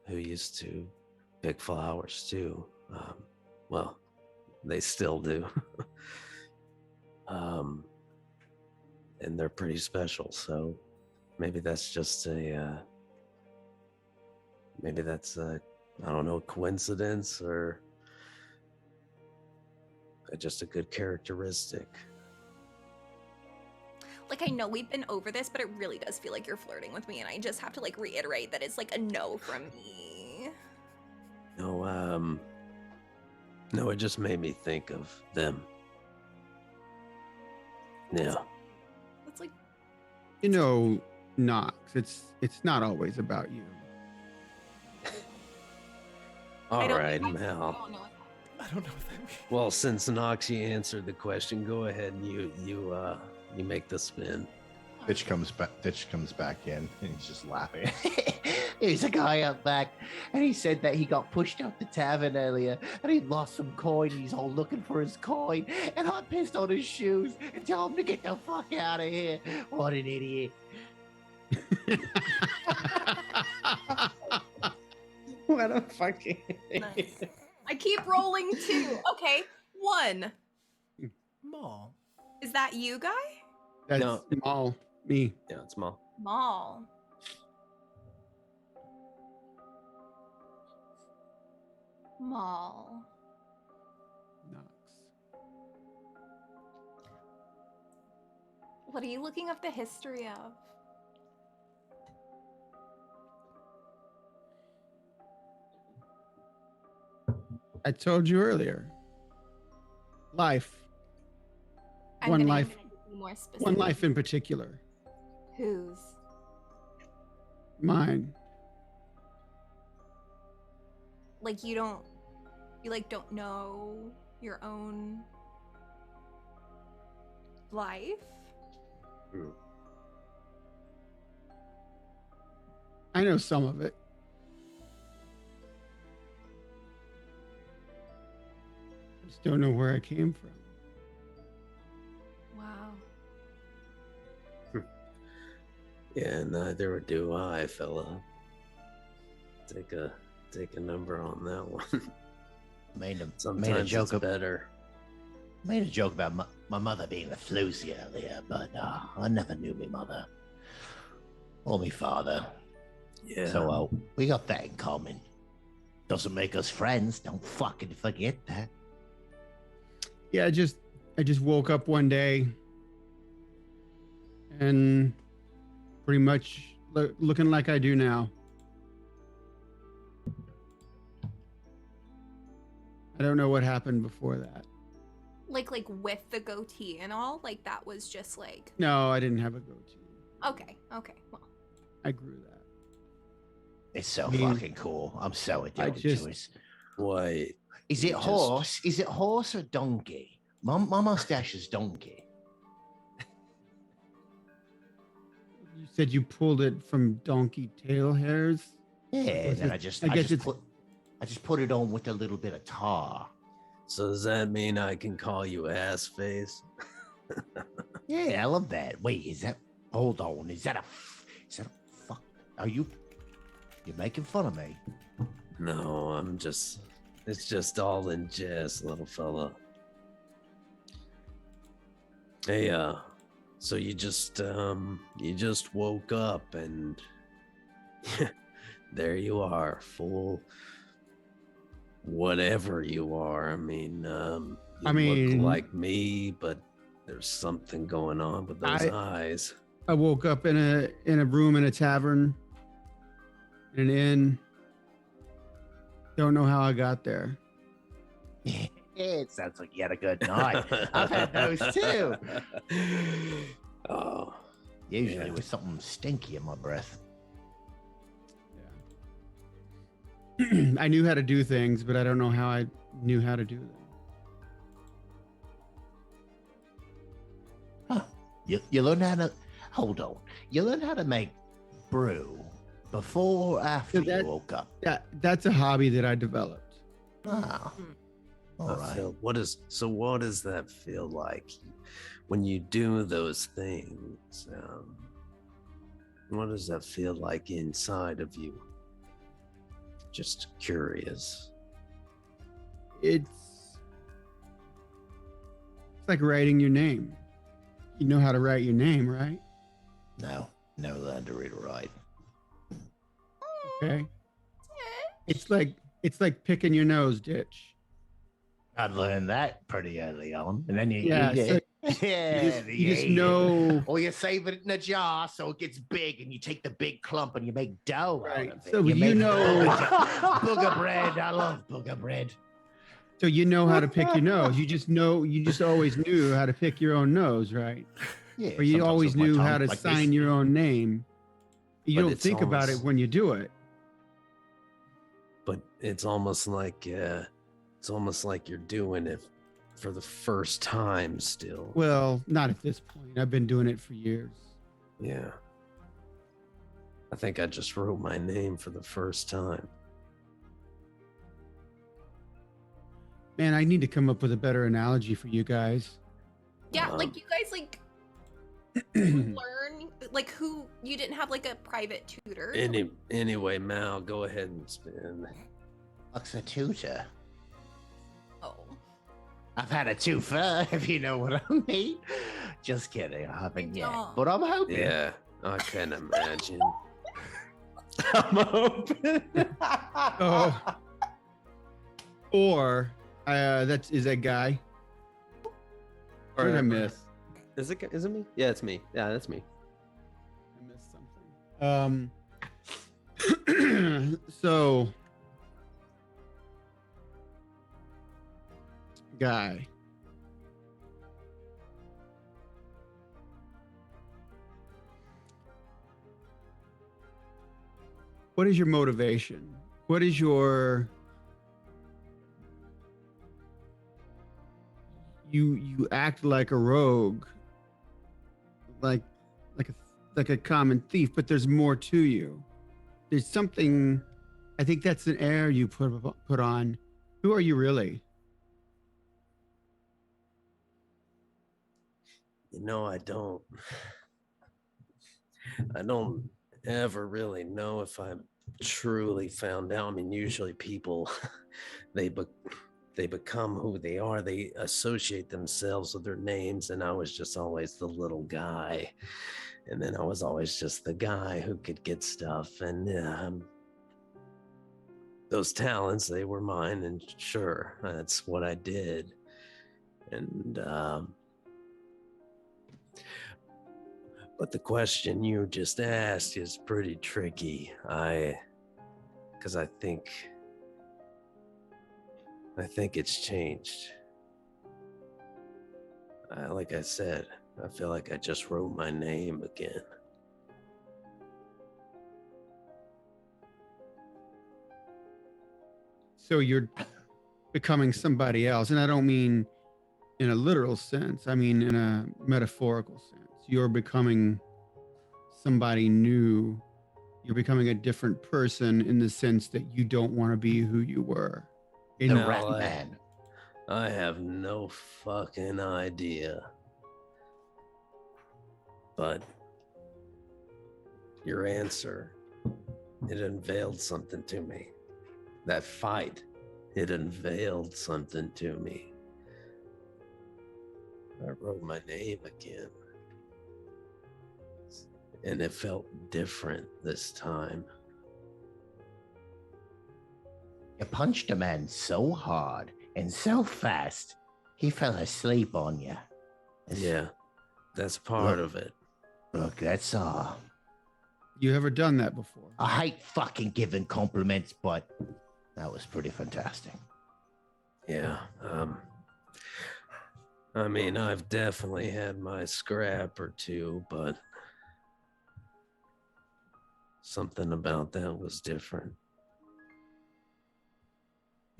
who used to pick flowers too. Well, they still do. And they're pretty special, so maybe that's just maybe that's I don't know, coincidence or just a good characteristic. Like, I know we've been over this, but it really does feel like you're flirting with me, and I just have to like reiterate that it's like a no from me. No, it just made me think of them. Yeah. It's like, You know, Knox, it's not always about you. All right, I Mel. don't know what I don't know what that means. Well, since Noxie answered the question, go ahead and you make the spin. Ditch comes back in, and he's just laughing. There's a guy out back, and he said that he got pushed out the tavern earlier, and he lost some coin. He's all looking for his coin, and I pissed on his shoes and tell him to get the fuck out of here. What an idiot! What a fucking. Nice. I keep rolling too. Okay, 1. Maul. Is that you, guy? That's No. all me. Yeah, it's Mal. Maul. Maul. Knox. What are you looking up the history of? I told you earlier. Life. I'm One gonna life. be more specific. One life in particular. Whose? Mine. Like you like don't know your own life? I know some of it. I just don't know where I came from. Wow. Yeah, neither do I, fella. Take a number on that one. Made a Sometimes joke it's of, better. made a joke about my mother being a floozy earlier, but I never knew my mother or my father. Yeah. So we got that in common. Doesn't make us friends. Don't fucking forget that. Yeah, I just woke up one day and pretty much looking like I do now. I don't know what happened before that. Like with the goatee and all? Like that was just like No, I didn't have a goatee. okay. Well. I grew that. It's so I mean, fucking cool. I'm so addicted just- to it. Wait. Is it you just- horse? Is it horse or donkey? My mustache is donkey. You said you pulled it from donkey tail hairs? Yeah, Was and it- I just it's- put it on with a little bit of tar. So does that mean I can call you ass face? Yeah, I love that. Wait, hold on. Is that a fuck? Are you're making fun of me? No, it's just all in jest, little fella. Hey, so you just woke up and there you are, full whatever you are. I mean, you look like me, but there's something going on with those eyes. I woke up in a room in a tavern, in an inn. Don't know how I got there. It sounds like you had a good night. I've had those too. Oh, Usually with something stinky in my breath. Yeah. I knew how to do things, but I don't know how I knew how to do them. Huh. You learn how to hold on. You learn how to make brew before or after you woke up. That's a hobby that I developed. Ah. All right. What does that feel like when you do those things? What does that feel like inside of you? Just curious. It's like writing your name. You know how to write your name, right? No, never learned to read or write. Okay. It's like picking your nose, Ditch. I learned that pretty early on, and then you eat So it. you just know. Or you save it in a jar so it gets big, and you take the big clump and you make dough Right. out of it. So you know booger bread. I love booger bread. So you know how to pick your nose. You just always knew how to pick your own nose, right? Yeah. Or you always knew how to like sign your own name. You don't think about it when you do it. But it's almost like you're doing it for the first time still. Well, not at this point. I've been doing it for years. Yeah. I think I just wrote my name for the first time. Man, I need to come up with a better analogy for you guys. Yeah, like you guys like learn like who you didn't have like a private tutor. Anyway, Mal, go ahead and spin. What's a tutor? Oh. I've had a twofer, if you know what I mean. Just kidding, I haven't yet. But I'm hoping. Yeah, I can imagine. I'm hoping. Oh. Or is that guy? Or did I miss? Is it me? Yeah, it's me. Yeah, that's me. I missed something. So guy. What is your motivation? What is your you act like a rogue, like a common thief, but there's more to you. There's something. I think that's an air you put on. Who are you really? I don't ever really know if I'm truly found out. I mean, usually people, they become who they are. They associate themselves with their names, and I was just always the little guy. And then I was always just the guy who could get stuff. And those talents, they were mine, and sure, that's what I did. And but the question you just asked is pretty tricky. Because I think it's changed. Like I said, I feel like I just wrote my name again. So you're becoming somebody else, and I don't mean in a literal sense. I mean in a metaphorical sense. You're becoming somebody new. You're becoming a different person in the sense that you don't want to be who you were. The Rat Man. I have no fucking idea. But your answer, it unveiled something to me. That fight, it unveiled something to me. I wrote my name again. And it felt different this time. You punched a man so hard and so fast, he fell asleep on you. Yeah, that's part Look. of it. Look, that's You ever done that before? I hate fucking giving compliments, but that was pretty fantastic. Yeah. I mean, I've definitely had my scrap or two, but something about that was different.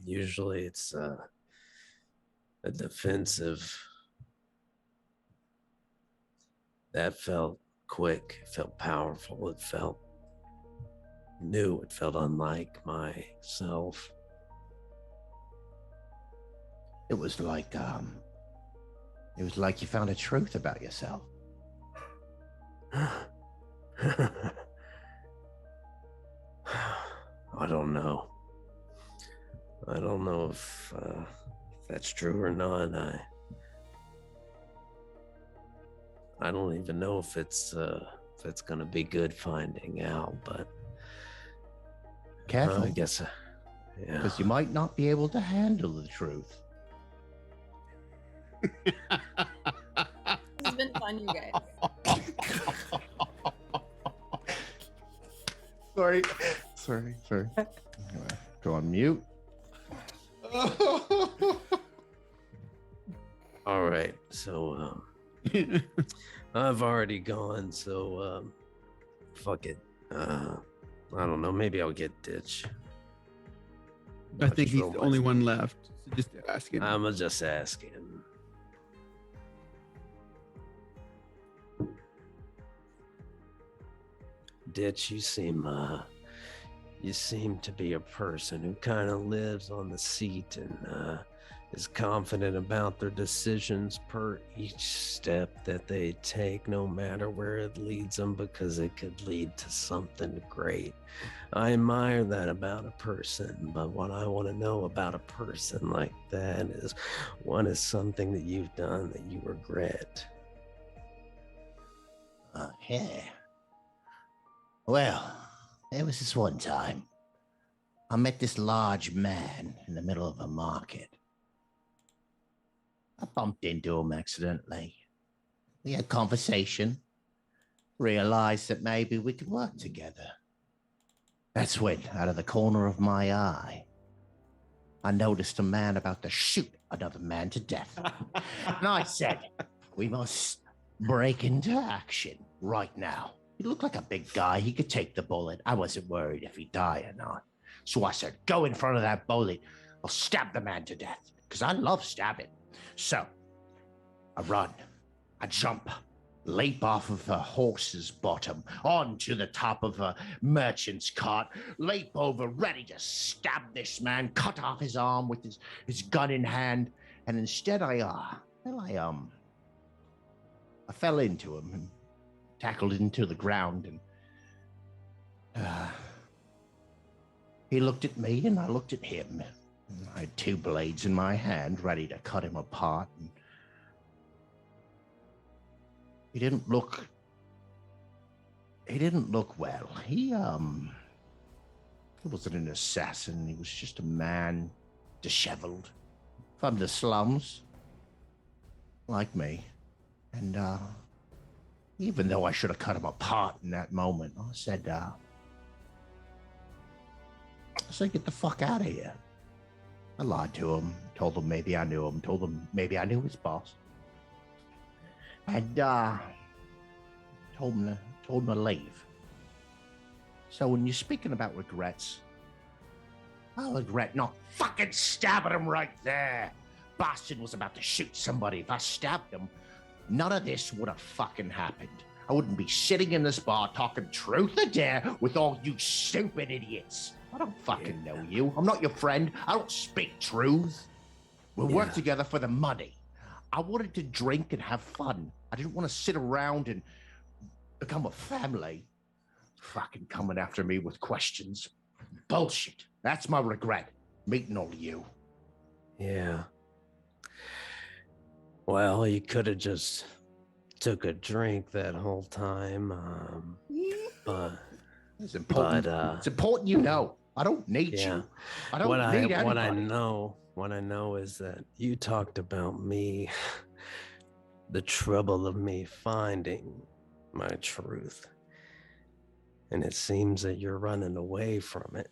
Usually it's a defensive. That felt quick, it felt powerful, it felt new, it felt unlike myself. It was like you found a truth about yourself. I don't know. I don't know if that's true or not. I don't even know if it's gonna be good finding out, but Careful, I guess yeah. because you might not be able to handle the truth. This has been fun, you guys. Sorry. Go on mute. All right, so I've already gone, so fuck it. I don't know. Maybe I'll get Ditch. I think he's the only one left. So just ask him. I'm just asking. Ditch, you seem to be a person who kind of lives on the seat and is confident about their decisions per each step that they take, no matter where it leads them, because it could lead to something great. I admire that about a person, but what I want to know about a person like that is, what is something that you've done that you regret? Yeah. Well, there was this one time. I met this large man in the middle of a market. I bumped into him accidentally. We had conversation. Realized that maybe we could work together. That's when, out of the corner of my eye, I noticed a man about to shoot another man to death. And I said, we must break into action right now. He looked like a big guy. He could take the bullet. I wasn't worried if he'd die or not. So I said, go in front of that bullet. I'll stab the man to death, because I love stabbing. So I run, I jump, leap off of a horse's bottom onto the top of a merchant's cart, leap over, ready to stab this man, cut off his arm with his gun in hand. And instead I fell into him and tackled into the ground, and he looked at me and I looked at him. I had two blades in my hand ready to cut him apart, and he didn't look well. He wasn't an assassin. He was just a man, disheveled, from the slums, like me. And even though I should have cut him apart in that moment, I said, get the fuck out of here. I lied to him, told him maybe I knew him, told him maybe I knew his boss. And told him to leave. So when you're speaking about regrets, I regret not fucking stabbing him right there. Bastard was about to shoot somebody. If I stabbed him, none of this would have fucking happened. I wouldn't be sitting in this bar talking truth or dare with all you stupid idiots. I don't fucking know you. I'm not your friend. I don't speak truth. We'll work together for the money. I wanted to drink and have fun. I didn't want to sit around and become a family. Fucking coming after me with questions. Bullshit. That's my regret. Meeting all of you. Yeah. Well, you could have just took a drink that whole time, but it's important. It's important you know. I don't need Yeah. you. I don't need anybody. What I know is that you talked about me, the trouble of me finding my truth. And it seems that you're running away from it.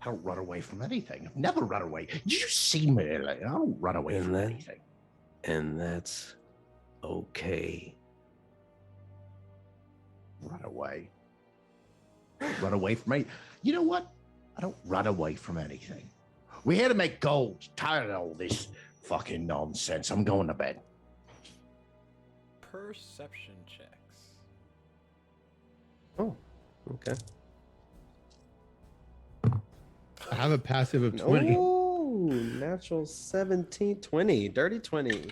I don't run away from anything. I've never run away. Did you see me? Like, I don't run away from anything. And that's okay. Run away. Run away from me. You know what? I don't run away from anything. We're here to make gold. Tired of all this fucking nonsense. I'm going to bed. Perception checks. Oh, okay. I have a passive of 20. Oh, natural 17, 20, dirty 20.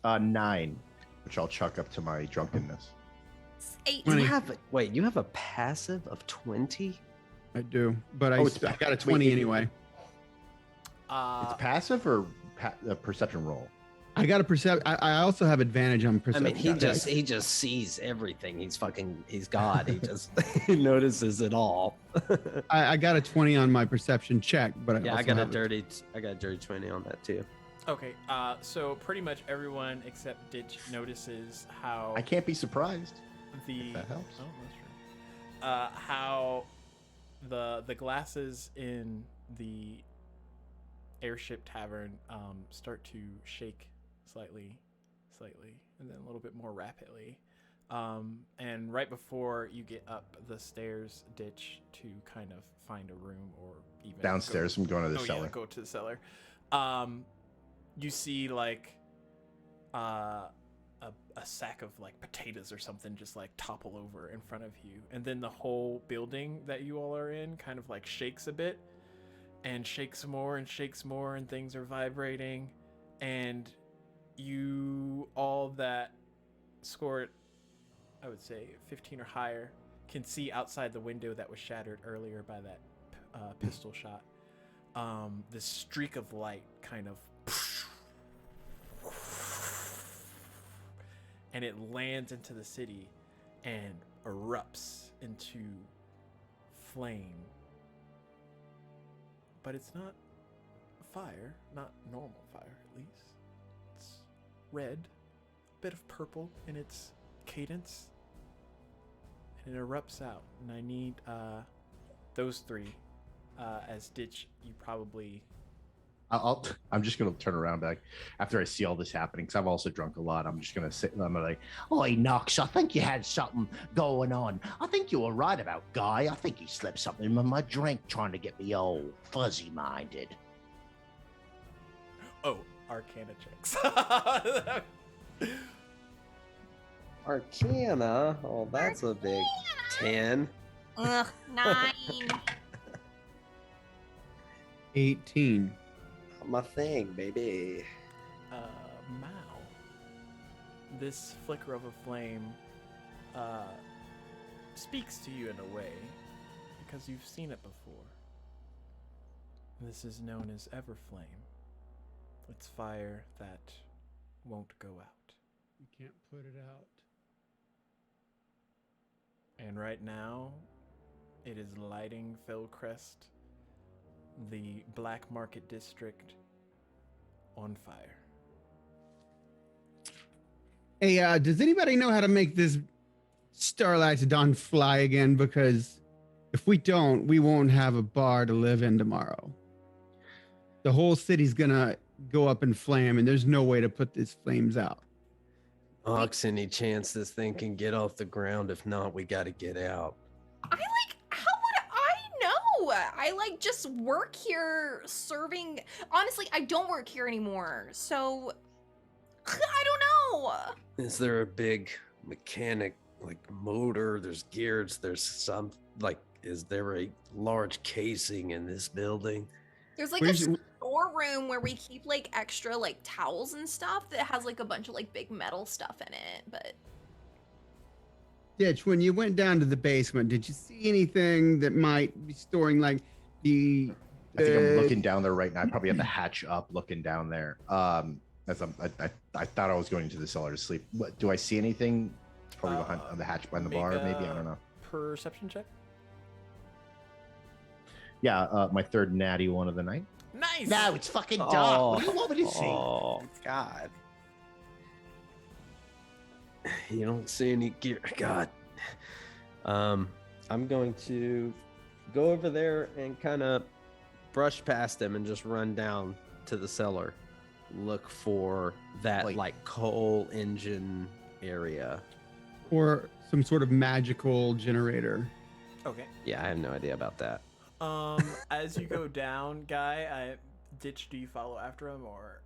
9, which I'll chuck up to my drunkenness. 8. Twenty. You have a passive of 20? I do, but Oh, I got a 20 anyway. It's passive or a perception roll? I got a I also have advantage on I perception. mean, he just sees everything. He's God. He just he notices it all. I got a 20 on my perception check, but Yeah, I I got a have dirty 20 on that too. Okay, so pretty much everyone except Ditch notices how I can't be surprised. the That helps. Oh, that's true. How the glasses in the airship tavern start to shake slightly, and then a little bit more rapidly. And right before you get up the stairs, Ditch, to kind of find a room or even Downstairs, I'm going to the cellar. Yeah, go to the cellar. You see like a sack of like potatoes or something just like topple over in front of you, and then the whole building that you all are in kind of like shakes a bit and shakes more and shakes more, and things are vibrating, and you all that scored, I would say 15 or higher, can see outside the window that was shattered earlier by that pistol shot. This streak of light kind of, and it lands into the city and erupts into flame. But it's not fire, not normal fire at least. It's red, a bit of purple in its cadence, and it erupts out. And I need those three. As Ditch, you probably... I'm just going to turn around back after I see all this happening, because I've also drunk a lot. I'm just going to sit and I'm like, "Oi, Knox, I think you had something going on. I think you were right about Guy. I think he slipped something in my drink trying to get me all fuzzy-minded." Oh, Arcana checks. Arcana? Oh, that's a big 10. Ugh, 9. 18. My thing, baby. Mao. This flicker of a flame speaks to you in a way because you've seen it before. This is known as Everflame. It's fire that won't go out. You can't put it out. And right now, it is lighting Fellcrest, the Black Market District, on fire. Hey, does anybody know how to make this Starlight's Dawn fly again? Because if we don't, we won't have a bar to live in tomorrow. The whole city's gonna go up in flame, and there's no way to put these flames out. Ox, any chance this thing can get off the ground? If not, we got to get out. How would I know? I just work here serving. Honestly, I don't work here anymore. So I don't know. Is there a big mechanic, like motor? There's gears. There's some, is there a large casing in this building? There's like a storeroom where we keep extra towels and stuff that has a bunch of big metal stuff in it, but Ditch, when you went down to the basement, did you see anything that might be storing the... I think I'm looking down there right now. I probably have the hatch up looking down there. As I thought I was going into the cellar to sleep. What, do I see anything Probably behind on the hatch behind the make bar, maybe. I a don't know. Perception check. Yeah, my third natty one of the night. Nice. No, it's fucking dark. What do you want me to see? Oh God! You don't see any gear. God. I'm going to go over there and kind of brush past him and just run down to the cellar, look for that Wait. like coal engine area. Or some sort of magical generator. Okay. Yeah, I have no idea about that. As you go down, Guy, Ditch, do you follow after him or?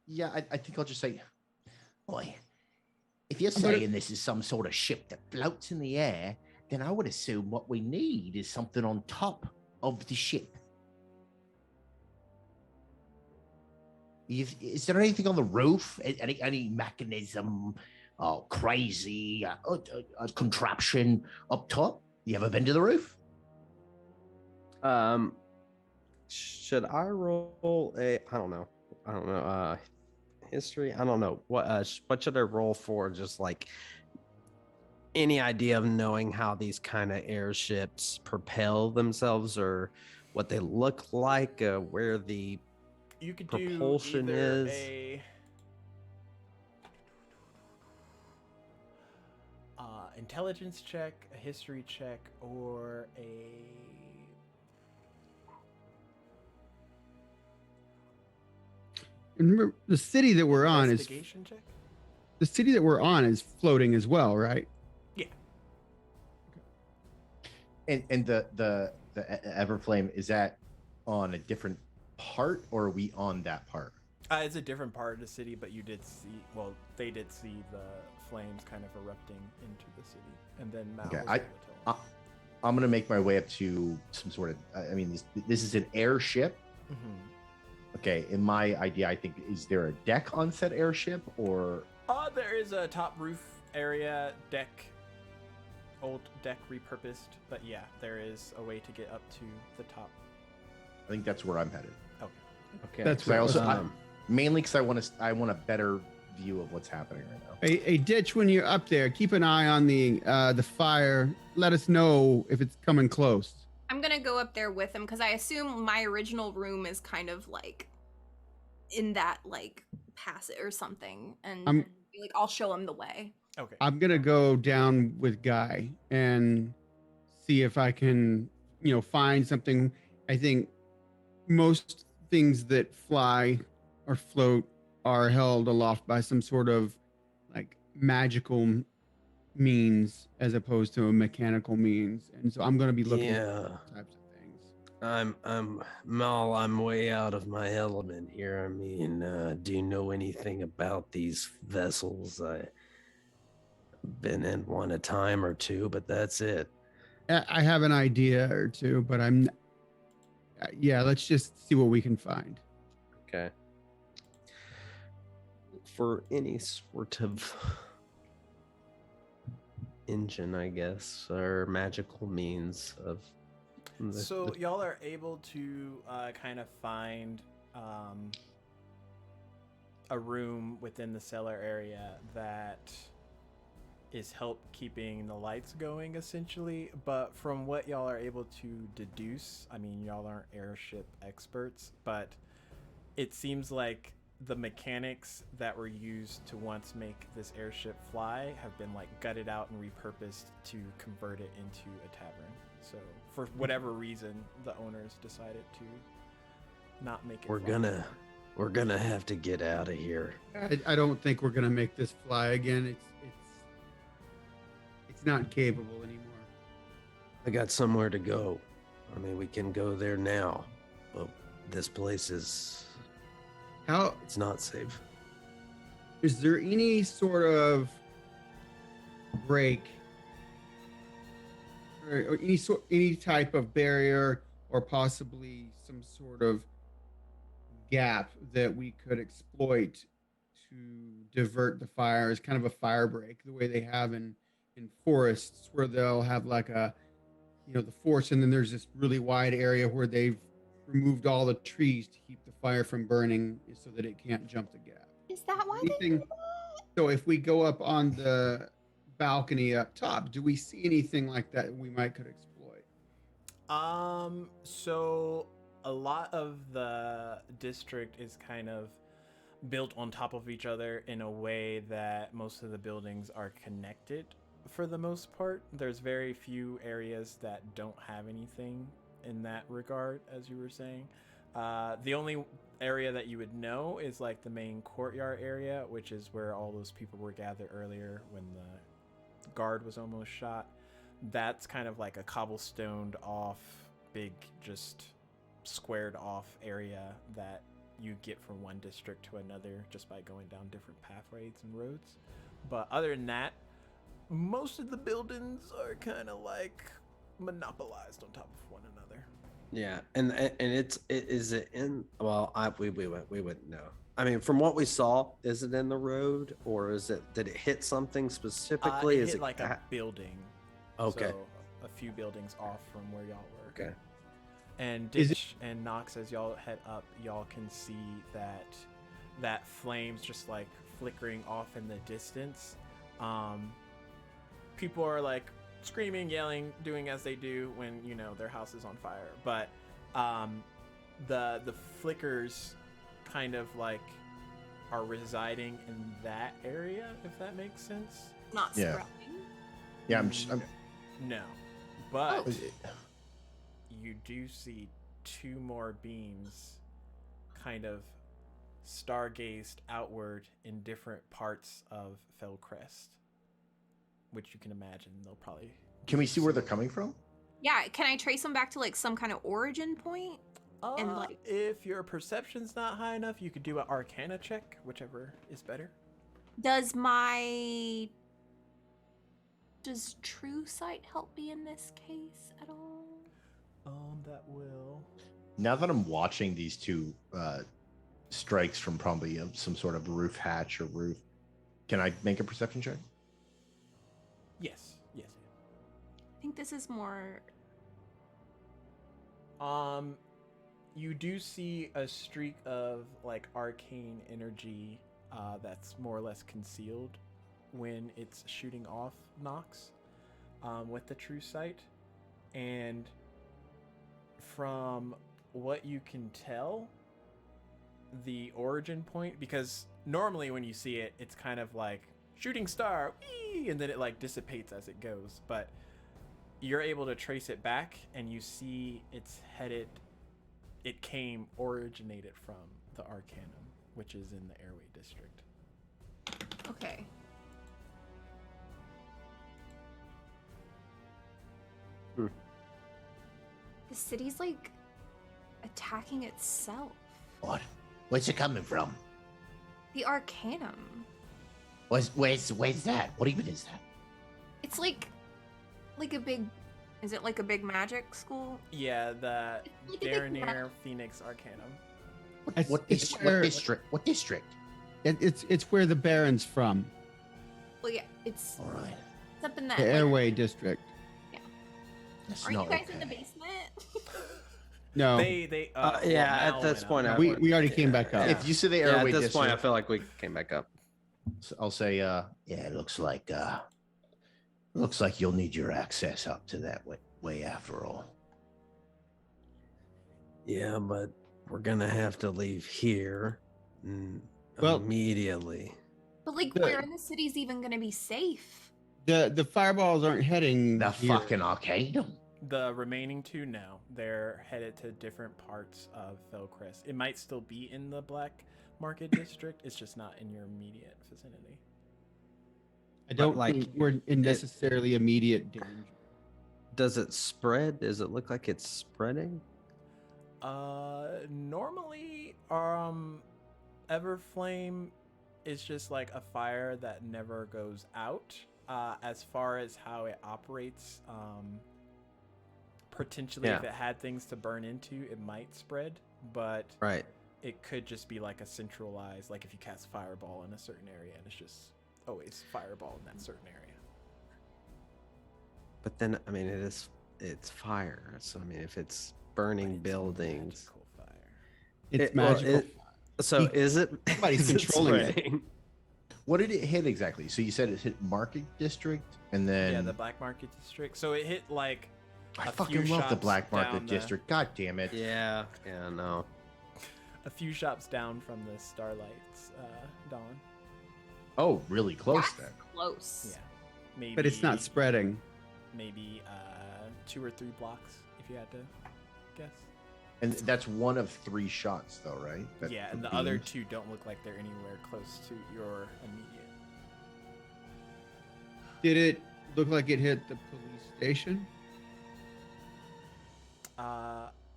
Yeah, I think I'll just say, Boy, if you're But- saying this is some sort of ship that floats in the air, then I would assume what we need is something on top of the ship. Is there anything on the roof? Any mechanism, crazy contraption up top? You ever been to the roof? Should I roll a? I don't know. History. I don't know. What should I roll for? Just like any idea of knowing how these kind of airships propel themselves, or what they look like, where the You could propulsion do either is. a intelligence check, a history check, or a And remember, the city that we're on is investigation check. floating as well, right? Yeah. and the Everflame, is that on a different part, or are we on that part? It's a different part of the city, but you did see. Well, they did see the flames kind of erupting into the city, and then Mal Okay, was able to tell him. I'm gonna make my way up to some sort of. I mean, this is an airship. Okay, in my idea, I think, is there a deck on said airship, or There is a top roof area deck, old deck repurposed, but yeah, there is a way to get up to the top. I think that's where I'm headed. Okay. That's So I also Um, mainly because I want a better view of what's happening right now. A ditch when you're up there. Keep an eye on the fire. Let us know if it's coming close. I'm gonna go up there with him because I assume my original room is kind of like in that like passage or something, and like I'll show him the way. Okay. I'm gonna go down with Guy and see if I can, find something. I think most things that fly or float are held aloft by some sort of like magical means as opposed to a mechanical means, and so I'm gonna be looking at Yeah. those types of things. I'm way out of my element here. I mean, do you know anything about these vessels? I've been in one a time or two, but that's it. I have an idea or two, but yeah, let's just see what we can find. Okay. For any sort of engine, I guess, or magical means of. So y'all are able to kind of find a room within the cellar area that is help keeping the lights going, essentially. But from what y'all are able to deduce, I mean, y'all aren't airship experts, but it seems like the mechanics that were used to once make this airship fly have been like gutted out and repurposed to convert it into a tavern. So for whatever reason, the owners decided to not make it. We're gonna have to get out of here. I don't think we're gonna make this fly again. It's not capable anymore. I got somewhere to go. I mean, we can go there now, but this place it's not safe. Is there any sort of break or any type of barrier or possibly some sort of gap that we could exploit to divert the fire as kind of a fire break, the way they have in forests, where they'll have like the forest, and then there's this really wide area where they've removed all the trees to keep the fire from burning so that it can't jump the gap. Is that why they Anything- do that? So if we go up on the balcony up top, do we see anything like that we might could exploit? So a lot of the district is kind of built on top of each other in a way that most of the buildings are connected for the most part. There's very few areas that don't have anything in that regard, as you were saying. The only area that you would know is like the main courtyard area, which is where all those people were gathered earlier when the guard was almost shot. That's kind of like a cobblestoned off, big, just squared off area that you get from one district to another just by going down different pathways and roads. But other than that, most of the buildings are kind of like monopolized on top of one another. Yeah, and is it in? Well, we wouldn't know. I mean, from what we saw, is it in the road or did it hit something specifically? It hit like a building. Okay. So a few buildings off from where y'all were. Okay. And Ditch and Nox, as y'all head up, y'all can see that flames just like flickering off in the distance. People are like screaming, yelling, doing as they do when their house is on fire. But the flickers kind of like are residing in that area, if that makes sense. Not Yeah. spreading. Yeah, I'm No, but Oh. you do see two more beams kind of stargazed outward in different parts of Fellcrest, which you can imagine they'll probably. Can we see where they're coming from? Yeah, can I trace them back to like some kind of origin point? And, like- If your perception's not high enough, you could do an Arcana check, whichever is better. Does true sight help me in this case at all? That will. Now that I'm watching these two strikes from probably some sort of roof hatch or roof, can I make a perception check? Yes. I think this is more. You do see a streak of like arcane energy that's more or less concealed when it's shooting off Nox with the true sight. And from what you can tell, the origin point, because normally when you see it, it's kind of like shooting star, whee, and then it like dissipates as it goes. But you're able to trace it back, and you see it originated from the Arcanum, which is in the Airway District. Okay. The city's like attacking itself. What? Where's it coming from? The Arcanum. Where's that? What even is that? It's like a big. Is it like a big magic school? Yeah, the It's like a big Darenair Phoenix Arcanum. What It's district? What district? It's where the Baron's from, Well, yeah, it's All right. up in that. the like- Airway District. That's Are you not guys in the okay. basement? No, They Yeah, Mal at this went point, up. we already came back up. Yeah. If you say the Yeah, airway at this point, I district, feel like we came back up. I'll say, Yeah, it looks like you'll need your access up to that way after all. Yeah, but we're gonna have to leave here Well- immediately. But like, The- where in the city's even gonna be safe? The fireballs aren't heading The here. fucking Arcanum. The remaining two, no. They're headed to different parts of Fellcrest. It might still be in the Black Market District. It's just not in your immediate vicinity. I don't like, think we're in necessarily immediate danger. Does it spread? Does it look like it's spreading? Normally, Everflame is just like a fire that never goes out. As far as how it operates, potentially if Yeah. it had things to burn into, it might spread, but Right. it could just be like a centralized, like if you cast fireball in a certain area and it's just always fireball in that certain area. But then, I mean, it's fire. So I mean, if it's burning But it's a buildings, magical fire. It's well, magical. so is it? Somebody's is it controlling it. spreading? What did it hit exactly? So you said it hit Market District, and then Yeah, the Black Market District. So it hit like I a fucking few love the shops Black Market down the- District. God damn it! Yeah, no. a few shops down from the Starlight's dawn. Oh, really close That's then. close. Yeah, maybe. But it's not spreading. Maybe 2 or 3 blocks, if you had to guess. And that's one of 3 shots, though, right? That Yeah, were and the other beamed? 2 don't look like they're anywhere close to your immediate. Did it look like it hit the police station?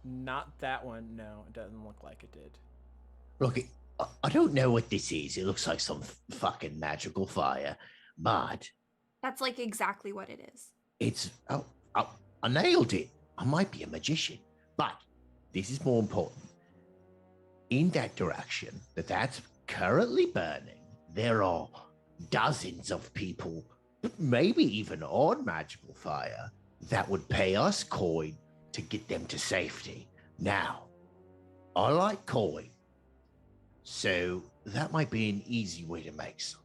Not that one. No, it doesn't look like it did. Look, I don't know what this is. It looks like some fucking magical fire, but That's like exactly what it is. it's. Oh, I nailed it. I might be a magician, but this is more important. In that direction that's currently burning, there are dozens of people, maybe even on magical fire, that would pay us coin to get them to safety. Now, I like coin, so that might be an easy way to make some.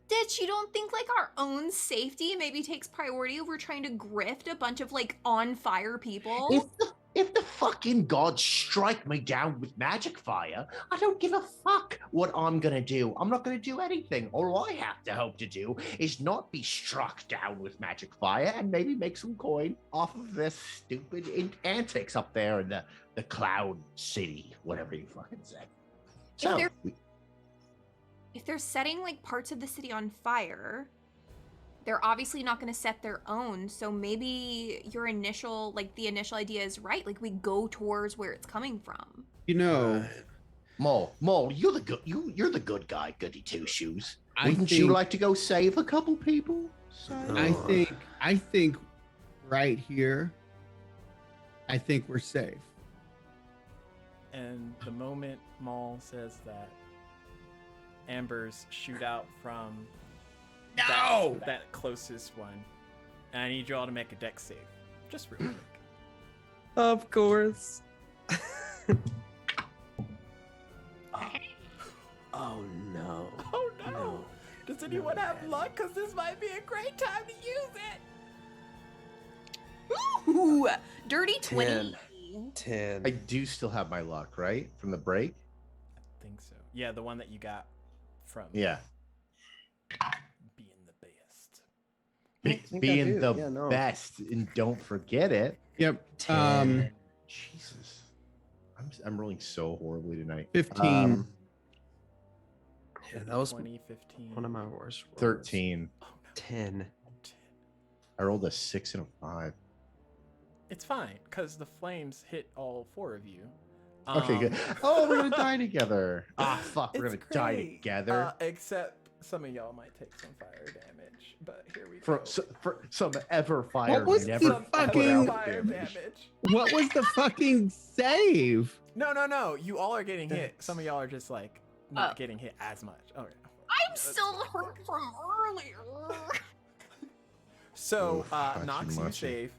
Ditch, you don't think like our own safety maybe takes priority over trying to grift a bunch of like on fire people? If the fucking gods strike me down with magic fire, I don't give a fuck what I'm gonna do. I'm not gonna do anything. All I have to hope to do is not be struck down with magic fire and maybe make some coin off of this stupid antics up there in the cloud city, whatever you fucking said. So, they're- If they're setting like parts of the city on fire, they're obviously not going to set their own. So maybe your initial, like the initial idea is right. Like we go towards where it's coming from. You know, Mole, you're the good you're the good guy, goody two shoes. I Wouldn't you think- like to go save a couple people? I think right here, I think we're safe. And the moment Maul says that, ambers shoot out from that closest one. And I need you all to make a dex save. Just real quick. Of course. Oh no. Oh no! No. Does anyone have luck? Because this might be a great time to use it! Ooh, dirty 20. 10. I do still have my luck, right? From the break? I think so. Yeah, the one that you got from Yeah. being the best. think I Being do. the Yeah, no. best, and don't forget it. Yep. 10. Jesus. I'm rolling so horribly tonight. 15. Yeah, that was 2015. one of my worst rolls. 13. Oh, no. 10. I rolled a 6 and a 5. It's fine, because the flames hit all 4 of you. Okay, good. Oh, we're gonna die together. Ah, fuck, we're It's gonna die great. together. Except some of y'all might take some fire damage, but here we For, go. for some Everfire What was never the Some fucking- fire damage. What was the fucking save? No. You all are getting hit. Some of y'all are just like not Oh. getting hit as much. Okay. I'm still hurt from earlier. So, Oof, Nox, you machi. save.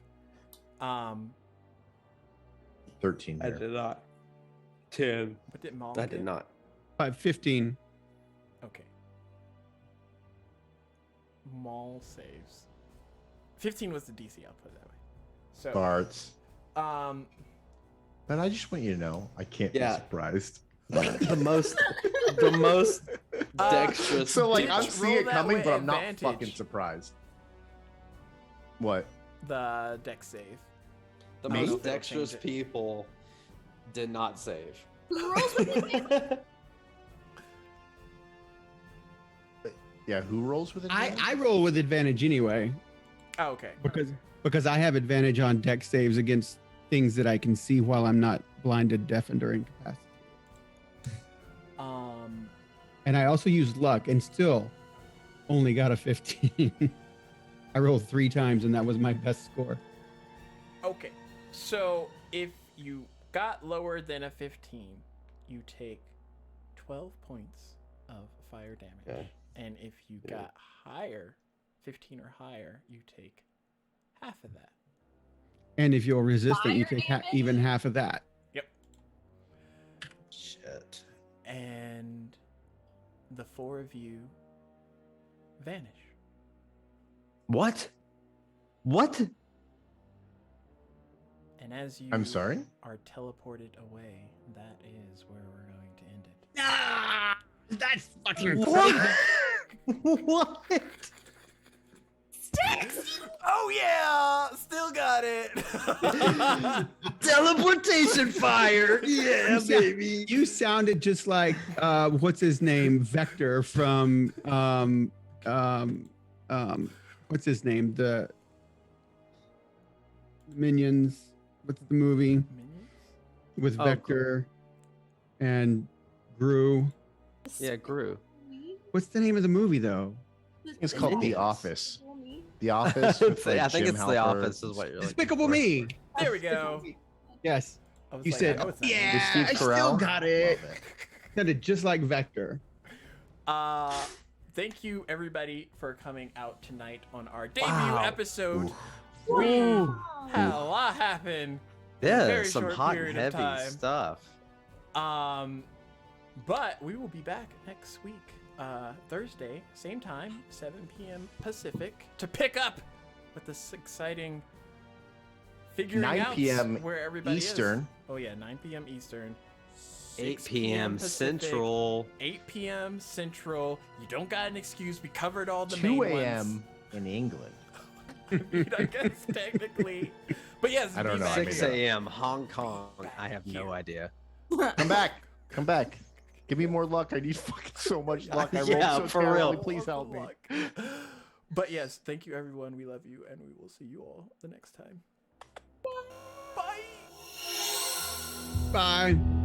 13 I here. did not. 10. What did Maul I get? did not. 15. Okay. Maul saves. 15 was the DC. I'll put it that way. So, Barts. um, But I just want you to know, I can't be Yeah. surprised. the most dexterous. So, like, Did I'm you seeing roll it that coming, with but I'm not advantage? fucking surprised. What? the dex save. the Me? most dexterous Change it. people did not save. Who rolls with advantage? Yeah, who rolls with it? I roll with advantage anyway Oh, okay. because I have advantage on deck saves against things that I can see while I'm not blinded, deafened, or incapacitated. And I also used luck and still only got a 15. I rolled 3 times and that was my best score. Okay. So if you got lower than a 15, you take 12 points of fire damage. Okay. And if you Yeah. got higher, 15 or higher, you take half of that. And if you're resistant, you Fire take damage? even half of that. Yep. Shit. And the 4 of you vanish. What? What? And as you I'm sorry? are teleported away, that is where we're going to end it. Ah, that's fucking What? What? Sticks! Oh yeah, still got it. Teleportation fire. Yeah, baby. You sounded just like what's his name, Vector from what's his name, the Minions. What's the movie Minions? with Oh, Vector and Gru? Yeah, Gru. What's the name of the movie though? It's called The Minions. Office. The Office. with, I like, think Jim it's The Halpert. Office is what you're looking Despicable for. Me. There we go. Yes, I was you like, said. I know it's not Yeah, With Steve I still Carell. got it. Love it. Sounded just like Vector. Thank you everybody for coming out tonight on our debut Wow. episode. Ooh. We Ooh. had a lot happen. in a Yeah, very some short hot and period of heavy time. stuff. But we will be back next week, Thursday, same time, 7 p.m. Pacific, to pick up with this exciting figuring 9 out p.m. where everybody Eastern. is. Oh yeah, 9 p.m. Eastern. 8 6 p.m. Pacific, Central. 8 p.m. Central. You don't got an excuse. We covered all the 2 main a.m. in England. ones. I mean, I guess technically, but yes, I don't be know, I back 6 here. a.m. Hong Kong. I have no idea. Come back. Come back. Give me more luck. I need fucking so much luck. I Yeah, rolled so for terribly. real. Please help me. But yes, thank you everyone. We love you, and we will see you all the next time. Bye. Bye.